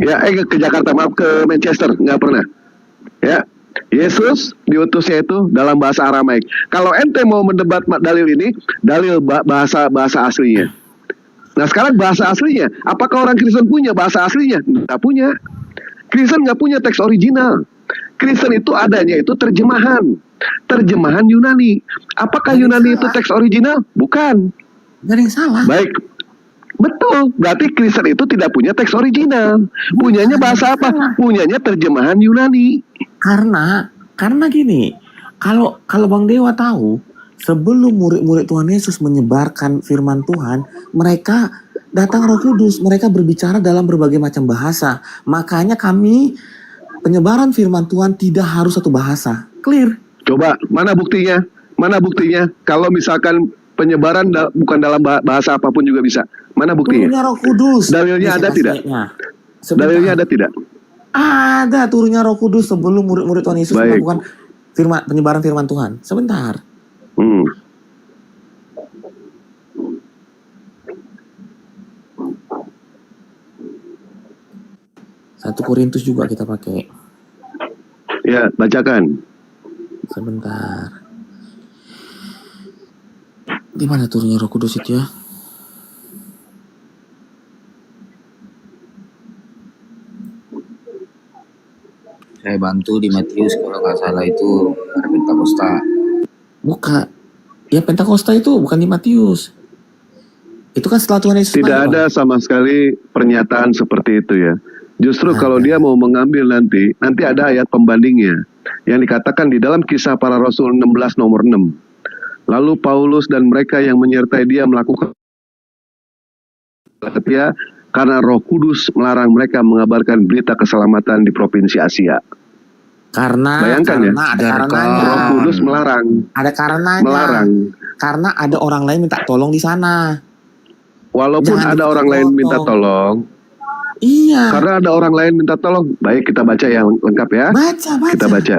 Ya, ke Jakarta, maaf, ke Manchester, nggak pernah. Ya, Yesus diutusnya itu dalam bahasa Aramaik. Kalau ente mau mendebat dalil ini, dalil bahasa aslinya. Nah sekarang bahasa aslinya, apakah orang Kristen punya bahasa aslinya? Nggak punya. Kristen nggak punya teks original. Kristen itu adanya itu terjemahan Yunani. Apakah Yunani itu teks original? Bukan. Nggak ada yang salah. Baik, betul. Berarti Kristen itu tidak punya teks original. Punyanya bahasa apa? Punyanya terjemahan Yunani. Karena gini, kalau Bang Dewa tahu, sebelum murid-murid Tuhan Yesus menyebarkan firman Tuhan, mereka datang Roh Kudus, mereka berbicara dalam berbagai macam bahasa. Makanya kami penyebaran firman Tuhan tidak harus satu bahasa. Clear? Coba, mana buktinya? Mana buktinya? Kalau misalkan penyebaran bukan dalam bahasa apapun juga bisa. Mana buktinya? Turunnya Roh Kudus. Dalilnya ada tidak? Dalilnya ada tidak? Ada turunnya Roh Kudus sebelum murid-murid Tuhan Yesus melakukan penyebaran firman Tuhan. Sebentar. 1 Korintus juga kita pakai. Ya, bacakan. Sebentar. Di mana turunnya Roh Kudus itu ya? Saya bantu di Matius kalau nggak salah itu ada Pentakosta. Bukan. Ya Pentakosta itu bukan di Matius. Itu kan setelah Tuhan Yesus. Tidak ada sama sekali pernyataan seperti itu ya. Justru kalau dia mau mengambil nanti ada ayat pembandingnya yang dikatakan di dalam Kisah Para Rasul 16 nomor 6. Lalu Paulus dan mereka yang menyertai dia melakukan setia karena Roh Kudus melarang mereka mengabarkan berita keselamatan di provinsi Asia. Bayangkan ya, ada karenanya. Roh Kudus melarang. Ada karenanya. Melarang. Karena ada orang lain minta tolong di sana. Walaupun ada orang lain minta tolong. Iya. Karena ada orang lain minta tolong. Baik, kita baca yang lengkap ya. Baca. Kita baca.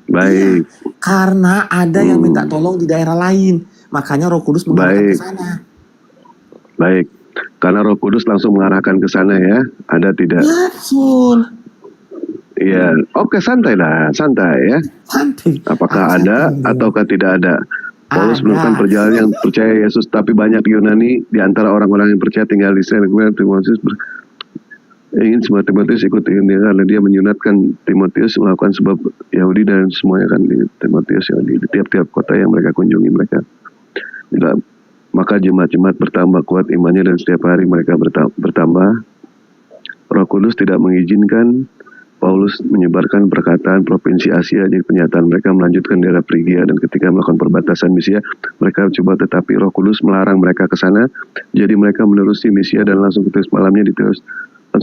Baik. Iya. Karena ada yang minta tolong di daerah lain. Makanya Roh Kudus mengarahkan ke sana. Baik. Karena Roh Kudus langsung mengarahkan ke sana ya. Ada tidak? Betul. Iya. Oke, santai lah. Santai ya. Santai. Apakah ada ataukah tidak ada? Paulus melakukan perjalanan yang percaya Yesus, tapi banyak Yunani di antara orang-orang yang percaya tinggal di Israel. Kemudian Timotius ingin semua Timotius ikut dia karena dia menyunatkan Timotius melakukan sebab Yahudi dan semuanya kan di Timotius yang di tiap-tiap kota yang mereka kunjungi mereka. Maka jemaat-jemaat bertambah kuat imannya dan setiap hari mereka bertambah. Roh Kudus tidak mengizinkan Paulus menyebarkan perkataan provinsi Asia, jadi pernyataan mereka melanjutkan daerah Frigia dan ketika melakukan perbatasan Misia mereka coba, tetapi Roh Kudus melarang mereka ke sana. Jadi mereka menerusi Misia dan langsung ketika malamnya diterus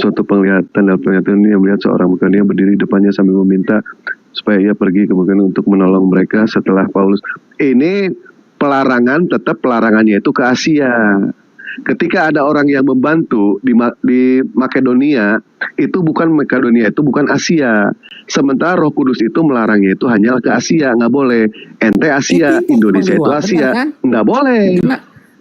suatu penglihatan, dalam penglihatan ini yang melihat seorang Mukania berdiri depannya sambil meminta supaya ia pergi kemudian untuk menolong mereka setelah Paulus. Ini pelarangan, tetap pelarangannya itu ke Asia. Ketika ada orang yang membantu di Makedonia, itu bukan Makedonia, itu bukan Asia. Sementara Roh Kudus itu melarangnya itu hanya ke Asia, nggak boleh. Ente Asia, Indonesia itu Asia, kan? nggak boleh.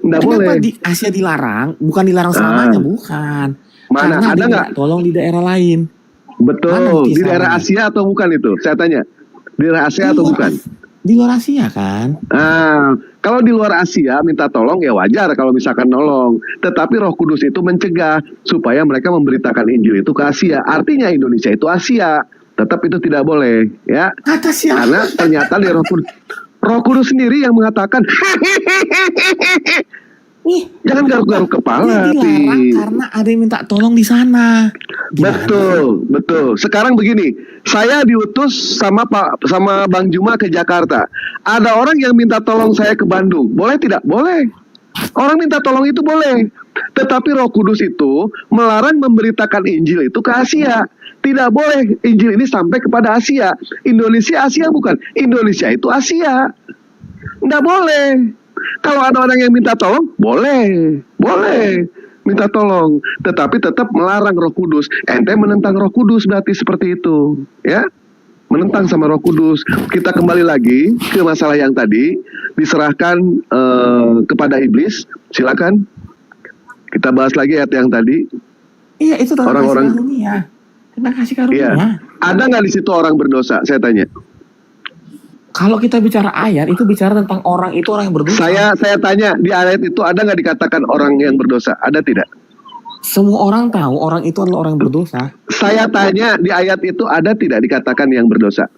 Nggak boleh. Kenapa di Asia dilarang? Bukan dilarang selamanya, bukan. Mana karena ada nggak? Tolong di daerah lain. Betul. Di daerah Asia atau bukan itu? Saya tanya. Di daerah Asia atau bukan? Di luar Asia kan? Kalau di luar Asia minta tolong ya wajar kalau misalkan nolong. Tetapi Roh Kudus itu mencegah supaya mereka memberitakan Injil itu ke Asia. Artinya Indonesia itu Asia. Tetap itu tidak boleh, ya. Karena pernyataan dari Roh Kudus sendiri yang mengatakan Jangan garuk-garuk kepala. Dilarang Pi. karena ada yang minta tolong di sana. Betul, betul. Sekarang begini, saya diutus sama Bang Juma ke Jakarta. Ada orang yang minta tolong saya ke Bandung. Boleh tidak? Boleh. Orang minta tolong itu boleh. Tetapi Roh Kudus itu melarang memberitakan Injil itu ke Asia. Tidak boleh Injil ini sampai kepada Asia. Indonesia Asia bukan. Indonesia itu Asia. Nggak boleh. Kalau ada orang yang minta tolong, boleh. Boleh. Minta tolong. Tetapi tetap melarang Roh Kudus. Ente menentang Roh Kudus berarti seperti itu. Ya. Menentang sama Roh Kudus. Kita kembali lagi ke masalah yang tadi. Diserahkan kepada iblis. Silakan. Kita bahas lagi ayat yang tadi. Iya, itu tentang Orang-orang- kasih karunia. Tentang kasih karunia. Iya. Ada nggak di situ orang berdosa? Saya tanya. Kalau kita bicara ayat, itu bicara tentang orang itu orang yang berdosa. Saya tanya, di ayat itu ada nggak dikatakan orang yang berdosa? Ada tidak? Semua orang tahu orang itu adalah orang yang berdosa. Saya tanya, di ayat itu ada tidak dikatakan yang berdosa?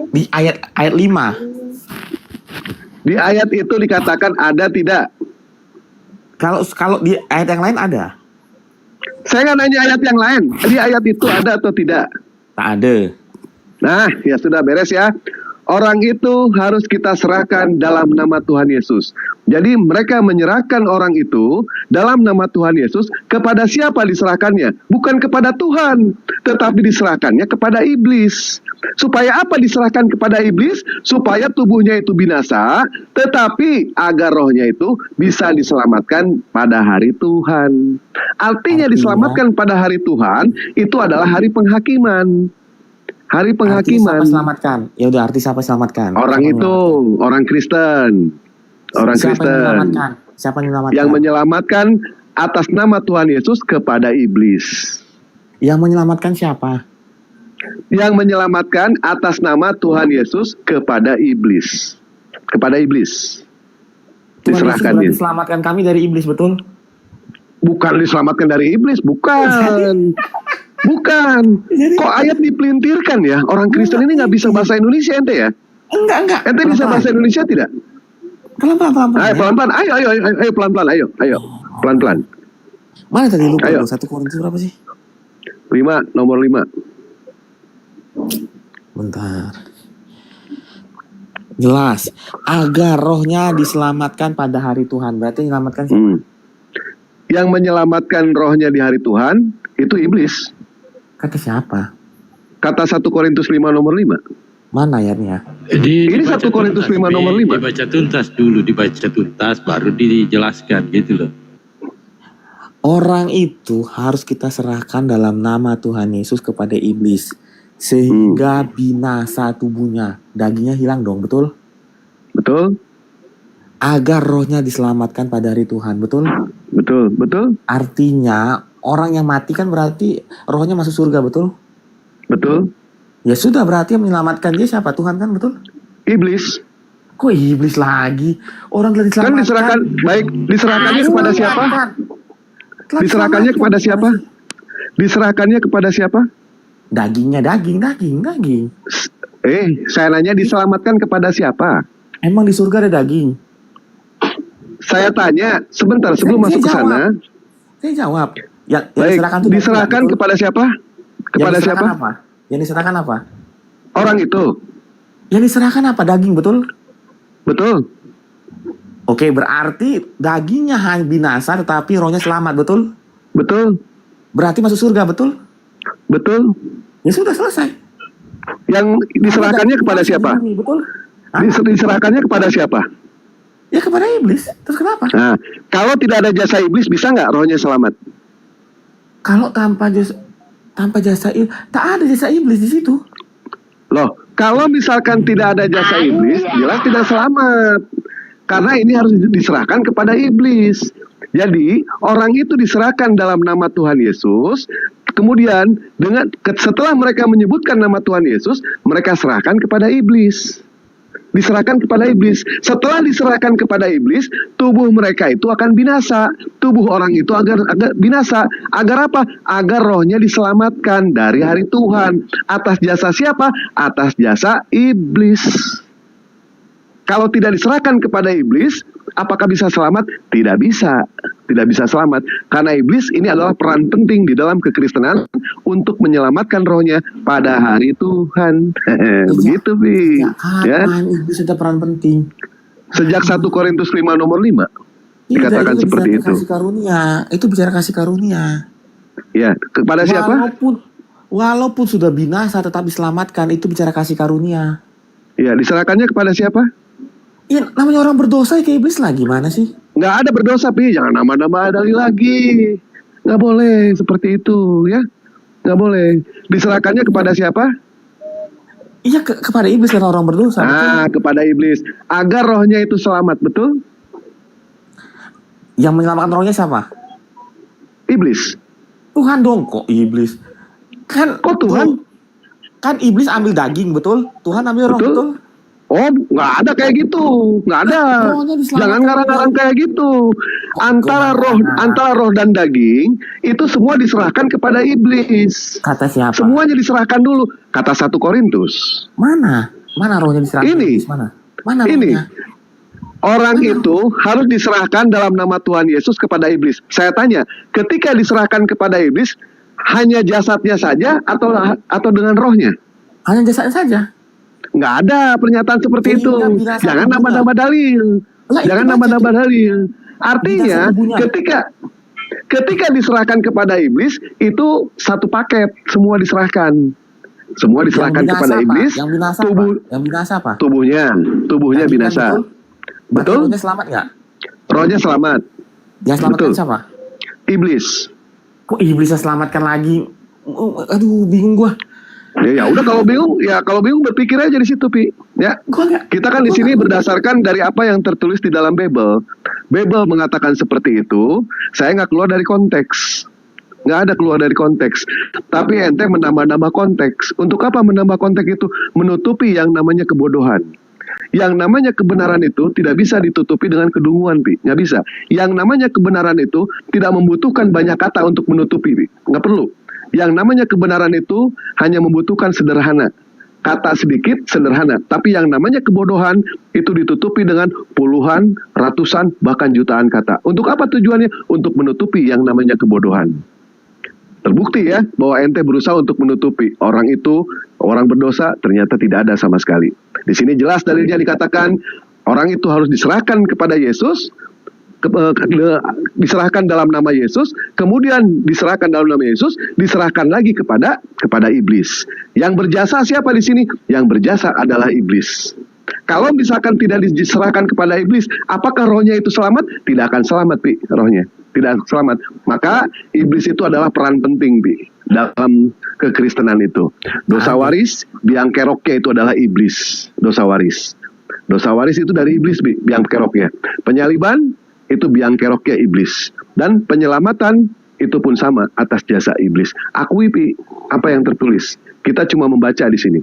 Di ayat 5. Di ayat itu dikatakan ada tidak? Kalau di ayat yang lain ada. Saya nggak nanya ayat yang lain. Di ayat itu ada atau tidak? Tak ada. Nah, ya sudah beres ya. Orang itu harus kita serahkan dalam nama Tuhan Yesus. Jadi mereka menyerahkan orang itu dalam nama Tuhan Yesus. Kepada siapa diserahkannya? Bukan kepada Tuhan, tetapi diserahkannya kepada iblis. Supaya apa diserahkan kepada iblis? Supaya tubuhnya itu binasa, tetapi agar rohnya itu bisa diselamatkan pada hari Tuhan. Artinya diselamatkan pada hari Tuhan itu adalah hari penghakiman. Hari penghakiman. Arti siapa selamatkan? Ya udah, arti siapa selamatkan? Orang itu, orang Kristen. Orang Siapa yang Kristen. menyelamatkan? Siapa yang menyelamatkan? Yang menyelamatkan atas nama Tuhan Yesus kepada iblis. Yang menyelamatkan siapa? Yang menyelamatkan atas nama Tuhan Yesus kepada iblis. Kepada iblis. Tuhan Yesus Diserahkan berarti dia. selamatkan kami dari iblis, betul? Bukan diselamatkan dari iblis, bukan. Bukan. Kok ayat dipelintirkan ya? Orang Kristen ini nggak bisa bahasa Indonesia ente ya? Enggak. Ente bisa bahasa Indonesia tidak? Pelan-pelan. Ayo pelan-pelan. Ayo pelan-pelan. Ayo. Pelan-pelan. Mana tadi lupa? Ayo. 1 Korintus berapa sih? 5, nomor 5. Bentar. Jelas. Agar rohnya diselamatkan pada hari Tuhan. Berarti menyelamatkan siapa? Yang menyelamatkan rohnya di hari Tuhan itu iblis. Kata siapa? Kata 1 Korintus 5 nomor 5. Mana ayatnya? Jadi Ini dibaca 1 Korintus 5 nomor 5. Dibaca tuntas dulu, dibaca tuntas baru dijelaskan gitu loh. Orang itu harus kita serahkan dalam nama Tuhan Yesus kepada iblis. Sehingga binasa tubuhnya. Dagingnya hilang dong, betul? Betul? Agar rohnya diselamatkan pada hari Tuhan, betul? Betul. Artinya orang yang mati kan berarti rohnya masuk surga, betul? Betul. Ya sudah, berarti yang menyelamatkan dia siapa? Tuhan kan, betul? Iblis. Kok iblis lagi? Orang telah diselamatkan. Kan diserahkan, baik, diserahkannya kepada siapa? Diserahkannya kepada siapa? Diserahkannya kepada siapa? Dagingnya, daging. Saya nanya diselamatkan kepada siapa? Emang di surga ada daging? Saya tanya, sebentar sebelum masuk ke sana. Saya jawab. Yang Baik, diserahkan tuh diserahkan daging, betul? kepada siapa? Kepada Yang diserahkan siapa? apa? Yang diserahkan apa? Orang itu. Yang diserahkan apa? Daging, betul? Betul. Oke, berarti dagingnya hanya binasa tetapi rohnya selamat, betul? Betul. Berarti masuk surga, betul? Betul. Ya sudah, selesai. Yang diserahkannya kepada siapa? Betul? Diserahkannya kepada siapa? Ya kepada iblis. Terus kenapa? Nah, kalau tidak ada jasa iblis, bisa nggak rohnya selamat? Kalau tanpa jasa iblis, tak ada jasa iblis di situ. Loh, kalau misalkan tidak ada jasa iblis, jelas tidak selamat. Karena ini harus diserahkan kepada iblis. Jadi, orang itu diserahkan dalam nama Tuhan Yesus. Kemudian, setelah mereka menyebutkan nama Tuhan Yesus, mereka serahkan kepada iblis. Diserahkan kepada iblis. Setelah diserahkan kepada iblis, tubuh mereka itu akan binasa. Tubuh orang itu agar binasa. Agar apa? Agar rohnya diselamatkan dari hari Tuhan. Atas jasa siapa? Atas jasa iblis. Kalau tidak diserahkan kepada iblis, apakah bisa selamat? Tidak bisa. Tidak bisa selamat. Karena iblis ini adalah peran penting di dalam kekristenan untuk menyelamatkan rohnya pada hari Tuhan. Begitu, Bi. Ya. Kapan iblis ada peran penting? Sejak 1 Korintus 5 nomor 5 dikatakan seperti itu. Kasih karunia. Itu bicara kasih karunia. Ya, kepada siapa? Walaupun sudah binasa tetap diselamatkan, itu bicara kasih karunia. Ya, diserahkannya kepada siapa? Iya, namanya orang berdosa kayak iblis lah, gimana sih? Nggak ada berdosa, Pi. Jangan nama-nama dalil lagi. Nggak boleh seperti itu, ya. Nggak boleh. Diserahkannya kepada siapa? Iya, kepada iblis karena orang berdosa. Kepada iblis. Agar rohnya itu selamat, betul? Yang menyelamatkan rohnya siapa? Iblis. Tuhan dong, kok iblis? Kok Tuhan? Kan iblis ambil daging, betul? Tuhan ambil roh, betul? Oh, nggak ada kayak gitu, nggak ada. Jangan ngarang-ngarang kayak gitu. Antara roh dan daging itu semua diserahkan kepada iblis. Kata siapa? Semuanya diserahkan dulu. Kata 1 Korintus. Mana rohnya diserahkan? Ini. Mana ini. rohnya? Orang itu harus diserahkan dalam nama Tuhan Yesus kepada iblis. Saya tanya, ketika diserahkan kepada iblis, hanya jasadnya saja atau dengan rohnya? Hanya jasadnya saja. Nggak ada pernyataan seperti itu. Jangan nama-nama dalil. Jangan nama-nama dalil. Artinya ketika diserahkan kepada iblis itu satu paket, semua diserahkan. Semua diserahkan kepada iblis. Yang binasa Yang binasa apa? Tubuhnya binasa. Betul? Rohnya selamat nggak? Rohnya selamat. Yang selamatkan siapa? Iblis. Kok iblisnya selamatkan lagi? Aduh, bingung gua. Ya udah kalau bingung berpikir aja di situ, Pi. Ya. Kita kan di sini berdasarkan dari apa yang tertulis di dalam Bible. Bible mengatakan seperti itu, saya nggak keluar dari konteks. Nggak ada keluar dari konteks. Tapi ente menambah-nambah konteks. Untuk apa menambah konteks itu? Menutupi yang namanya kebodohan. Yang namanya kebenaran itu tidak bisa ditutupi dengan kedunguan, Pi. Nggak bisa. Yang namanya kebenaran itu tidak membutuhkan banyak kata untuk menutupi, Pi. Nggak perlu. Yang namanya kebenaran itu hanya membutuhkan sederhana. Kata sedikit, sederhana. Tapi yang namanya kebodohan itu ditutupi dengan puluhan, ratusan, bahkan jutaan kata. Untuk apa tujuannya? Untuk menutupi yang namanya kebodohan. Terbukti ya, bahwa ente berusaha untuk menutupi. Orang itu, orang berdosa, ternyata tidak ada sama sekali. Di sini jelas dalilnya dikatakan, orang itu harus diserahkan kepada Yesus, diserahkan dalam nama Yesus, kemudian diserahkan dalam nama Yesus, diserahkan lagi kepada iblis. Yang berjasa siapa di sini? Yang berjasa adalah iblis. Kalau misalkan tidak diserahkan kepada iblis, apakah rohnya itu selamat? Tidak akan selamat, Pi, rohnya. Tidak akan selamat. Maka iblis itu adalah peran penting, Pi, dalam kekristenan itu. Dosa waris, biang keroknya itu adalah iblis. Dosa waris. Dosa waris itu dari iblis, Pi, biang keroknya. Penyaliban itu biang keroknya iblis. Dan penyelamatan itu pun sama atas jasa iblis. Akui, Pi, apa yang tertulis. Kita cuma membaca di sini.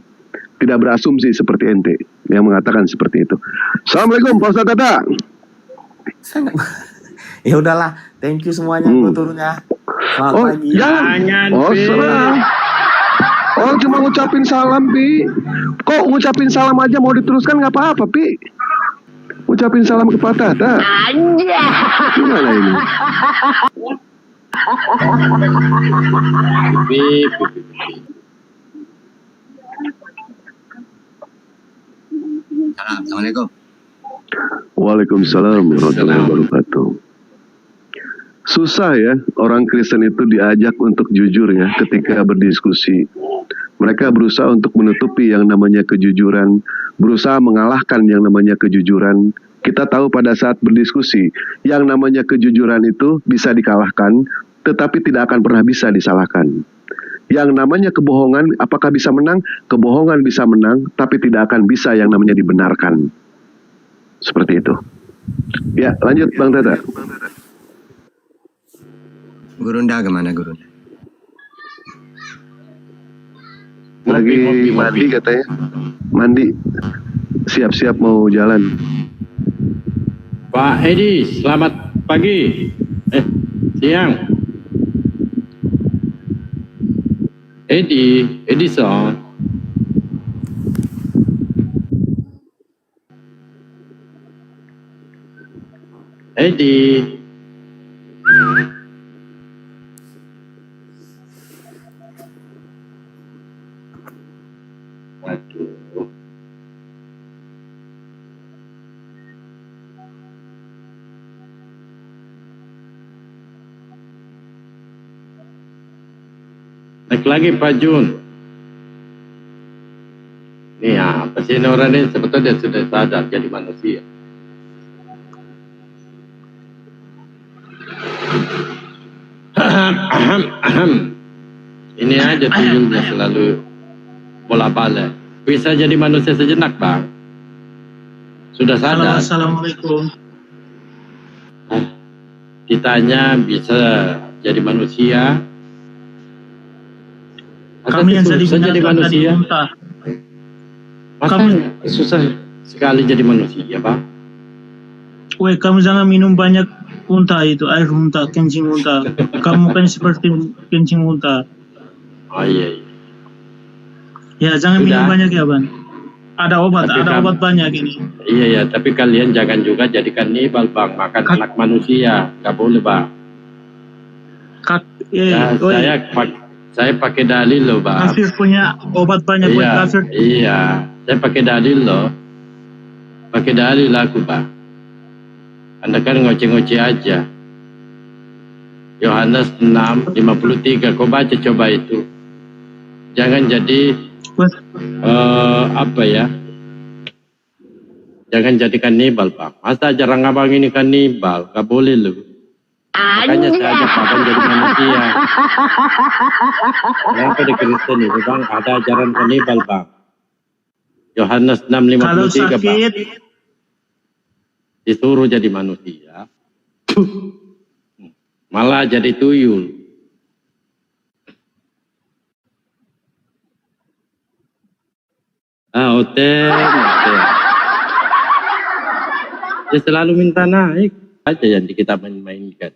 Tidak berasumsi seperti ente yang mengatakan seperti itu. Assalamualaikum, Pak Ustaz Tata. Ya udahlah, thank you semuanya gue turunnya. Selamat pagi. Jangan. Serah. Oh, cuma ngucapin salam, Pi. Kok ngucapin salam aja mau diteruskan nggak apa-apa, Pi. Ucapin salam ke Pak Tata. Gimana ini? Assalamualaikum. Waalaikumsalam warahmatullahi wabarakatuh. Susah ya orang Kristen itu diajak untuk jujur ya ketika berdiskusi. Mereka berusaha untuk menutupi yang namanya kejujuran, berusaha mengalahkan yang namanya kejujuran. Kita tahu pada saat berdiskusi, yang namanya kejujuran itu bisa dikalahkan, tetapi tidak akan pernah bisa disalahkan. Yang namanya kebohongan, apakah bisa menang? Kebohongan bisa menang, tapi tidak akan bisa yang namanya dibenarkan. Seperti itu. Ya, lanjut Bang Tata. Gurunda kemana Gurunda? Lagi mandi katanya. Mandi. Siap-siap mau jalan. Pak Edi, selamat pagi. Siang. Edison. Junedi. Waduh. Naik lagi Pak Jun. Nih apa sih ini orang ini sebetulnya dia sudah sadar jadi manusia. Ini aja tuyulnya selalu bola balik. Bisa jadi manusia sejenak Bang. Sudah sadar. Assalamualaikum. Ditanya bisa jadi manusia. Kami yang susah jadi manusia. Masa Kamu- susah sekali jadi manusia, Bang? Woi, kamu jangan minum banyak unta itu, air unta, kencing unta. Kamu kan seperti kencing unta. Oh iya. Ya, jangan Sudah. minum banyak ya, Bang. Ada obat, Tapi ada kamu- obat banyak ini. Iya ya, tapi kalian jangan juga jadi kanibal, Bang. Makan anak manusia, nggak boleh, Bang. Saya pakai dalil loh, Bang. Kafir punya obat banyak buat kafir. Iya, saya pakai dalil loh. Pakai dalil aku, Bang. Anda kan ngoceh-ngoceh aja. Yohanes 6:53, kau baca coba itu. Jangan jadi apa ya? Jangan jadi kanibal, Bang. Masa jarang abang ini kanibal, gak boleh loh. Makanya saya ajak abang jadi manusia. Kenapa di Kristen itu, Bang? Ada ajaran kanibal, Bang. Yohanes Kalau 6:53, Bang. sakit, Disuruh jadi manusia, malah jadi tuyul. Hotel. Dia selalu minta naik aja yang kita main-mainkan.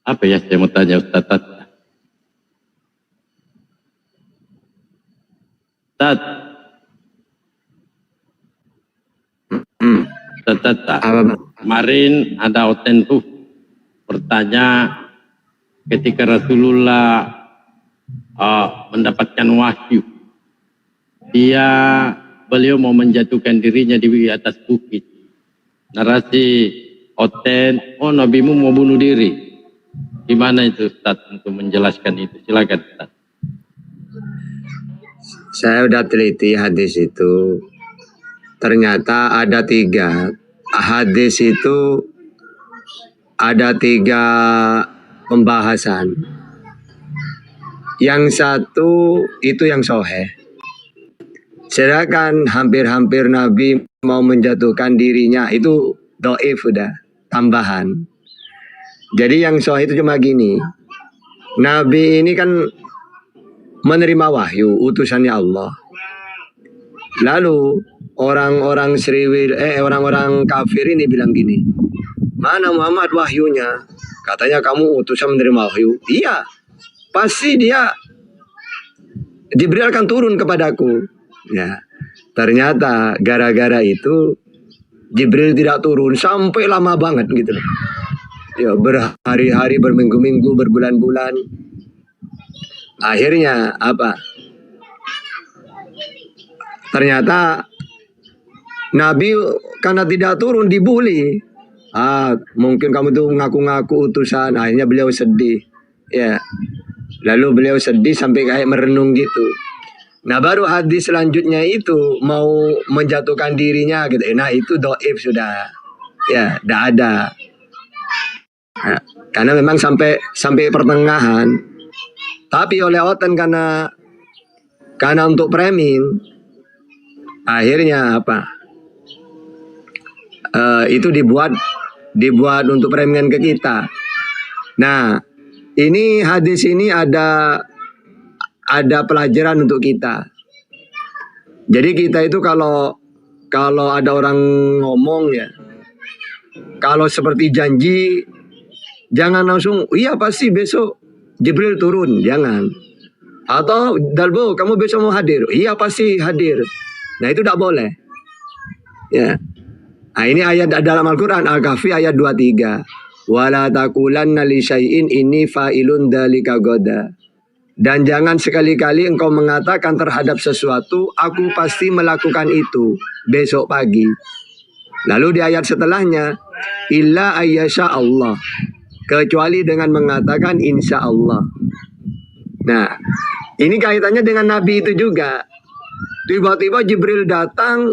Apa ya saya mau tanya Ustaz? Ustaz. Kemarin ada Oten tuh bertanya ketika Rasulullah mendapatkan wahyu, beliau mau menjatuhkan dirinya di atas bukit. Narasi Oten, nabimu mau bunuh diri. Gimana itu Ustaz untuk menjelaskan itu? Silakan Ustaz. Saya udah teliti hadis itu. Ternyata ada 3 hadis itu, ada 3 pembahasan. Yang satu itu yang sahih. Sedangkan hampir-hampir Nabi mau menjatuhkan dirinya itu dhaif, udah tambahan. Jadi yang sahih itu cuma gini. Nabi ini kan menerima wahyu utusannya Allah. Lalu orang-orang orang-orang kafir ini bilang gini, mana Muhammad wahyunya? Katanya kamu utusan menerima wahyu. Iya, pasti dia Jibril akan turun kepadaku. Ya, ternyata gara-gara itu Jibril tidak turun sampai lama banget gitu. Ya, berhari-hari, berminggu-minggu, berbulan-bulan. Akhirnya apa? Ternyata Nabi karena tidak turun dibully. Mungkin kamu tuh ngaku-ngaku utusan. Akhirnya beliau sedih. Ya. Lalu beliau sedih sampai kayak merenung gitu. Nah, baru hadis selanjutnya itu mau menjatuhkan dirinya gitu. Nah, itu dhaif sudah. Ya, tidak ada. Nah, karena memang sampai pertengahan. Tapi oleh Oten karena untuk premin, akhirnya apa? Itu dibuat untuk premen ke kita. Nah, ini hadis ini ada pelajaran untuk kita. Jadi kita itu kalau ada orang ngomong ya, kalau seperti janji, jangan langsung, iya pasti besok Jibril turun, jangan. Atau Dalbo, kamu besok mau hadir? Iya pasti hadir. Nah, itu tidak boleh. Ya. Nah, ini ayat dalam Al-Quran, Al-Kahfi ayat 23. Wala taqulanna li syai'in inni fa'ilun dzalika ghadan. Dan jangan sekali-kali engkau mengatakan terhadap sesuatu, aku pasti melakukan itu besok pagi. Lalu di ayat setelahnya, illa ayyasha Allah. Kecuali dengan mengatakan insya Allah. Nah, ini kaitannya dengan Nabi itu juga. Tiba-tiba Jibril datang,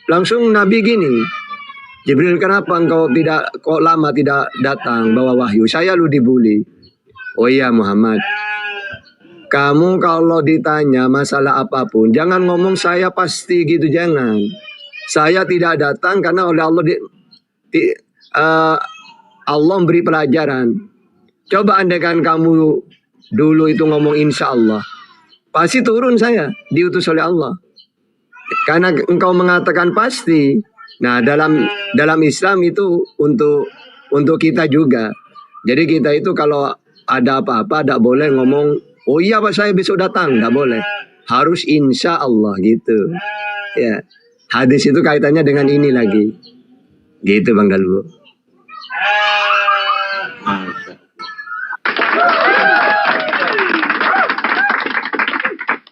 langsung Nabi gini. Jibril, kenapa engkau kok lama tidak datang bawa wahyu? Saya lu dibully. Oh iya Muhammad. Kamu kalau ditanya masalah apapun, jangan ngomong saya pasti gitu, jangan. Saya tidak datang karena oleh Allah Allah beri pelajaran. Coba andaikan kamu dulu itu ngomong insya Allah, pasti turun saya, diutus oleh Allah. Karena engkau mengatakan pasti. Nah, dalam Islam itu untuk kita juga. Jadi kita itu kalau ada apa-apa tidak boleh ngomong, oh iya Pak saya besok datang, tidak boleh. Harus insya Allah gitu. Ya, hadis itu kaitannya dengan ini lagi. Gitu Bang Dalbu.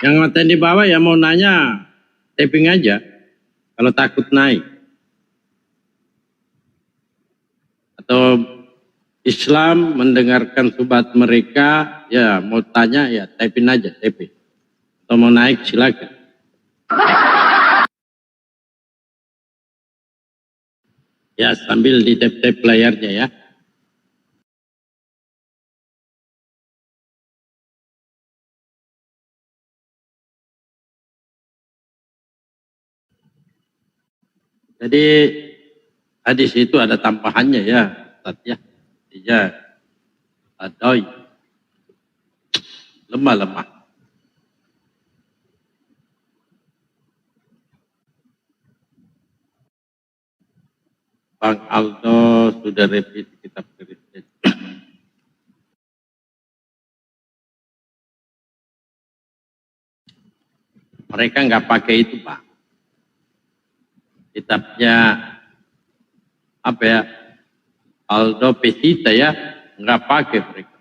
Yang ngeten di bawah ya mau nanya, taping aja. Kalau takut naik. Atau Islam mendengarkan subhat mereka, ya mau tanya ya typing aja, typing. Atau mau naik silakan. Ya sambil di tap-tap layarnya ya. Jadi hadis itu ada tambahannya ya, Ustaz ya. Dia adoi lemah-lemah. Bang Aldo sudah revisi kitab Kristen. Mereka nggak pakai itu Pak. Kitabnya apa ya, Aldo Pesita ya, nggak pakai mereka.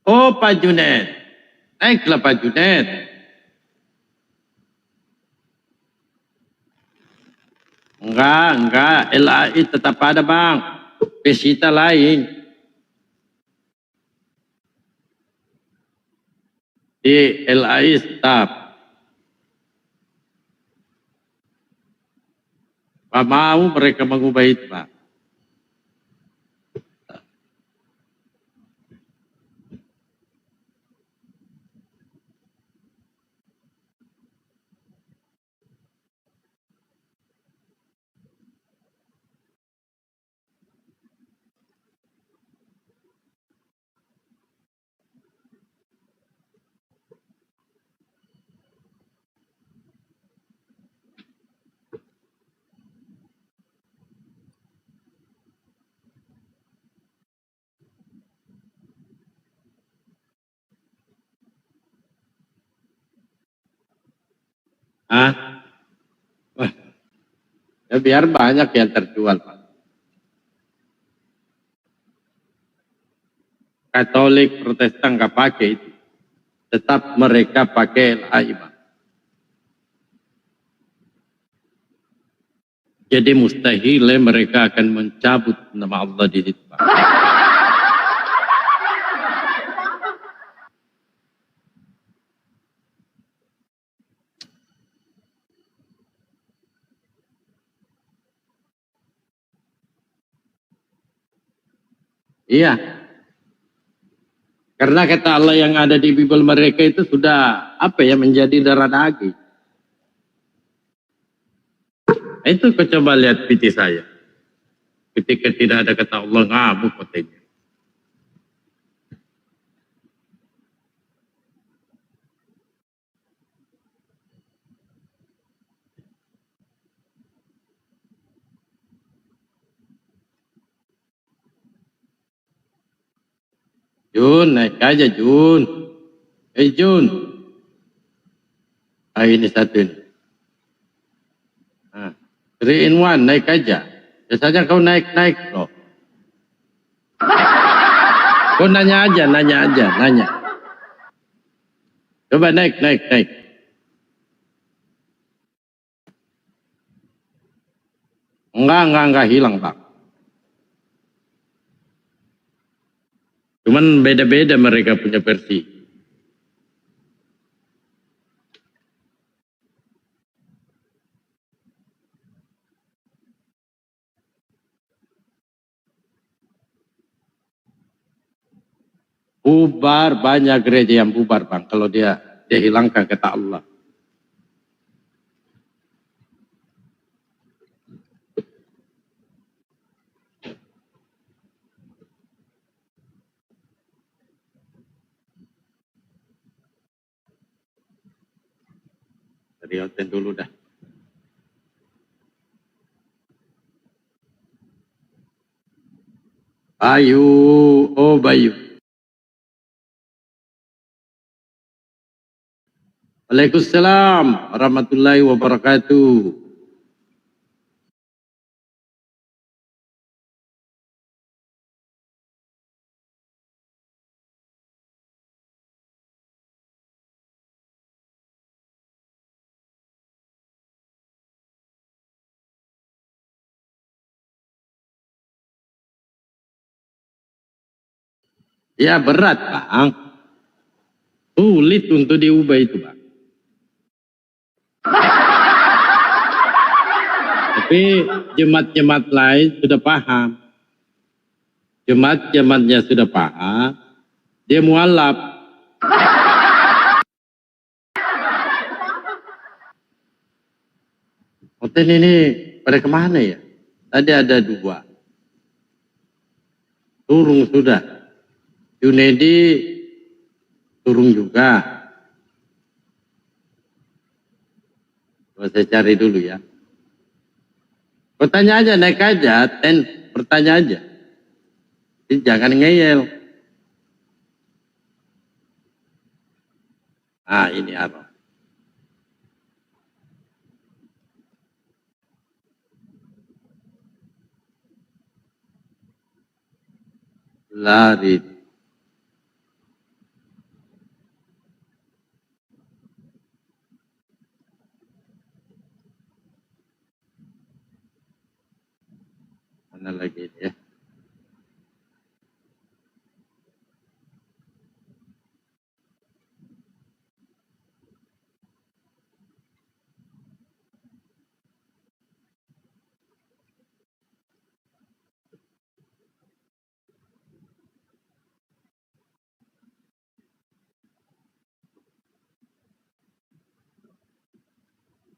Oh Pak Junet, naiklah Pak Junet. Enggak, LAI tetap ada Bang. Pesita lain. Di LAI tetap. Pak mau mereka mengubah itu Pak. Hah? Wah, ya biar banyak yang terjual Pak. Katolik, Protestan nggak pakai itu. Tetap mereka pakai LAI Pak. Jadi mustahil mereka akan mencabut nama Allah di situ Pak. Iya. Karena kata Allah yang ada di Bible mereka itu sudah apa ya, menjadi darah daging. Itu kau coba lihat PT saya. Ketika tidak ada kata Allah, ngamuk katanya. Jun, naik aja Jun. Jun. Ini satu ini. 3 in 1, naik aja. Biasanya kau naik loh. Kau nanya aja. Coba naik. Enggak hilang Bang. Cuman beda-beda mereka punya versi. Bubar, banyak gereja yang bubar Bang. Kalau dia hilangkan kata Allah. Dari hotel dulu dah. Bayu. Waalaikumsalam warahmatullahi wabarakatuh. Ya berat Bang. Sulit untuk diubah itu Bang. Tapi jemaat-jemaat lain sudah paham. Jemaat-jemaatnya sudah paham. Dia mualaf. Hotel ini pada kemana ya? Tadi ada 2. Turun sudah. Junedi turun juga. Coba saya cari dulu ya. Kau tanya aja, naik aja, bertanya aja. Jadi jangan ngeyel. Ini apa? Lari. Mana lagi ya?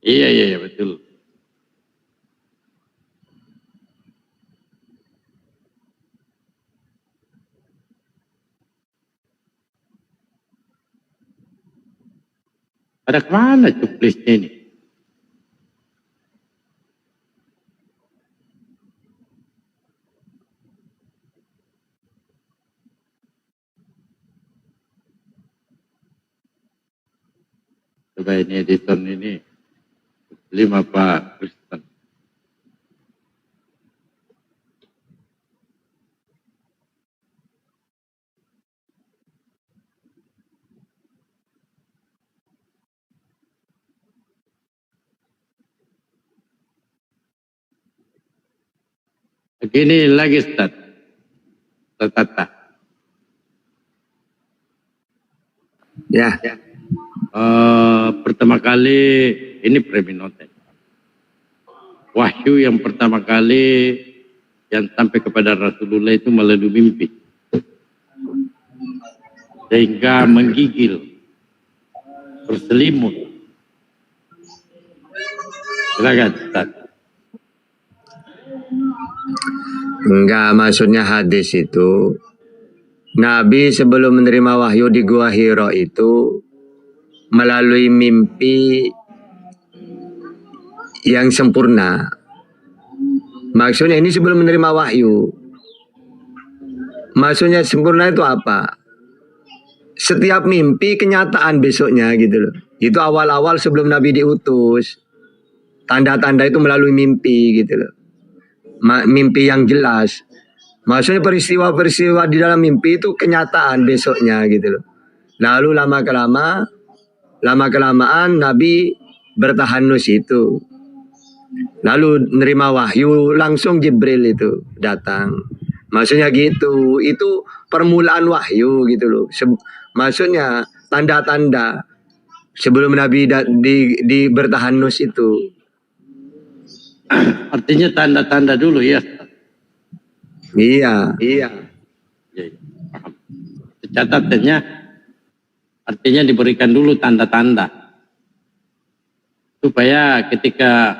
Iya betul. Ada kemana checklistnya ini? Coba ini editor ini. 5 Pak Kristen. Begini lagi Ustaz. Tertata. Ya. Pertama kali ini preminoten. Wahyu yang pertama kali yang sampai kepada Rasulullah itu melalui mimpi. Sehingga menggigil, berselimut. Silakan Ustaz. Enggak, maksudnya hadis itu Nabi sebelum menerima wahyu di Gua Hiro itu melalui mimpi yang sempurna. Maksudnya ini sebelum menerima wahyu. Maksudnya sempurna itu apa? setiap mimpi kenyataan besoknya gitu loh. Itu awal-awal sebelum Nabi diutus. Tanda-tanda itu melalui mimpi gitu loh. Mimpi yang jelas. Maksudnya peristiwa-peristiwa di dalam mimpi itu kenyataan besoknya gitu loh. Lalu lama-kelamaan Nabi bertahanus itu. Lalu nerima wahyu, langsung Jibril itu datang. Maksudnya gitu, itu permulaan wahyu gitu loh. Maksudnya tanda-tanda sebelum Nabi di bertahanus itu. Artinya tanda-tanda dulu ya. Iya. Ya, paham. Catatannya artinya diberikan dulu tanda-tanda supaya ketika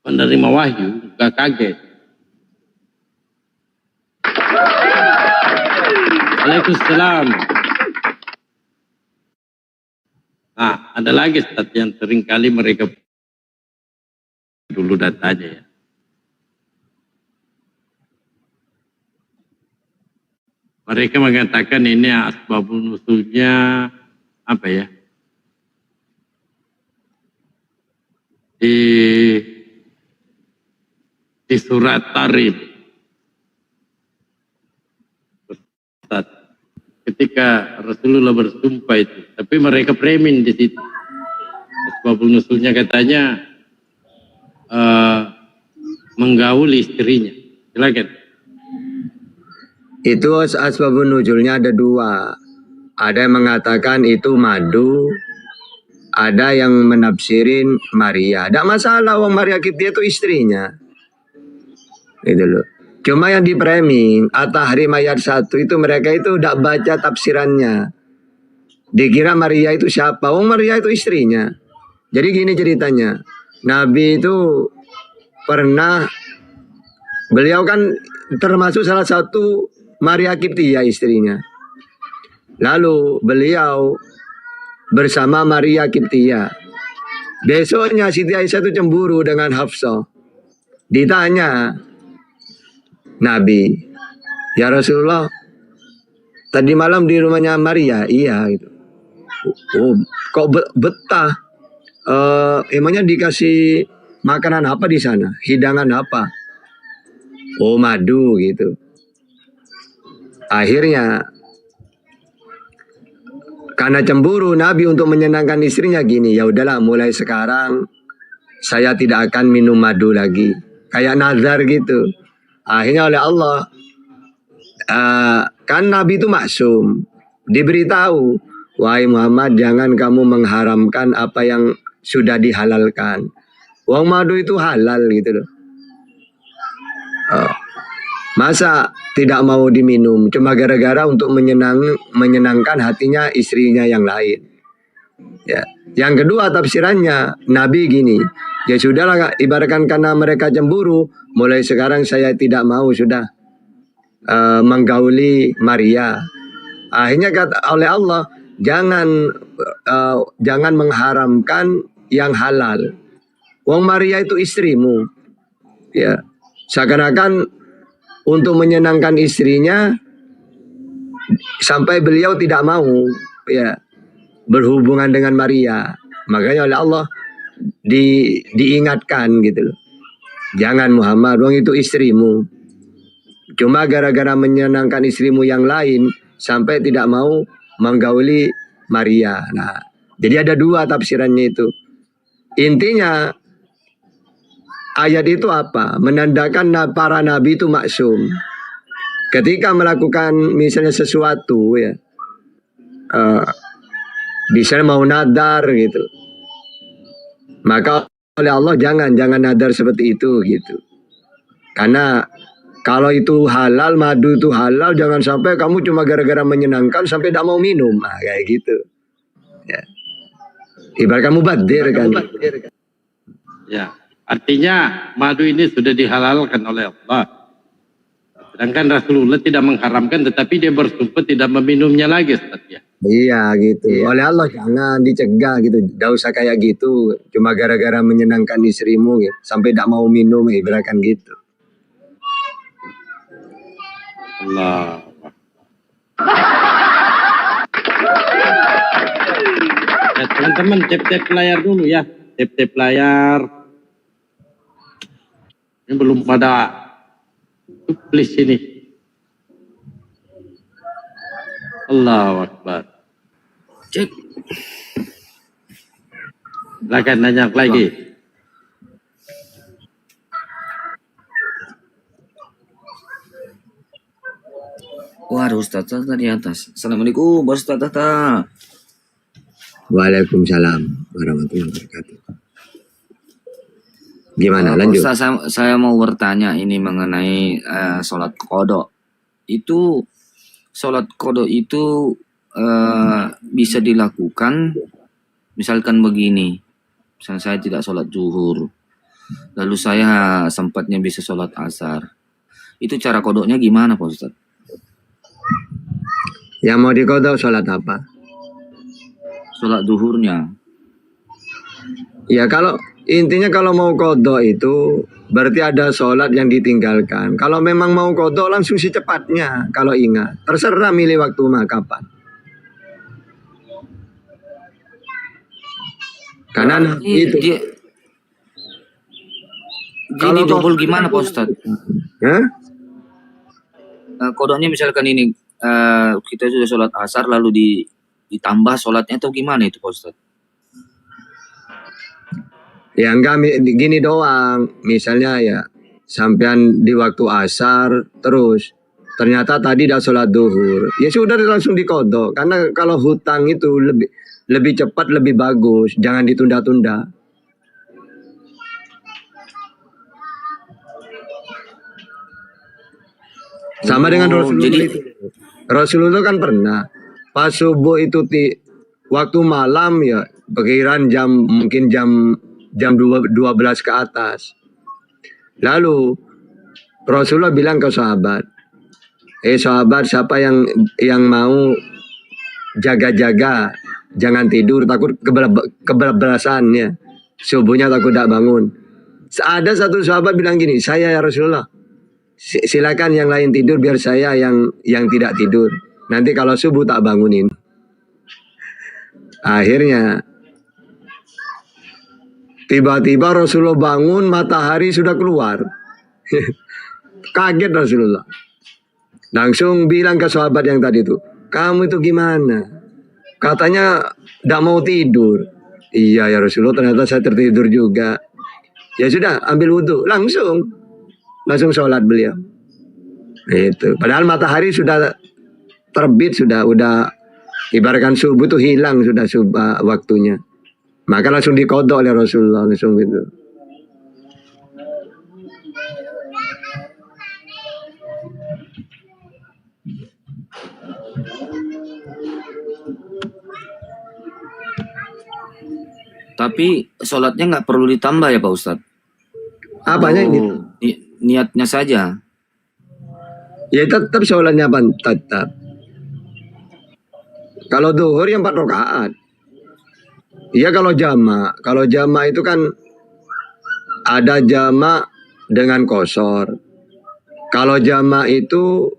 menerima wahyu gak kaget. Waalaikumsalam. Nah, ada lagi Ustaz yang seringkali mereka dulu datanya ya. Mereka mengatakan ini asbabun nusulnya apa ya? Di surat Tarim. Ustaz, ketika Rasulullah bersumpah itu, tapi mereka premin di situ. Asbabun nusulnya katanya menggaul istrinya. Silakan. Itu asbabun nuzulnya ada dua. Ada yang mengatakan itu madu, ada yang menafsirin Maria. Tidak masalah, wong Maria Kiptia itu istrinya. Gitu loh. Cuma yang di framing At-Tahrim ayat 1 itu mereka itu tidak baca tafsirannya. Dikira Maria itu siapa? Wong Maria itu istrinya. Jadi gini ceritanya. Nabi itu pernah, beliau kan termasuk salah satu Maria Kiptia istrinya. Lalu beliau bersama Maria Kiptia. Besoknya Siti Aisyah itu cemburu dengan Hafsah. Ditanya Nabi, ya Rasulullah, tadi malam di rumahnya Maria? Iya gitu. Oh, kok betah? Emangnya dikasih makanan apa di sana? Hidangan apa? Oh, madu gitu. Akhirnya karena cemburu Nabi untuk menyenangkan istrinya gini, ya udahlah mulai sekarang saya tidak akan minum madu lagi. Kayak nazar gitu. Akhirnya oleh Allah kan Nabi itu maksum, diberitahu, wahai Muhammad jangan kamu mengharamkan apa yang sudah dihalalkan. Wong madu itu halal gitu loh. Masa tidak mau diminum cuma gara-gara untuk menyenangkan hatinya istrinya yang lain. Ya. Yang kedua tafsirannya Nabi gini, ya sudahlah ibaratkan karena mereka cemburu, mulai sekarang saya tidak mau sudah menggauli Maria. Akhirnya kata oleh Allah, jangan mengharamkan yang halal. Wong Maria itu istrimu. Ya. Seakan-akan untuk menyenangkan istrinya sampai beliau tidak mau ya berhubungan dengan Maria. Makanya oleh Allah diingatkan gitu loh. Jangan Muhammad, wong itu istrimu. Cuma gara-gara menyenangkan istrimu yang lain sampai tidak mau menggauli Maria. Nah, jadi ada dua tafsirannya itu. Intinya ayat itu apa? Menandakan para nabi itu maksum. Ketika melakukan misalnya sesuatu ya, misalnya mau nadar gitu, maka oleh Allah jangan nadar seperti itu gitu. Karena kalau itu halal, madu itu halal, jangan sampai kamu cuma gara-gara menyenangkan sampai tidak mau minum. Nah, kayak gitu. Ya. Ibarat kamu badir kan. Ya. Artinya madu ini sudah dihalalkan oleh Allah. Sedangkan Rasulullah tidak mengharamkan, tetapi dia bersumpah tidak meminumnya lagi, Ustaz ya. Iya gitu. Oleh Allah jangan dicegah gitu. Tidak usah kayak gitu. Cuma gara-gara menyenangkan istrimu gitu. Sampai tidak mau minum, ibaratkan gitu. Allah. Ya, teman-teman tap layar dulu ya. Tap layar. Ini belum pada please ini. Allahu Akbar. Cek. Silakan nanya lagi. Waduh, Ustaz Tata di atas. Assalamualaikum, Bos Ustaz Tata. Waalaikumsalam warahmatullahi wabarakatuh. Gimana lanjut? Ustaz, saya mau bertanya ini mengenai sholat qodok. Itu sholat qodok itu bisa dilakukan misalkan begini. Misalnya saya tidak sholat zuhur, lalu saya sempatnya bisa sholat asar. Itu cara kodoknya gimana, Pak Ustaz? Yang mau dikodok sholat apa? Sholat zuhurnya. Ya kalau intinya kalau mau kodok itu berarti ada sholat yang ditinggalkan. Kalau memang mau kodok langsung secepatnya. Kalau ingat, terserah milih waktu kapan. Karena itu. Jadi double gimana, Pak Ustaz? Hah? Kodoknya misalkan ini kita sudah sholat asar lalu ditambah sholatnya atau gimana itu, Pak Ustaz? Ya enggak gini doang. Misalnya ya sampean di waktu asar terus ternyata tadi dah sholat duhur. Ya sudah langsung dikodok. Karena kalau hutang itu lebih cepat lebih bagus. Jangan ditunda-tunda. Sama dengan Rasulullah itu. Rasulullah kan pernah pas subuh itu waktu malam ya perkiraan mungkin jam 12 ke atas. Lalu Rasulullah bilang ke sahabat, sahabat siapa yang mau jaga-jaga jangan tidur takut kebablasannya. Subuhnya takut tidak bangun. Ada satu sahabat bilang gini, saya ya Rasulullah, silakan yang lain tidur biar saya yang tidak tidur. Nanti kalau subuh tak bangunin. Akhirnya tiba-tiba Rasulullah bangun, matahari sudah keluar. Kaget Rasulullah. Langsung bilang ke sahabat yang tadi itu, kamu itu gimana? Katanya tidak mau tidur. Iya ya Rasulullah, ternyata saya tertidur juga. Ya sudah, ambil wudhu. Langsung sholat beliau. Itu. Padahal matahari sudah terbit, sudah ibaratkan subuh itu hilang sudah waktunya. Maka langsung dikodok oleh Rasulullah langsung gitu. Tapi sholatnya nggak perlu ditambah ya Pak Ustadz? Apanya ini? Niatnya saja. Ya tetap sholatnya tetap. Kalau duhur yang 4 rakaat. Iya kalau jamak. Kalau jamak itu kan ada jamak dengan qashar. Kalau jamak itu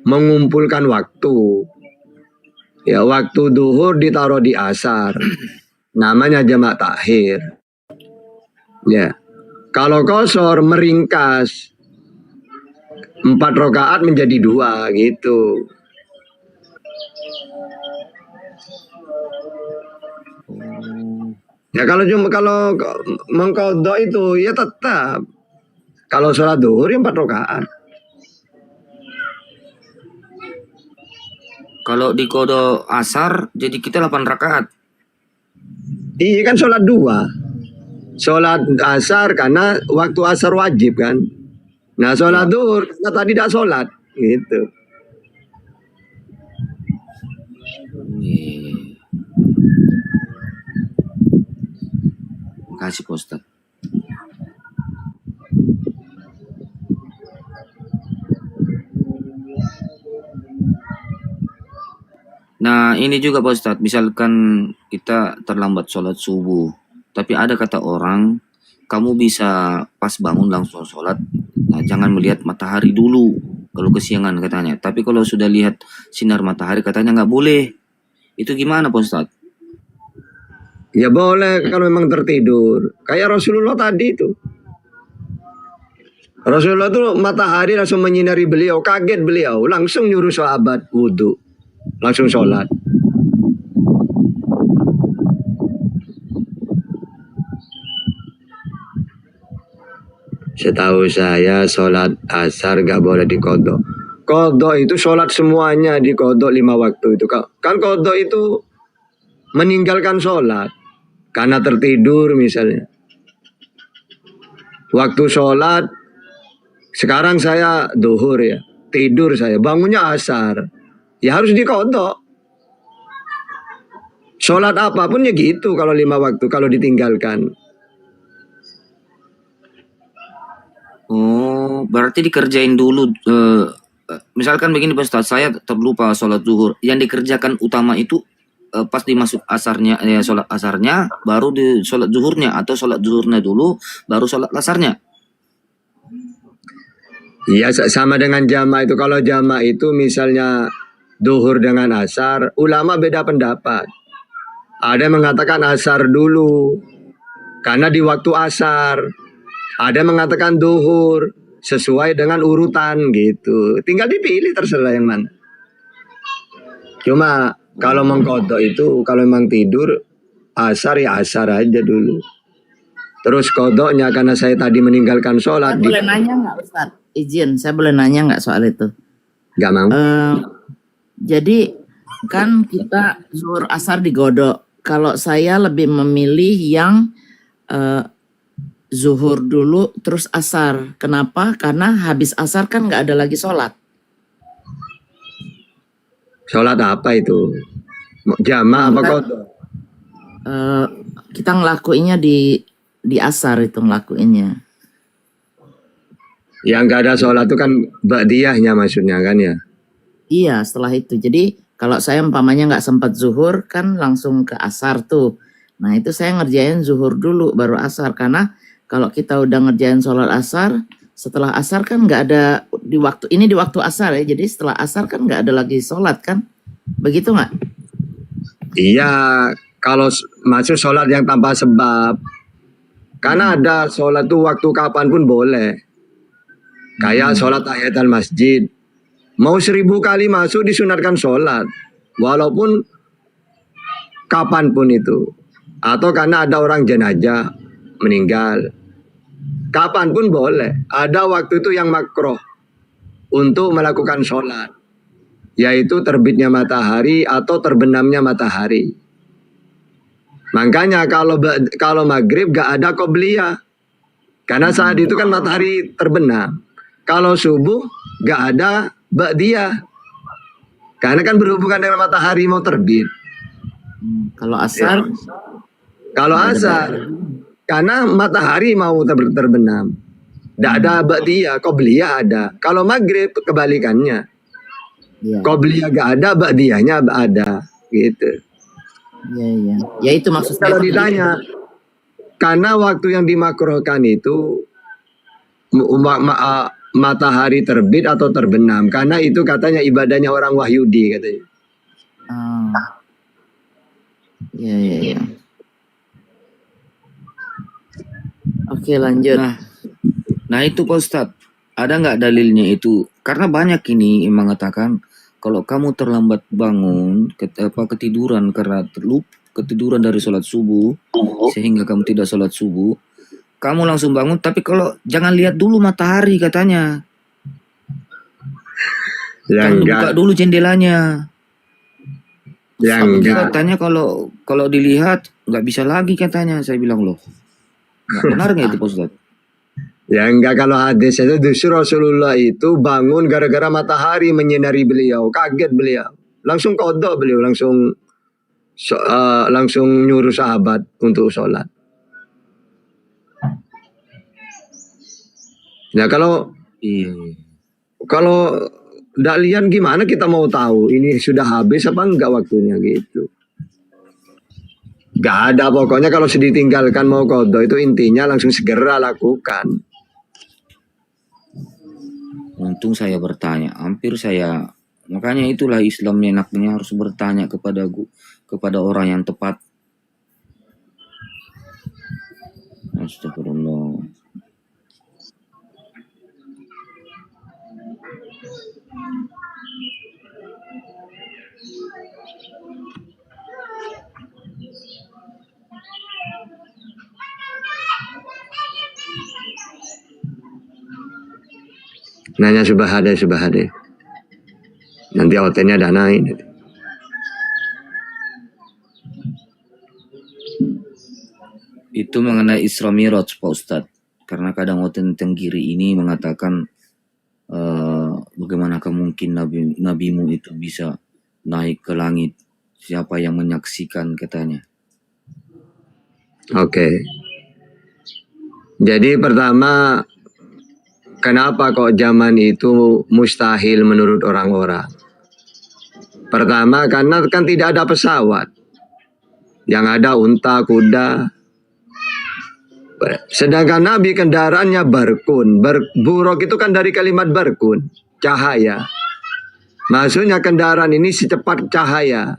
mengumpulkan waktu. Ya waktu duhur ditaruh di asar. Namanya jamak takhir. Ya. Kalau qashar meringkas 4 rakaat menjadi 2 gitu. Ya kalau mengkodok itu ya tetap. Kalau sholat duhur ya 4 rakaat. Kalau di kodok asar jadi kita 8 rakaat. Iya kan sholat 2. Sholat asar karena waktu asar wajib kan. Nah sholat duhur karena tadi tidak sholat gitu. Makasih Pak Ustadz. Nah ini juga Pak Ustadz, misalkan kita terlambat sholat subuh, tapi ada kata orang, kamu bisa pas bangun langsung sholat, nah, jangan melihat matahari dulu, kalau kesiangan katanya. Tapi kalau sudah lihat sinar matahari katanya nggak boleh. Itu gimana Pak Ustadz? Ya boleh kalau memang tertidur. Kayak Rasulullah tadi itu. Rasulullah tuh matahari langsung menyinari beliau, kaget beliau, langsung nyuruh sahabat wudhu, langsung sholat. Setahu saya sholat asar gak boleh dikodok. Kodok itu sholat semuanya dikodok 5 waktu itu. Kan kodok itu meninggalkan sholat karena tertidur misalnya. Waktu sholat, sekarang saya duhur ya, tidur saya, bangunnya asar. Ya harus dikodok. Sholat apapun ya gitu kalau 5 waktu, kalau ditinggalkan. Oh, berarti dikerjain dulu. Misalkan begini Pak Ustadz, saya terlupa sholat zuhur. Yang dikerjakan utama itu pas dimasuk asarnya, sholat asarnya, baru di sholat zuhurnya, atau sholat zuhurnya dulu, baru sholat asarnya. Iya sama dengan jama' itu. Kalau jama' itu misalnya duhur dengan asar, ulama beda pendapat. Ada yang mengatakan asar dulu karena di waktu asar. Ada yang mengatakan duhur sesuai dengan urutan gitu. Tinggal dipilih terserah yang mana. Cuma kalau mengkodok itu kalau memang tidur asar ya asar aja dulu. Terus kodoknya karena saya tadi meninggalkan sholat. Saya boleh nanya nggak Ustaz? Izin, saya boleh nanya nggak soal itu? Nggak mau. Jadi kan kita zuhur asar digodok. Kalau saya lebih memilih yang zuhur dulu terus asar. Kenapa? Karena habis asar kan nggak ada lagi sholat. Sholat apa itu? Jama' apa kodok? Kita ngelakuinnya di asar itu ngelakuinnya. Yang nggak ada sholat itu kan ba'diyahnya maksudnya kan ya? Iya, setelah itu. Jadi kalau saya umpamanya nggak sempat zuhur kan langsung ke asar tuh. Nah itu saya ngerjain zuhur dulu baru asar. Karena kalau kita udah ngerjain sholat asar, setelah asar kan nggak ada di waktu ini di waktu asar ya. Jadi setelah asar kan nggak ada lagi sholat kan? Begitu nggak? Iya, kalau masuk sholat yang tanpa sebab. Karena ada sholat tuh waktu kapan pun boleh. Kayak sholat tahiyatul masjid. Mau 1000 kali masuk disunatkan sholat. Walaupun kapan pun itu. Atau karena ada orang jenazah meninggal. Kapan pun boleh. Ada waktu itu yang makruh untuk melakukan sholat. Yaitu terbitnya matahari atau terbenamnya matahari. Makanya kalau maghrib gak ada qobliyah. Karena saat itu kan matahari terbenam. Kalau subuh gak ada ba'diyah. Karena kan berhubungan dengan matahari mau terbit. Kalau asar? Kalau asar, karena matahari mau terbenam. Tidak ada ba'diyah, qobliyah ada. Kalau maghrib kebalikannya. Qobliyah gak ada, ba'diyahnya ada. Gitu. Iya. Ya itu maksudnya. Kalau ditanya, karena waktu yang dimakruhkan itu matahari terbit atau terbenam. Karena itu katanya ibadahnya orang Wahyudi katanya. Iya. Oke lanjut. Nah itu Pak Ustadz, ada nggak dalilnya itu? Karena banyak ini yang mengatakan kalau kamu terlambat bangun, ketiduran karena ketiduran dari sholat subuh, sehingga kamu tidak sholat subuh, kamu langsung bangun. Tapi kalau jangan lihat dulu matahari katanya, kan buka dulu jendelanya. Katanya kalau dilihat nggak bisa lagi katanya. Saya bilang loh. Benar nggak itu Pak Ustadz? Ya enggak, kalau hadis itu justru Rasulullah itu bangun gara-gara matahari menyinari beliau, kaget beliau, langsung qadha beliau, langsung nyuruh sahabat untuk sholat. Ya kalau nggak lihat gimana kita mau tahu ini sudah habis apa enggak waktunya gitu. Gak ada, pokoknya kalau sudah ditinggalkan mau qadha itu intinya langsung segera lakukan. Untung saya bertanya, makanya itulah Islamnya enaknya harus bertanya kepada orang yang tepat. Astagfirullah. Nanya subahade. Nanti OT-nya ada naik. Itu mengenai Isra Miraj Pak Ustadz. Karena kadang OT Tenggiri ini mengatakan bagaimanakah mungkin nabimu itu bisa naik ke langit? Siapa yang menyaksikan katanya? Oke. Jadi pertama, kenapa kok zaman itu mustahil menurut orang-orang? Pertama, karena kan tidak ada pesawat. Yang ada unta, kuda. Sedangkan Nabi kendaraannya barkun. Buruk itu kan dari kalimat barkun, cahaya. Maksudnya kendaraan ini secepat cahaya.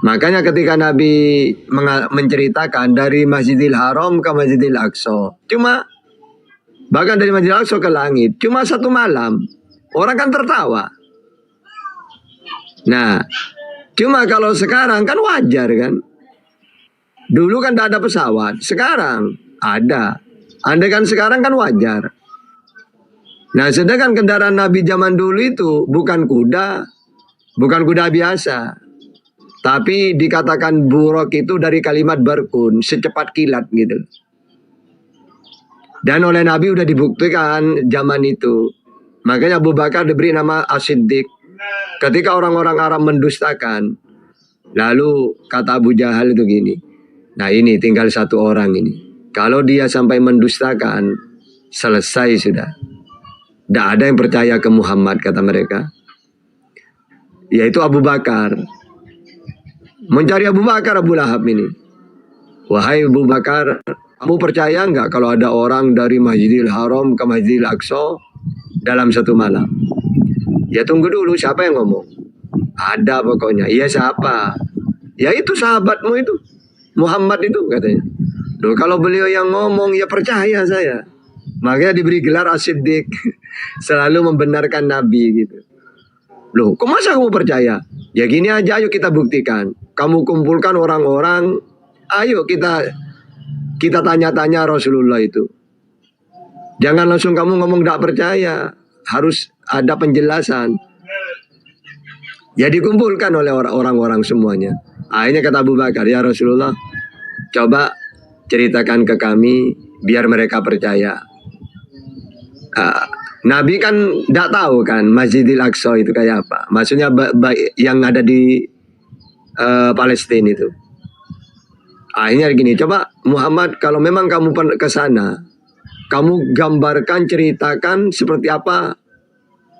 Makanya ketika Nabi menceritakan dari Masjidil Haram ke Masjidil Aqsa, bahkan dari Masjidil Aqsa ke langit, cuma 1 malam. Orang kan tertawa. Nah, cuma kalau sekarang kan wajar kan. Dulu kan tidak ada pesawat, sekarang ada. Andai kan sekarang kan wajar. Nah, sedangkan kendaraan Nabi zaman dulu itu bukan kuda biasa. Tapi dikatakan buruk itu dari kalimat barkun, secepat kilat gitu. Dan oleh Nabi udah dibuktikan zaman itu. Makanya Abu Bakar diberi nama As-Siddiq. Ketika orang-orang Arab mendustakan, lalu kata Abu Jahal itu gini, nah ini tinggal 1 orang ini. Kalau dia sampai mendustakan, selesai sudah. Tidak ada yang percaya ke Muhammad, kata mereka. Yaitu Abu Bakar. Mencari Abu Bakar, Abu Lahab ini. Wahai Abu Bakar, kamu percaya nggak kalau ada orang dari Masjidil Haram ke Masjidil Aqsa dalam 1 malam? Ya tunggu dulu, siapa yang ngomong? Ada pokoknya. Iya siapa? Ya itu sahabatmu itu. Muhammad itu katanya. Loh, kalau beliau yang ngomong ya percaya saya. Makanya diberi gelar As-Siddiq. Selalu membenarkan Nabi gitu. Loh, kok masa kamu percaya? Ya gini aja, ayo kita buktikan. Kamu kumpulkan orang-orang, ayo kita tanya-tanya Rasulullah itu. Jangan langsung kamu ngomong tidak percaya. Harus ada penjelasan. Ya dikumpulkan oleh orang-orang semuanya. Akhirnya kata Abu Bakar, ya Rasulullah, coba ceritakan ke kami biar mereka percaya. Nabi kan tidak tahu kan Masjidil Aqsa itu kayak apa. Maksudnya yang ada di Palestina itu. Akhirnya gini, coba Muhammad kalau memang kamu ke sana, kamu gambarkan, ceritakan seperti apa.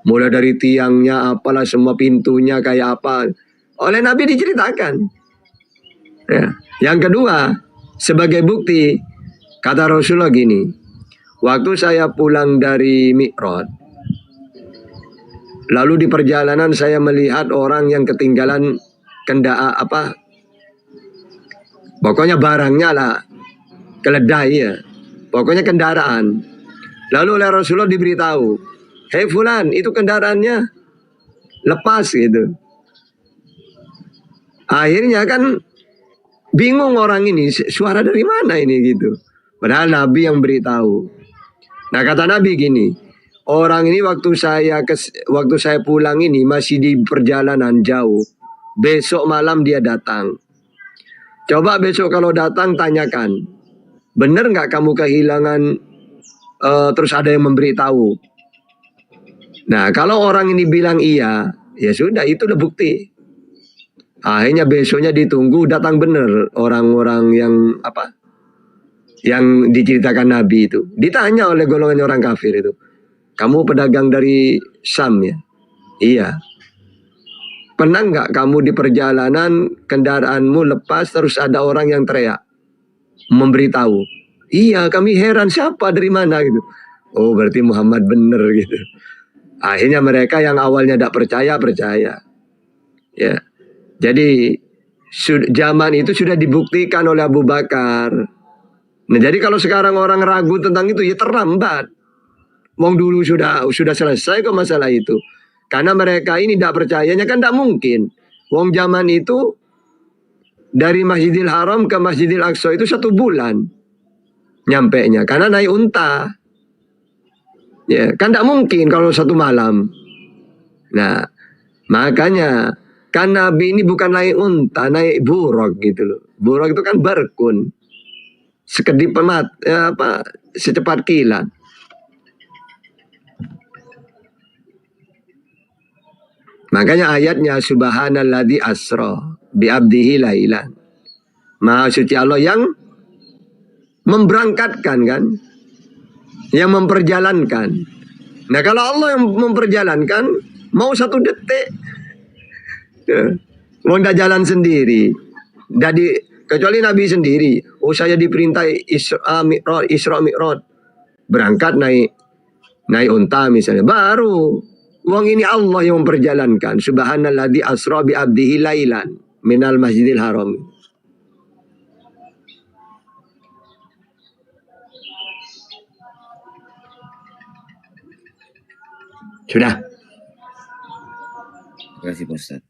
Mulai dari tiangnya, apalah semua pintunya kayak apa. Oleh Nabi diceritakan. Ya. Yang kedua, sebagai bukti, kata Rasulullah gini, waktu saya pulang dari Mi'raj, lalu di perjalanan saya melihat orang yang ketinggalan pokoknya barangnya lah, keledai ya, pokoknya kendaraan. Lalu oleh Rasulullah diberitahu, hei fulan, itu kendaraannya lepas gitu. Akhirnya kan bingung orang ini, suara dari mana ini gitu. Padahal Nabi yang beritahu. Nah kata Nabi gini, orang ini waktu saya pulang ini masih di perjalanan jauh. Besok malam dia datang. Coba besok kalau datang tanyakan, benar nggak kamu kehilangan? Terus ada yang memberitahu. Nah kalau orang ini bilang iya, ya sudah itu udah bukti. Akhirnya besoknya ditunggu datang benar orang-orang yang diceritakan Nabi itu. Ditanya oleh golongan orang kafir itu. Kamu pedagang dari Syam ya? Iya. Pernah nggak kamu di perjalanan kendaraanmu lepas terus ada orang yang teriak? Memberitahu. Iya, kami heran siapa dari mana gitu. Oh berarti Muhammad bener gitu. Akhirnya mereka yang awalnya tidak percaya, percaya. Ya. Jadi zaman itu sudah dibuktikan oleh Abu Bakar. Nah jadi kalau sekarang orang ragu tentang itu ya terlambat. Wong dulu sudah selesai kok masalah itu. Karena mereka ini tidak percayanya kan tidak mungkin. Wong zaman itu dari Masjidil Haram ke Masjidil Aqsa itu 1 bulan nyampenya. Karena naik unta. Ya, kan tidak mungkin kalau 1 malam. Nah, makanya kan Nabi ini bukan naik unta, naik buruk gitu loh. Buruk itu kan berkun. Sekedip secepat kilat. Makanya ayatnya subhanalladzi asra bi abdihi lailan. Maha suci Allah yang memberangkatkan kan? Yang memperjalankan. Nah kalau Allah yang memperjalankan, mau 1 detik, mau tidak jalan sendiri. Kecuali Nabi sendiri. Oh saya diperintah Isra Mi'raj. Berangkat naik unta misalnya. Baru. Uang ini Allah yang memperjalankan. Subhanalladzi asra bi abdihi lailan minal masjidil haram. Sudah. Terima kasih Pak Ustaz.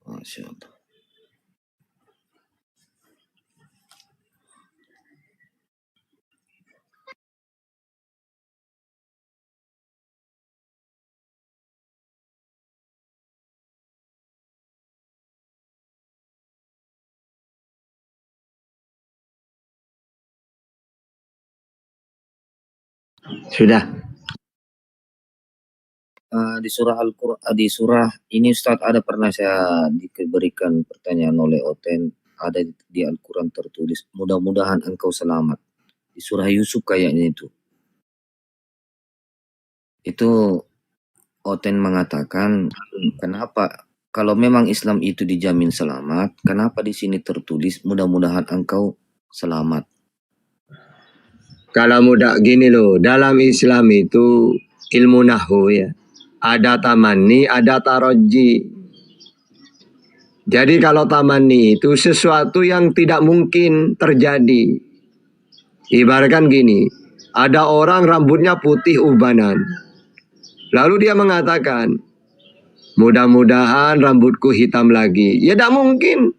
Masya Allah. Sudah. Di surah ini Ustadz ada pernah saya diberikan pertanyaan oleh Oten, ada di Al-Quran tertulis mudah-mudahan engkau selamat. Di surah Yusuf kayaknya itu Oten mengatakan kenapa kalau memang Islam itu dijamin selamat, kenapa di sini tertulis mudah-mudahan engkau selamat? Kalau mudah gini loh, dalam Islam itu ilmu nahwu ya. Ada tamanni, ada taroji. Jadi kalau tamanni itu sesuatu yang tidak mungkin terjadi. Ibaratkan gini, ada orang rambutnya putih ubanan. Lalu dia mengatakan, mudah-mudahan rambutku hitam lagi. Ya tidak mungkin.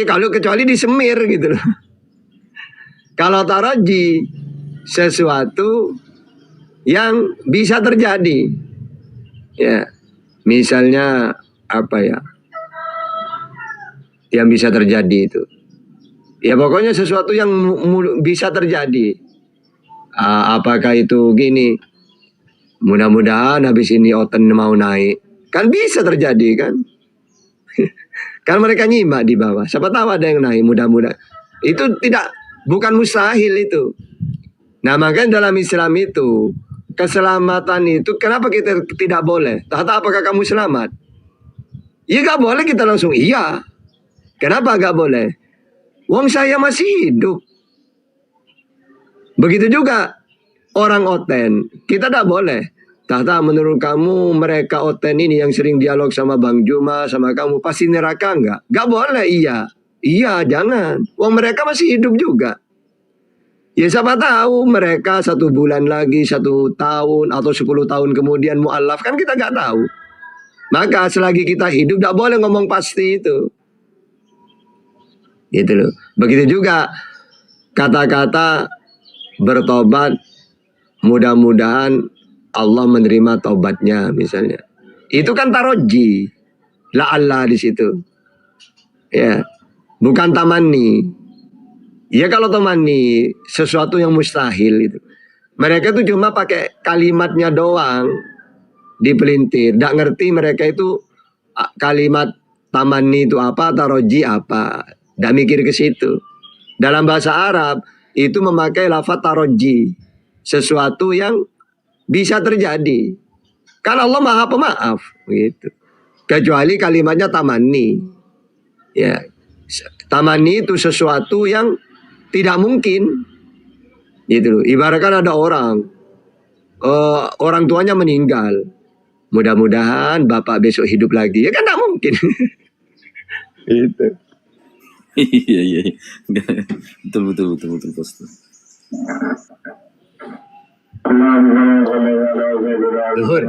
Kalau kecuali disemir gitu loh. Kalau taroji, sesuatu yang bisa terjadi. Ya, misalnya apa ya? Yang bisa terjadi itu. Ya pokoknya sesuatu yang bisa terjadi. Apakah itu gini? Mudah-mudahan habis ini Oten mau naik. Kan bisa terjadi kan? Kan mereka nyimak di bawah. Siapa tahu ada yang naik mudah-mudahan. Itu bukan mustahil itu. Nah makanya dalam Islam itu keselamatan itu kenapa kita tidak boleh? Apakah kamu selamat? Ya gak boleh kita langsung iya. Kenapa gak boleh? Wong saya masih hidup. Begitu juga orang Oten. Kita tidak boleh. Menurut kamu mereka Oten ini yang sering dialog sama Bang Juma, sama kamu pasti neraka enggak? Gak boleh iya. Iya jangan. Wong mereka masih hidup juga. Ya siapa tahu mereka 1 bulan lagi, 1 tahun atau 10 tahun kemudian mu'alaf kan kita nggak tahu. Maka selagi kita hidup tidak boleh ngomong pasti itu. Gitu loh. Begitu juga kata-kata bertobat, mudah-mudahan Allah menerima taubatnya misalnya. Itu kan taroji. La'alla di situ. Ya. Bukan tamanni. Ya kalau tamanni sesuatu yang mustahil itu. Mereka itu cuma pakai kalimatnya doang dipelintir. Tidak ngerti mereka itu kalimat tamanni itu apa, taroji apa. Tidak mikir ke situ. Dalam bahasa Arab itu memakai lafaz taroji. Sesuatu yang bisa terjadi. Kan Allah Maha Pemaaf gitu. Kecuali kalimatnya tamanni. Ya. Tamanni itu sesuatu yang tidak mungkin. Gitu loh. Ibaratkan ada orang, orang tuanya meninggal. Mudah-mudahan bapak besok hidup lagi. Ya kan tak mungkin. Gitu. Iya iya. Betul Pastor. Luhur.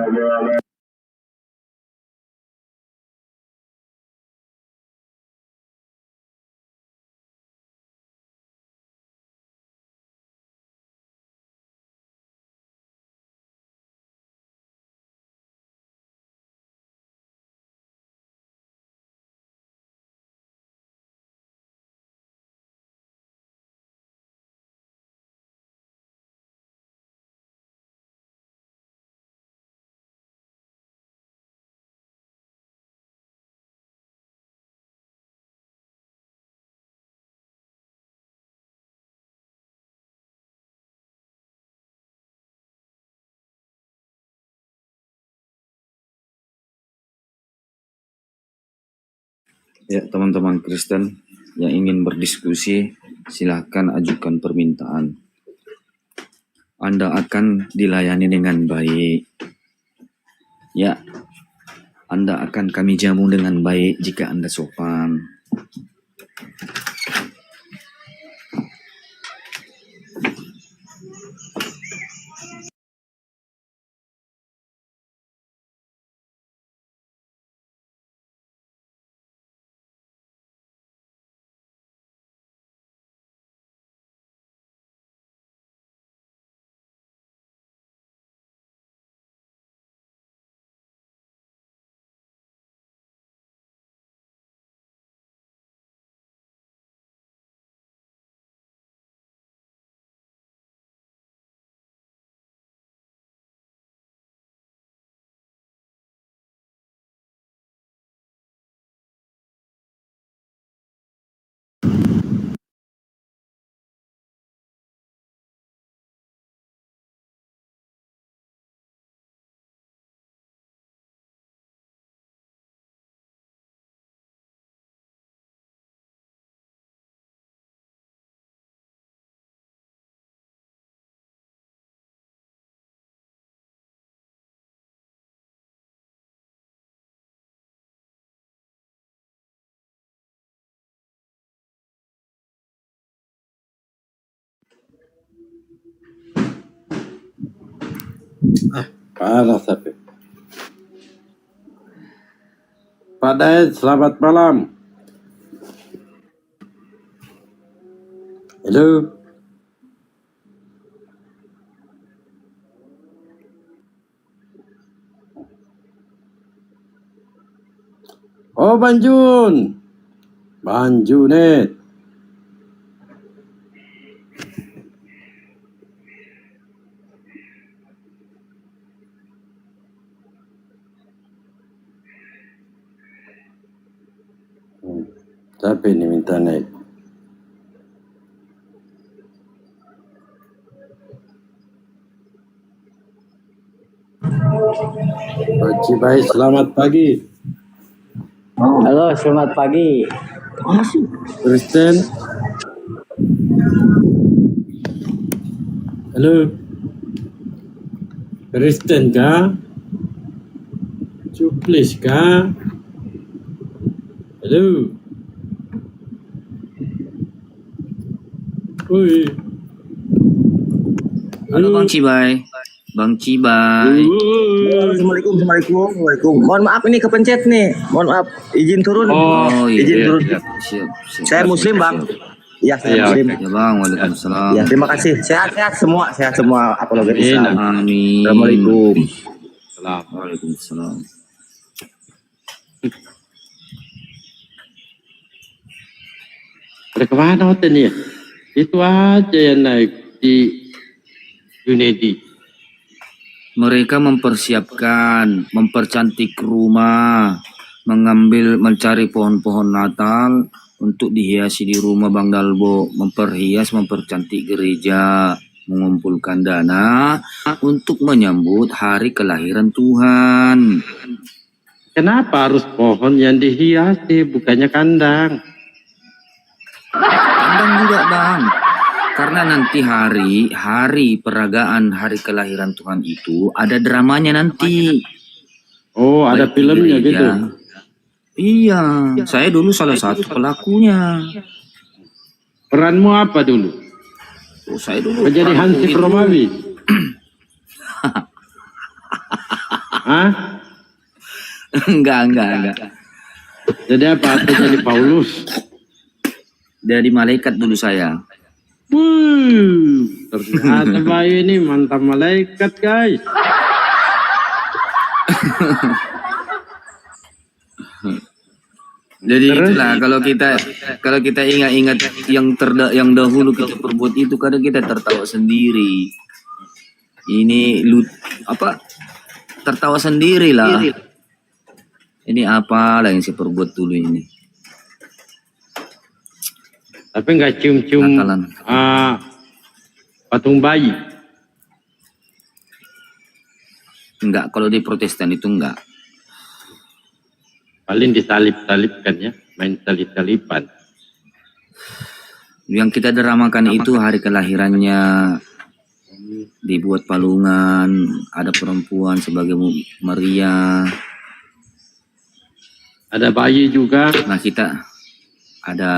Ya, teman-teman Kristen yang ingin berdiskusi, silahkan ajukan permintaan. Anda akan dilayani dengan baik. Ya, Anda akan kami jamu dengan baik jika Anda sopan. Panas tapi. Pak Daud, selamat malam. Halo. Oh, Banjun. Banjunet. Siapa ini minta naik? Pak Cibai, selamat pagi. Halo, selamat pagi. Kristen. Halo. Kristen kah? Cuplis kah? Halo. Woi. Halo Bang Cibai. Bang Cibai. Assalamualaikum. Mohon maaf ini kepencet nih. Mohon maaf, izin turun. Oh iya. Izin turun. Siap. Saya Muslim, Bang. Iya, saya Muslim. Ya Bang, waalaikumsalam. Ya, terima kasih. Sehat semua apologet Islam. Amin. Assalamualaikum. Waalaikumsalam. Ada kemana hotel ya? Itu aja yang naik di Junedi. Mereka mempersiapkan, mempercantik rumah, mencari pohon-pohon Natal untuk dihiasi di rumah Bang Dalbo, mempercantik gereja, mengumpulkan dana untuk menyambut hari kelahiran Tuhan. Kenapa harus pohon yang dihiasi, bukannya kandang? Kandang juga Bang. Karena nanti hari peragaan hari kelahiran Tuhan itu ada dramanya nanti. Oh, ada Baik di filmnya gereja. gitu. Iya, saya dulu salah satu pelakunya. Peranmu apa dulu? Oh, saya dulu Menjadi pelaku Hansip itu. Romawi. Hah? Enggak. Jadi apa? Atau jadi Paulus? Dari malaikat dulu saya. Ternyata Bayu ini mantan malaikat, guys. Jadi Terus? itulah kalau kita ingat-ingat yang dahulu kita perbuat itu, kadang kita tertawa sendiri. Ini tertawa sendiri lah. Ini apa lah yang saya perbuat dulu ini. Tapi nggak cium-cium Nakalan. patung bayi. Enggak, kalau di Protestan itu enggak. Paling disalip-salipkan ya, main salip-salipan. Yang kita dramakan itu hari kelahirannya, dibuat palungan, ada perempuan sebagai Maria. Ada bayi juga. Nah, kita ada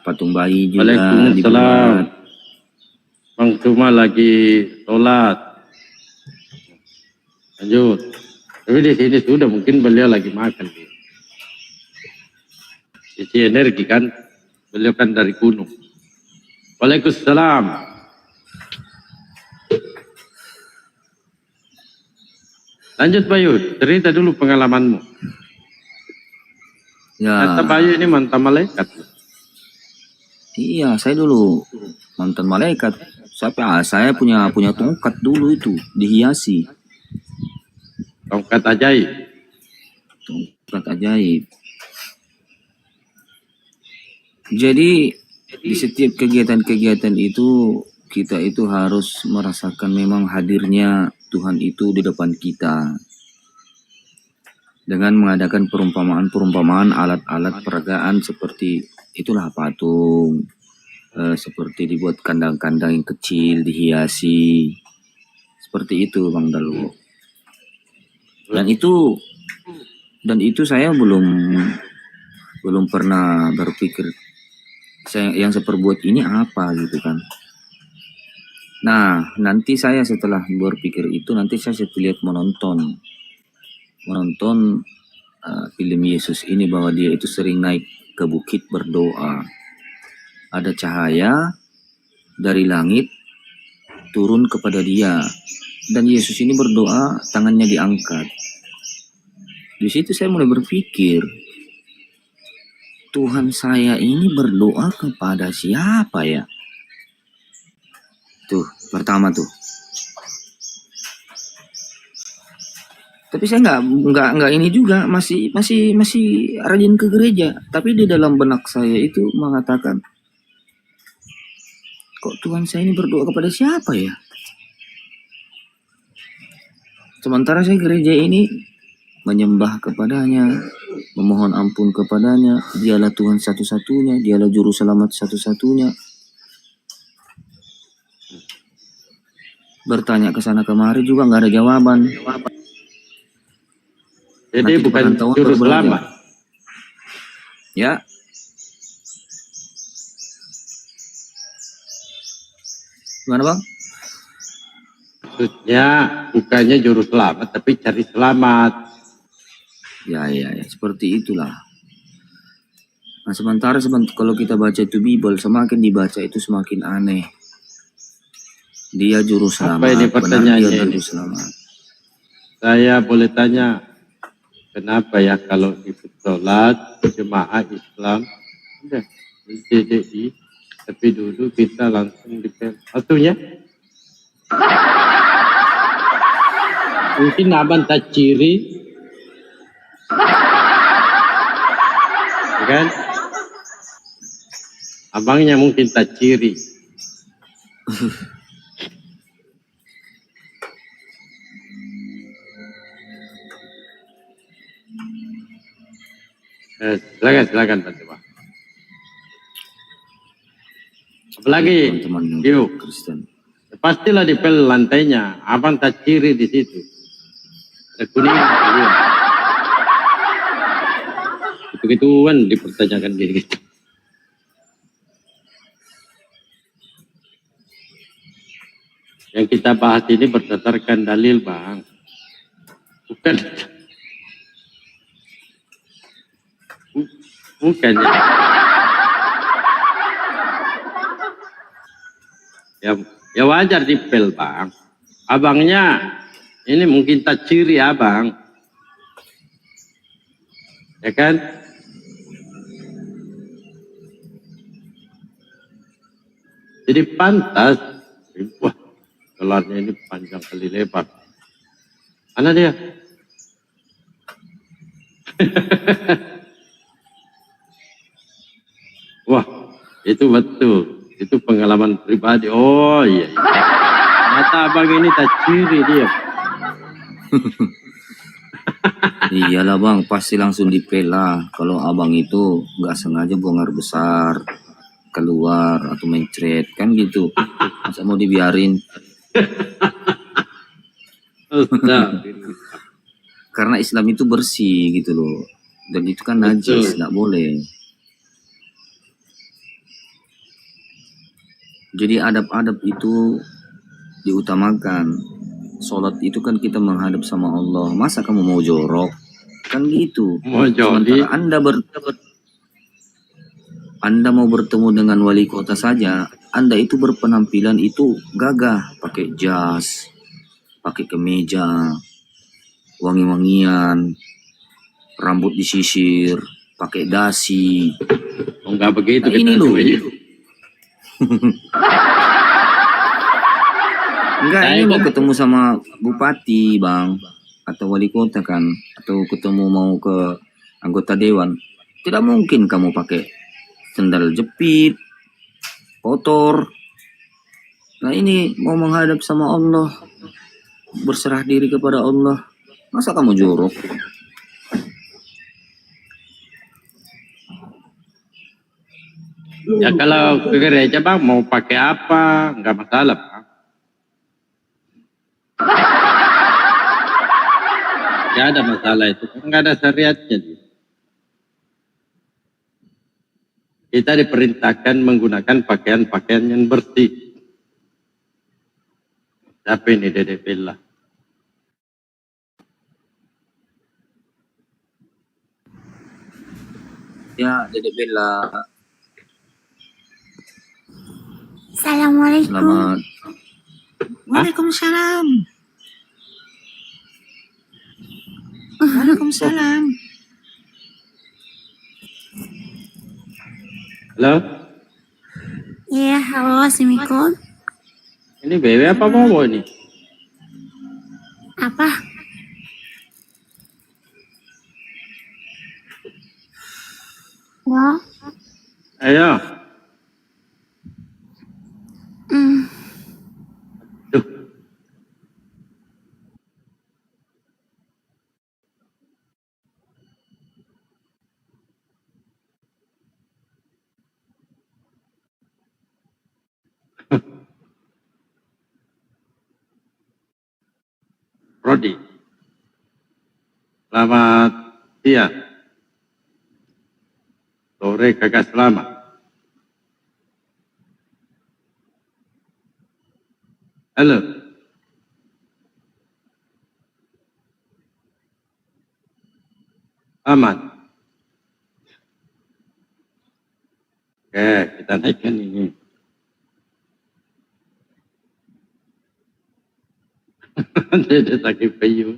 patung bayi juga Waalaikumsalam. dibuat. Bang cuma lagi sholat. Lanjut. Tapi di sini sudah mungkin beliau lagi makan. Isi energi kan. Beliau kan dari gunung. Waalaikumsalam. Lanjut Bayu, cerita dulu pengalamanmu. Ya. Kata Bayu ini mantan malaikat. Iya, saya dulu mantan malaikat. Saya punya tongkat dulu itu dihiasi. Tongkat ajaib. Tongkat ajaib. Jadi di setiap kegiatan-kegiatan itu kita itu harus merasakan memang hadirnya Tuhan itu di depan kita. Dengan mengadakan perumpamaan alat-alat peragaan seperti itulah patung, seperti dibuat kandang-kandang yang kecil dihiasi, seperti itu Bang Dalu. Dan itu saya belum pernah berpikir yang saya perbuat ini apa gitu kan. Nah, nanti saya setelah berpikir itu, nanti saya lihat menonton film Yesus ini, bahwa dia itu sering naik ke bukit berdoa. Ada cahaya dari langit turun kepada dia, dan Yesus ini berdoa, tangannya diangkat. Di situ saya mulai berpikir, Tuhan saya ini berdoa kepada siapa ya? Tuh, pertama tuh. Tapi saya nggak ini juga, masih rajin ke gereja. Tapi di dalam benak saya itu mengatakan, kok Tuhan saya ini berdoa kepada siapa ya? Sementara saya gereja ini menyembah kepadanya, memohon ampun kepadanya. Dialah Tuhan satu-satunya, dialah juru selamat satu-satunya. Bertanya ke sana kemari juga nggak ada jawaban. Jadi Nanti bukan perantauan juru baru belajar. selamat. Ya. Gimana Bang? Maksudnya bukannya juru selamat, tapi cari selamat. Ya, seperti itulah. Nah, sementara kalau kita baca itu Bible, semakin dibaca itu semakin aneh. Dia juru selamat. Apa ini benar pertanyaannya dia ini? juru selamat. Saya boleh tanya, kenapa ya kalau ikut sholat jemaah Islam, udah di CDI, tapi dulu kita langsung di satunya? Mungkin abang tak ciri, ya kan? Abangnya mungkin tak ciri. Silakan bantu Pak. Apalagi, teman-teman yang yuk, Kristen. pastilah dipel lantainya. Abang tak ciri di situ. Ada kuning. Iya. Itu-gituan dipertanyakan gini. Yang kita bahas ini berdasarkan dalil, Bang. Bukan. Bukan ya wajar dipel, Bang. Abangnya ini mungkin tak ciri abang. Ya kan? Jadi pantas. Wah, gelarnya ini panjang kali lebar. Mana dia? Wah, itu betul. Itu pengalaman pribadi. Oh iya. Ternyata abang ini tak ciri dia. Iyalah bang, pasti langsung dipela. Kalau abang itu nggak sengaja buang air besar keluar atau mencret kan gitu. Masa mau dibiarin? Karena Islam itu bersih gitu loh. Dan itu kan najis, nggak boleh. Jadi adab-adab itu diutamakan. Sholat itu kan kita menghadap sama Allah. Masa kamu mau jorok? Kan gitu. Sementara Anda mau bertemu dengan wali kota saja, Anda itu berpenampilan itu gagah, pakai jas, pakai kemeja, wangi-wangian, rambut disisir, pakai dasi. Enggak begitu. Nah, ini loh. Enggak, ini mau ketemu sama bupati, Bang, atau wali kota kan, atau ketemu mau ke anggota dewan. Tidak mungkin kamu pakai sandal jepit, kotor. Nah ini mau menghadap sama Allah, berserah diri kepada Allah. Masa kamu jorok? Ya kalau ke gereja bang mau pakai apa nggak masalah bang. Nggak ada masalah itu, nggak ada syariatnya. Kita diperintahkan menggunakan pakaian-pakaian yang bersih. Tapi ini Dede Bella. Ya, Dede Bella. Assalamualaikum. Selamat. Waalaikumsalam. Waalaikumsalam. Halo? Iya, halo, assalamualaikum. Ini Bebe apa Bobo ini? Apa? Ya. Ayo. Rodi. Selamat siang. Sore kagak selamat. Halo. Aman. Oke, kita naikkan ini. Dia sakit kayu.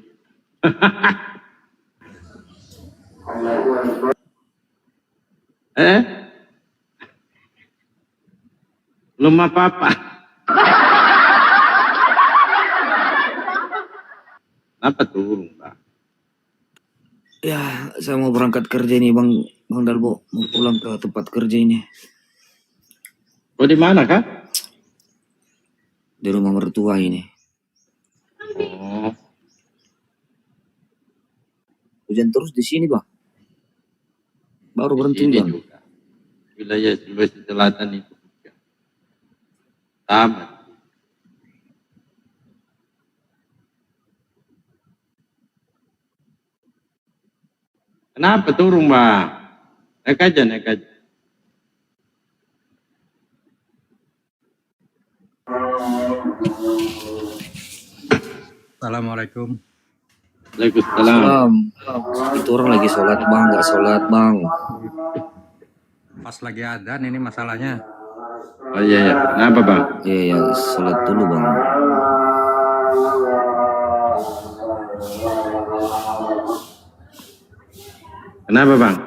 Belum apa-apa. Kenapa turun, Pak? Ya, saya mau berangkat kerja nih, Bang Dalbo. Mau pulang ke tempat kerja ini. Oh, di mana, Kak? Di rumah mertua ini. Oh. Hujan terus di sini, Bang. Baru berhenti Ini hujan. juga. Wilayah Sulawesi Selatan itu. Tamat. Kenapa turun, Bang? Naik aja, naik aja. Assalamualaikum. Waalaikumsalam. Itu orang lagi sholat bang, nggak sholat bang. Pas lagi adzan ini masalahnya. Oh iya, iya. Kenapa, Bang? Iya, ya, sholat dulu bang. Kenapa, Bang?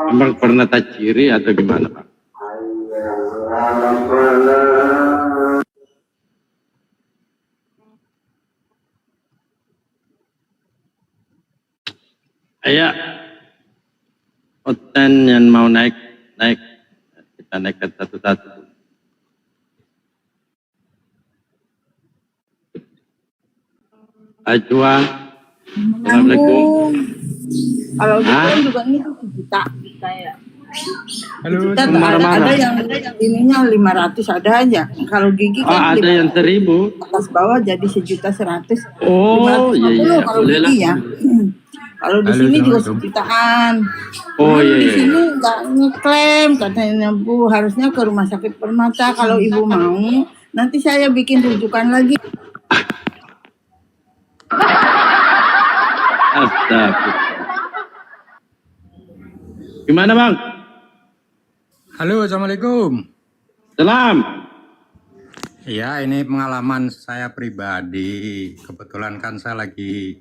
Abang pernah tajiri atau gimana, Bang? Ayo, Oten yang mau naik, kita naikkan satu-satu. Ajwa, Assalamualaikum. Kalau gitu Hah? kan juga ini juta saya. Halo, Juta jangan marah-marah. ada yang ininya 500 ada aja. Kalau gigi Oh, kan ada yang 1000. atas bawah jadi 1.100.000. Oh, iya, iya, kalau boleh lah. gigi ya. Kalau di Halo, sini juga Assalamualaikum. sejutaan. Oh, iya, Di iya. sini nggak ngeklaim katanya Bu, harusnya ke rumah sakit Permata. Kalau Ibu mau, nanti saya bikin rujukan lagi. Astagfirullah. Gimana, Bang? Halo, Assalamualaikum. Salam. Iya, ini pengalaman saya pribadi. Kebetulan kan saya lagi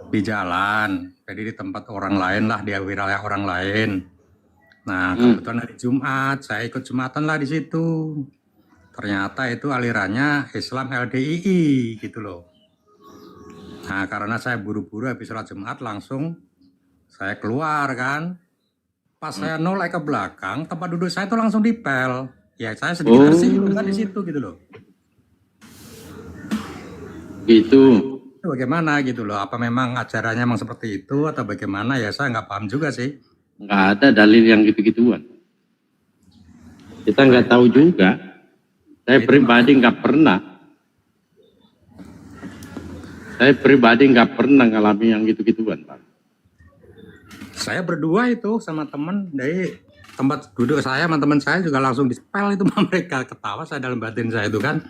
di jalan, jadi di tempat orang lain lah, di wilayah orang lain. Nah, kebetulan hari Jumat, saya ikut Jumatan lah di situ. Ternyata itu alirannya Islam LDII gitu loh. Nah, karena saya buru-buru habis sholat Jumat langsung saya keluar kan. Pas saya noleh ke belakang, tempat duduk saya itu langsung dipel. Ya, saya sedikit tersinggung kan di situ gitu loh. Gitu. Itu bagaimana gitu loh? Apa memang ajarannya memang seperti itu atau bagaimana? Ya saya nggak paham juga sih. Nggak ada dalil yang gitu-gituan. Kita nggak tahu juga. Saya pribadi nggak pernah. Saya pribadi nggak pernah ngalami yang gitu-gituan, Pak. Saya berdua itu sama teman dari tempat duduk saya sama teman saya juga langsung dispel itu sama mereka, ketawa saya dalam batin saya itu kan.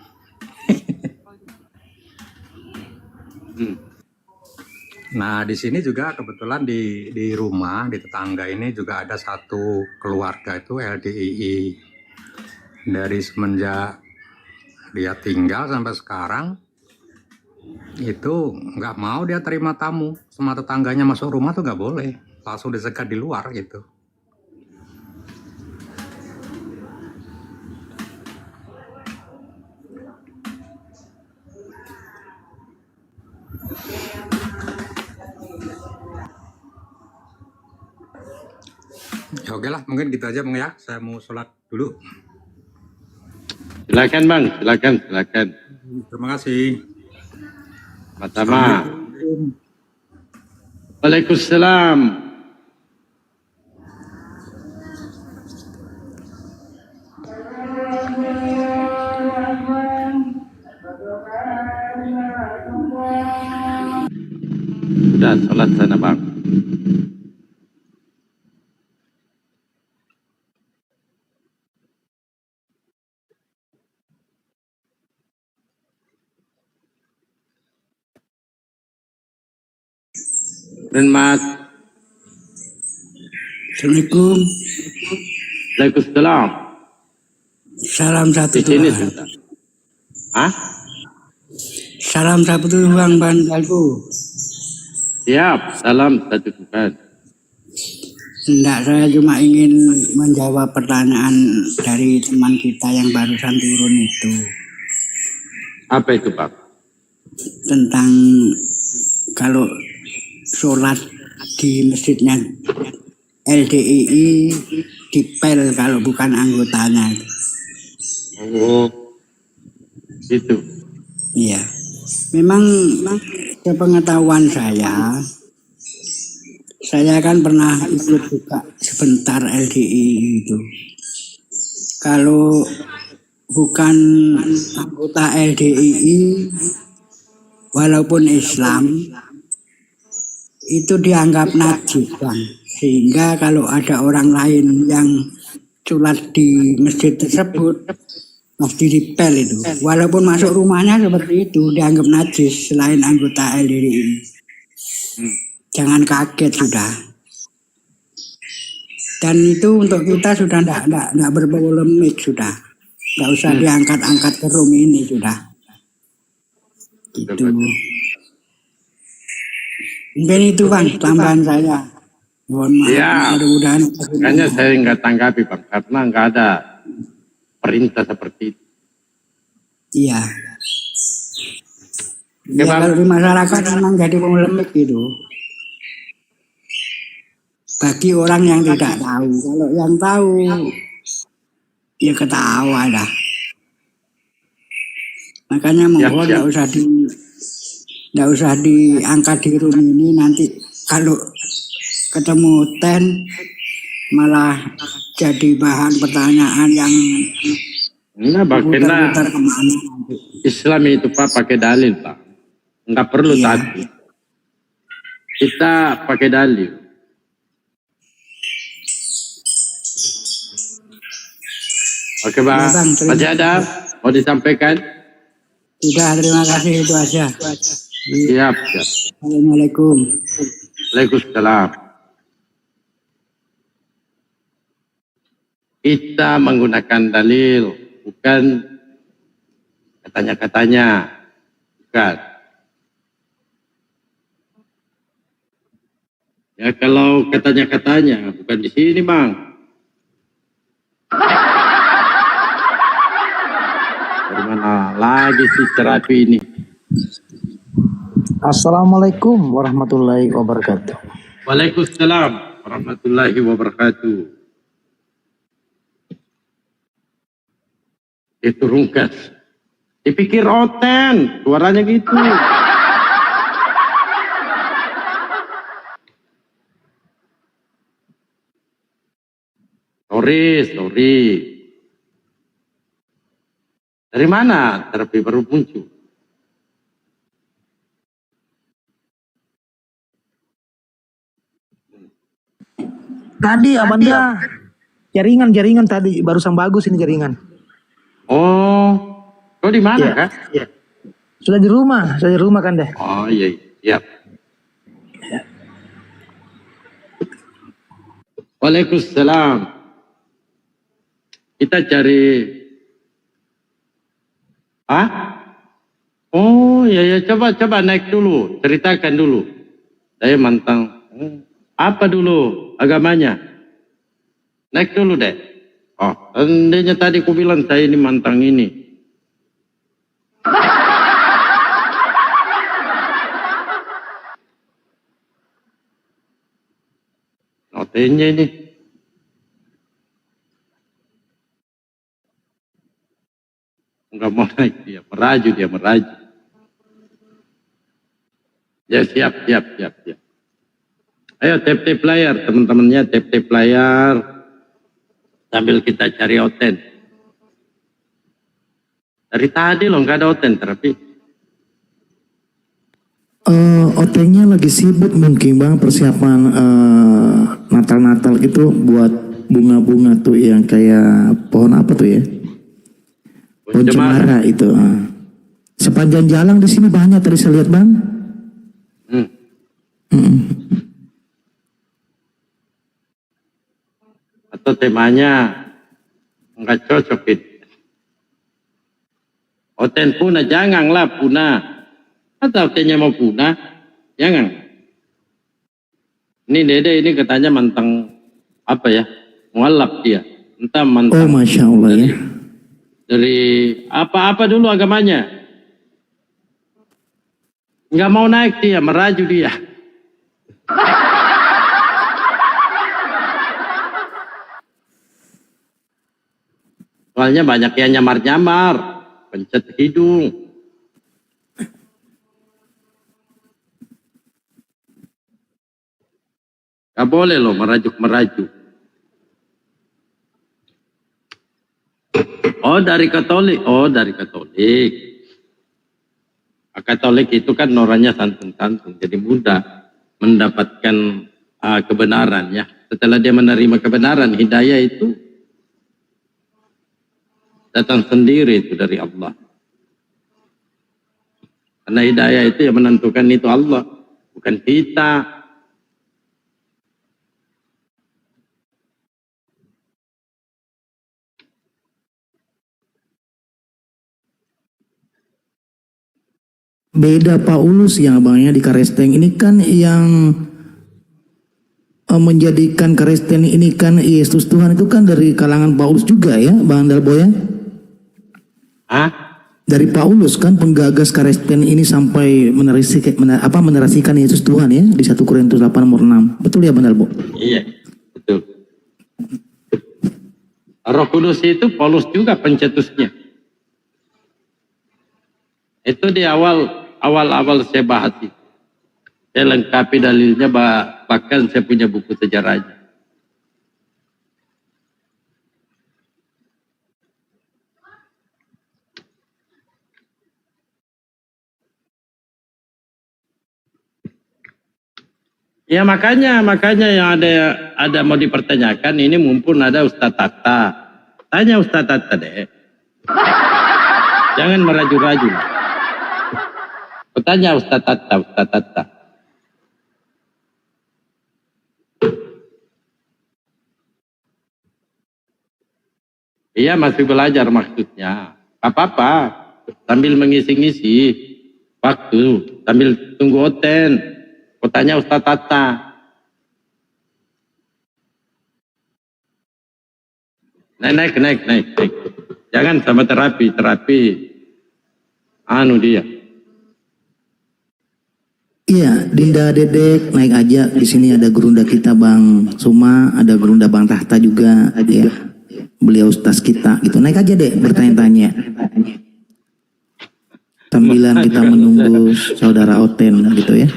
Nah di sini juga kebetulan di rumah di tetangga ini juga ada satu keluarga itu LDII. Dari semenjak dia tinggal sampai sekarang itu nggak mau dia terima tamu, sama tetangganya masuk rumah tuh nggak boleh, langsung disekat di luar gitu. Ya oke lah, mungkin gitu aja Bang ya. Saya mau sholat dulu. Silakan, Bang, silakan. Terima kasih. Pertama. Waalaikumsalam. Sudah sholat sana, Bang. Dan Mas. Assalamualaikum. Waalaikumsalam. Salam satu Di sini Tuhan. sudah. Hah? Salam satu Tuhan Bandalku. Siap. Salam satu Tuhan. Enggak, saya cuma ingin menjawab pertanyaan dari teman kita yang barusan turun itu. Apa itu, Pak? Tentang kalau sholat di masjidnya LDII dipel kalau bukan anggotanya. Oh, itu. Iya. Memang sepengetahuan saya kan pernah ikut juga sebentar LDI itu. Kalau bukan anggota LDII, walaupun Islam, itu dianggap najis, Bang. Sehingga kalau ada orang lain yang sholat di masjid tersebut, pasti dipel itu. Walaupun masuk rumahnya seperti itu, dianggap najis selain anggota LDII. Jangan kaget sudah. Dan itu untuk kita sudah tidak berpolemik sudah. Nggak usah diangkat-angkat ke room ini sudah. Gitu. Mungkin itu Bang tambahan saya. Mohon maaf. Ya, Mudah-mudahan. makanya saya nggak tanggapi Bang, karena nggak ada perintah seperti itu. Iya. Ya, kalau di masyarakat memang jadi polemik gitu. Bagi orang yang tidak tahu, kalau yang tahu ya ketawa dah. Makanya mohon nggak usah diangkat di room ini, nanti kalau ketemu ten malah jadi bahan pertanyaan yang Nah, bagaimana Islam itu Pak pakai dalil Pak, nggak perlu tadi. Kita pakai dalil. Oke Bang, masih ada mau disampaikan? Sudah, terima kasih itu aja. Siap, siap. Assalamualaikum. Waalaikumsalam. Kita menggunakan dalil, bukan katanya-katanya, bukan. Ya kalau katanya-katanya, bukan di sini Bang. Dari mana lagi si terapi ini? Assalamualaikum warahmatullahi wabarakatuh. Waalaikumsalam warahmatullahi wabarakatuh. Itu rungkas. Dipikir oten, suaranya gitu. Sorry. Dari mana terapi baru muncul? Tadi Abanda jaringan tadi barusan bagus ini jaringan. Oh, kau di mana Iya. Kak? Iya. Sudah di rumah kan deh. Oh iya, siap. Waalaikumsalam. Kita cari. Oh ya, coba naik dulu, ceritakan dulu. Saya mantang. Apa dulu agamanya? Naik dulu deh. Oh, seandainya tadi ku bilang saya ini mantang ini. Notenya ini. Enggak mau naik dia, meraju. Ya siap. Ayo tap layar, teman-temannya tap layar. Sambil kita cari oten. Dari tadi loh nggak ada oten terapi. Otengnya lagi sibuk mungkin Bang, persiapan Natal gitu buat bunga-bunga tuh yang kayak pohon apa tuh ya? Pohon cemara itu. Sepanjang jalan di sini banyak tadi saya lihat Bang. Atau temanya nggak cocok itu. Oten punah janganlah punah. Atau otennya mau punah, jangan. Ini Dede ini katanya mantang apa ya? Mualaf dia. Entah mantang. Oh Masya Allah ya. Dari apa dulu agamanya? Nggak mau naik dia, meraju dia. Soalnya banyak yang nyamar-nyamar, pencet hidung. Gak boleh loh merajuk-merajuk. Oh, dari Katolik. Oh, dari Katolik. Katolik itu kan orangnya santun-santun, jadi mudah mendapatkan kebenaran ya. Setelah dia menerima kebenaran, hidayah itu datang sendiri itu dari Allah. Karena hidayah itu yang menentukan itu Allah, bukan kita. Beda Paulus yang abangnya di Karesteng ini kan yang menjadikan Karesteng ini kan Yesus Tuhan itu kan dari kalangan Paulus juga ya, Bang Dalbo ya? Hah? Dari Paulus kan penggagas Karesteng ini sampai menerasikan Yesus Tuhan ya di 1 Korintus 8 nomor 6. Betul ya Bang Dalbo? Iya, betul. Roh Kudus itu Paulus juga pencetusnya. Itu di awal saya bahas itu. Saya lengkapi dalilnya, bahkan saya punya buku sejarahnya. Ya makanya yang ada mau dipertanyakan ini mumpun ada Ustadz Tata. Tanya Ustadz Tata deh. Jangan meraju-raju. Tanya Ustadz Tata. Iya masih belajar maksudnya. Apa-apa. Sambil mengisi-ngisi waktu. Sambil tunggu Oten. Tanya Ustadz Tata. Naik. Jangan sama terapi. Anu dia. Iya, Dinda Dedek naik aja. Di sini ada gurunda kita Bang Suma, ada gurunda Bang Tahta juga, ya. Beliau ustaz kita gitu. Naik aja deh bertanya-tanya. Sambilan kita menunggu saudara Oten gitu ya.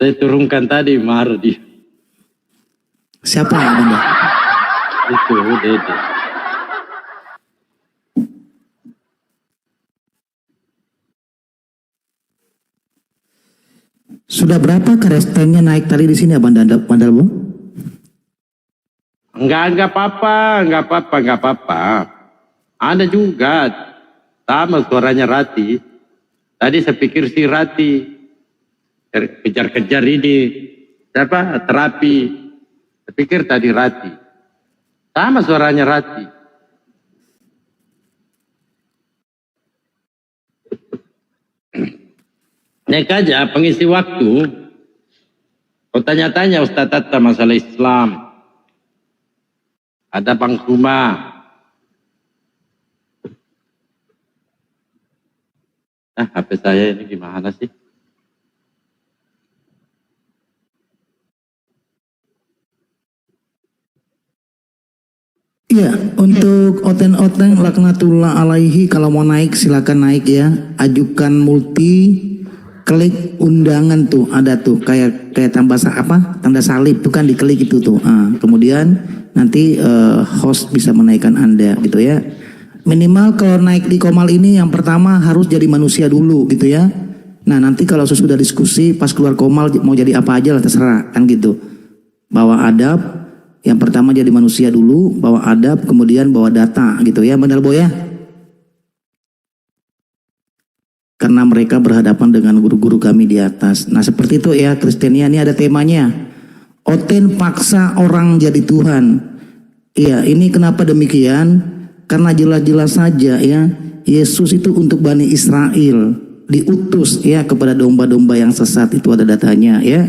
Saya turunkan tadi Mardi. Siapa Bunda? Itu Dede. Sudah berapa Karestengnya naik tadi di sini ya Bang Dalbo? Enggak apa-apa. Ada juga sama suaranya Rati. Tadi saya pikir si Rati kejar-kejar ini siapa? Terapi. Saya pikir tadi Rati. Sama suaranya Rati. Naik aja pengisi waktu. Kau tanya-tanya Ustadz Tata masalah Islam. Ada Bang Suma. HP saya ini gimana sih? Iya, untuk Oten laknatullah alaihi kalau mau naik silakan naik ya. Ajukan multi, klik undangan tuh ada tuh kayak tanda salib tuh kan diklik itu tuh. Kemudian nanti host bisa menaikkan Anda gitu ya. Minimal kalau naik di Komal ini yang pertama harus jadi manusia dulu gitu ya. Nah nanti kalau sudah diskusi pas keluar Komal mau jadi apa aja lah terserah kan gitu. Bawa adab. Yang pertama jadi manusia dulu, bawa adab, kemudian bawa data gitu ya, Bang Dalbo ya. Karena mereka berhadapan dengan guru-guru kami di atas. Nah seperti itu ya, Kristiania ini ada temanya. Oten paksa orang jadi Tuhan. Iya, ini kenapa demikian? Karena jelas-jelas saja ya, Yesus itu untuk Bani Israel. Diutus ya kepada domba-domba yang sesat, itu ada datanya ya.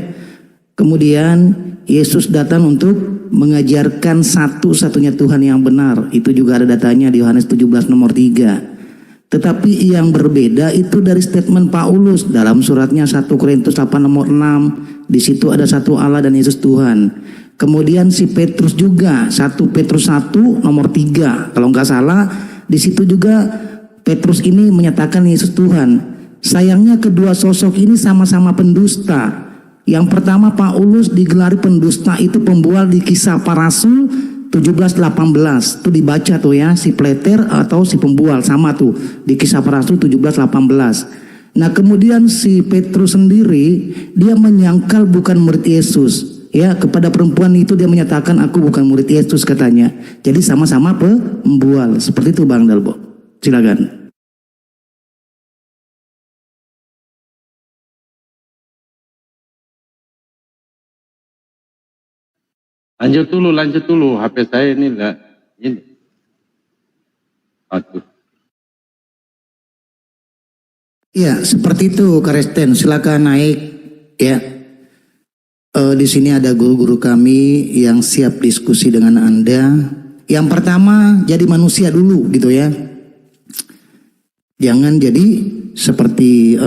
Kemudian Yesus datang untuk mengajarkan satu-satunya Tuhan yang benar. Itu juga ada datanya di Yohanes 17 nomor 3. Tetapi yang berbeda itu dari statement Paulus dalam suratnya 1 Korintus 8 nomor 6. Di situ ada satu Allah dan Yesus Tuhan. Kemudian si Petrus juga 1 Petrus 1 nomor 3. Kalau nggak salah di situ juga Petrus ini menyatakan Yesus Tuhan. Sayangnya kedua sosok ini sama-sama pendusta. Yang pertama Paulus digelari pendusta itu pembual di Kisah Para Rasul 7 17:18 tuh dibaca tuh ya, si Pleter atau si pembual sama tuh di Kisah Para Rasul 17:18. Nah kemudian si Petrus sendiri dia menyangkal bukan murid Yesus. Ya, kepada perempuan itu dia menyatakan aku bukan murid Yesus katanya. Jadi sama-sama pembual. Seperti itu Bang Dalbo. Silakan. Lanjut dulu. HP saya ini enggak ini. Aduh. Ya, seperti itu Karesten. Silakan naik ya. Di sini ada guru-guru kami yang siap diskusi dengan Anda. Yang pertama, jadi manusia dulu gitu ya. Jangan jadi seperti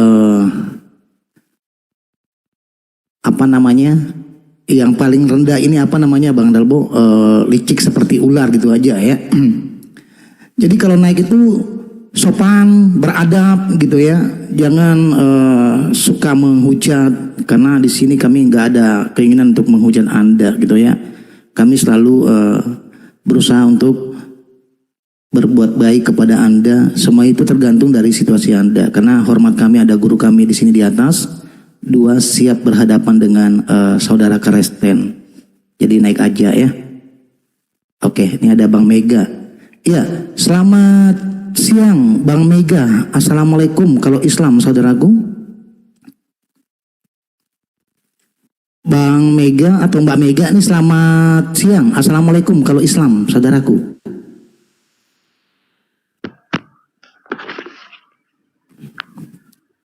apa namanya? Yang paling rendah ini apa namanya Bang Dalbo? Licik seperti ular gitu aja ya. Jadi kalau naik itu sopan, beradab gitu ya. Jangan suka menghujat karena di sini kami nggak ada keinginan untuk menghujat Anda gitu ya. Kami selalu berusaha untuk berbuat baik kepada Anda. Semua itu tergantung dari situasi Anda. Karena hormat kami ada guru kami di sini di atas. Dua siap berhadapan dengan saudara Karesten. Jadi naik aja ya. Oke, ini ada Bang Mega. Ya, selamat siang Bang Mega. Assalamualaikum kalau Islam saudaraku. Bang Mega atau Mbak Mega ini selamat siang. Assalamualaikum kalau Islam saudaraku.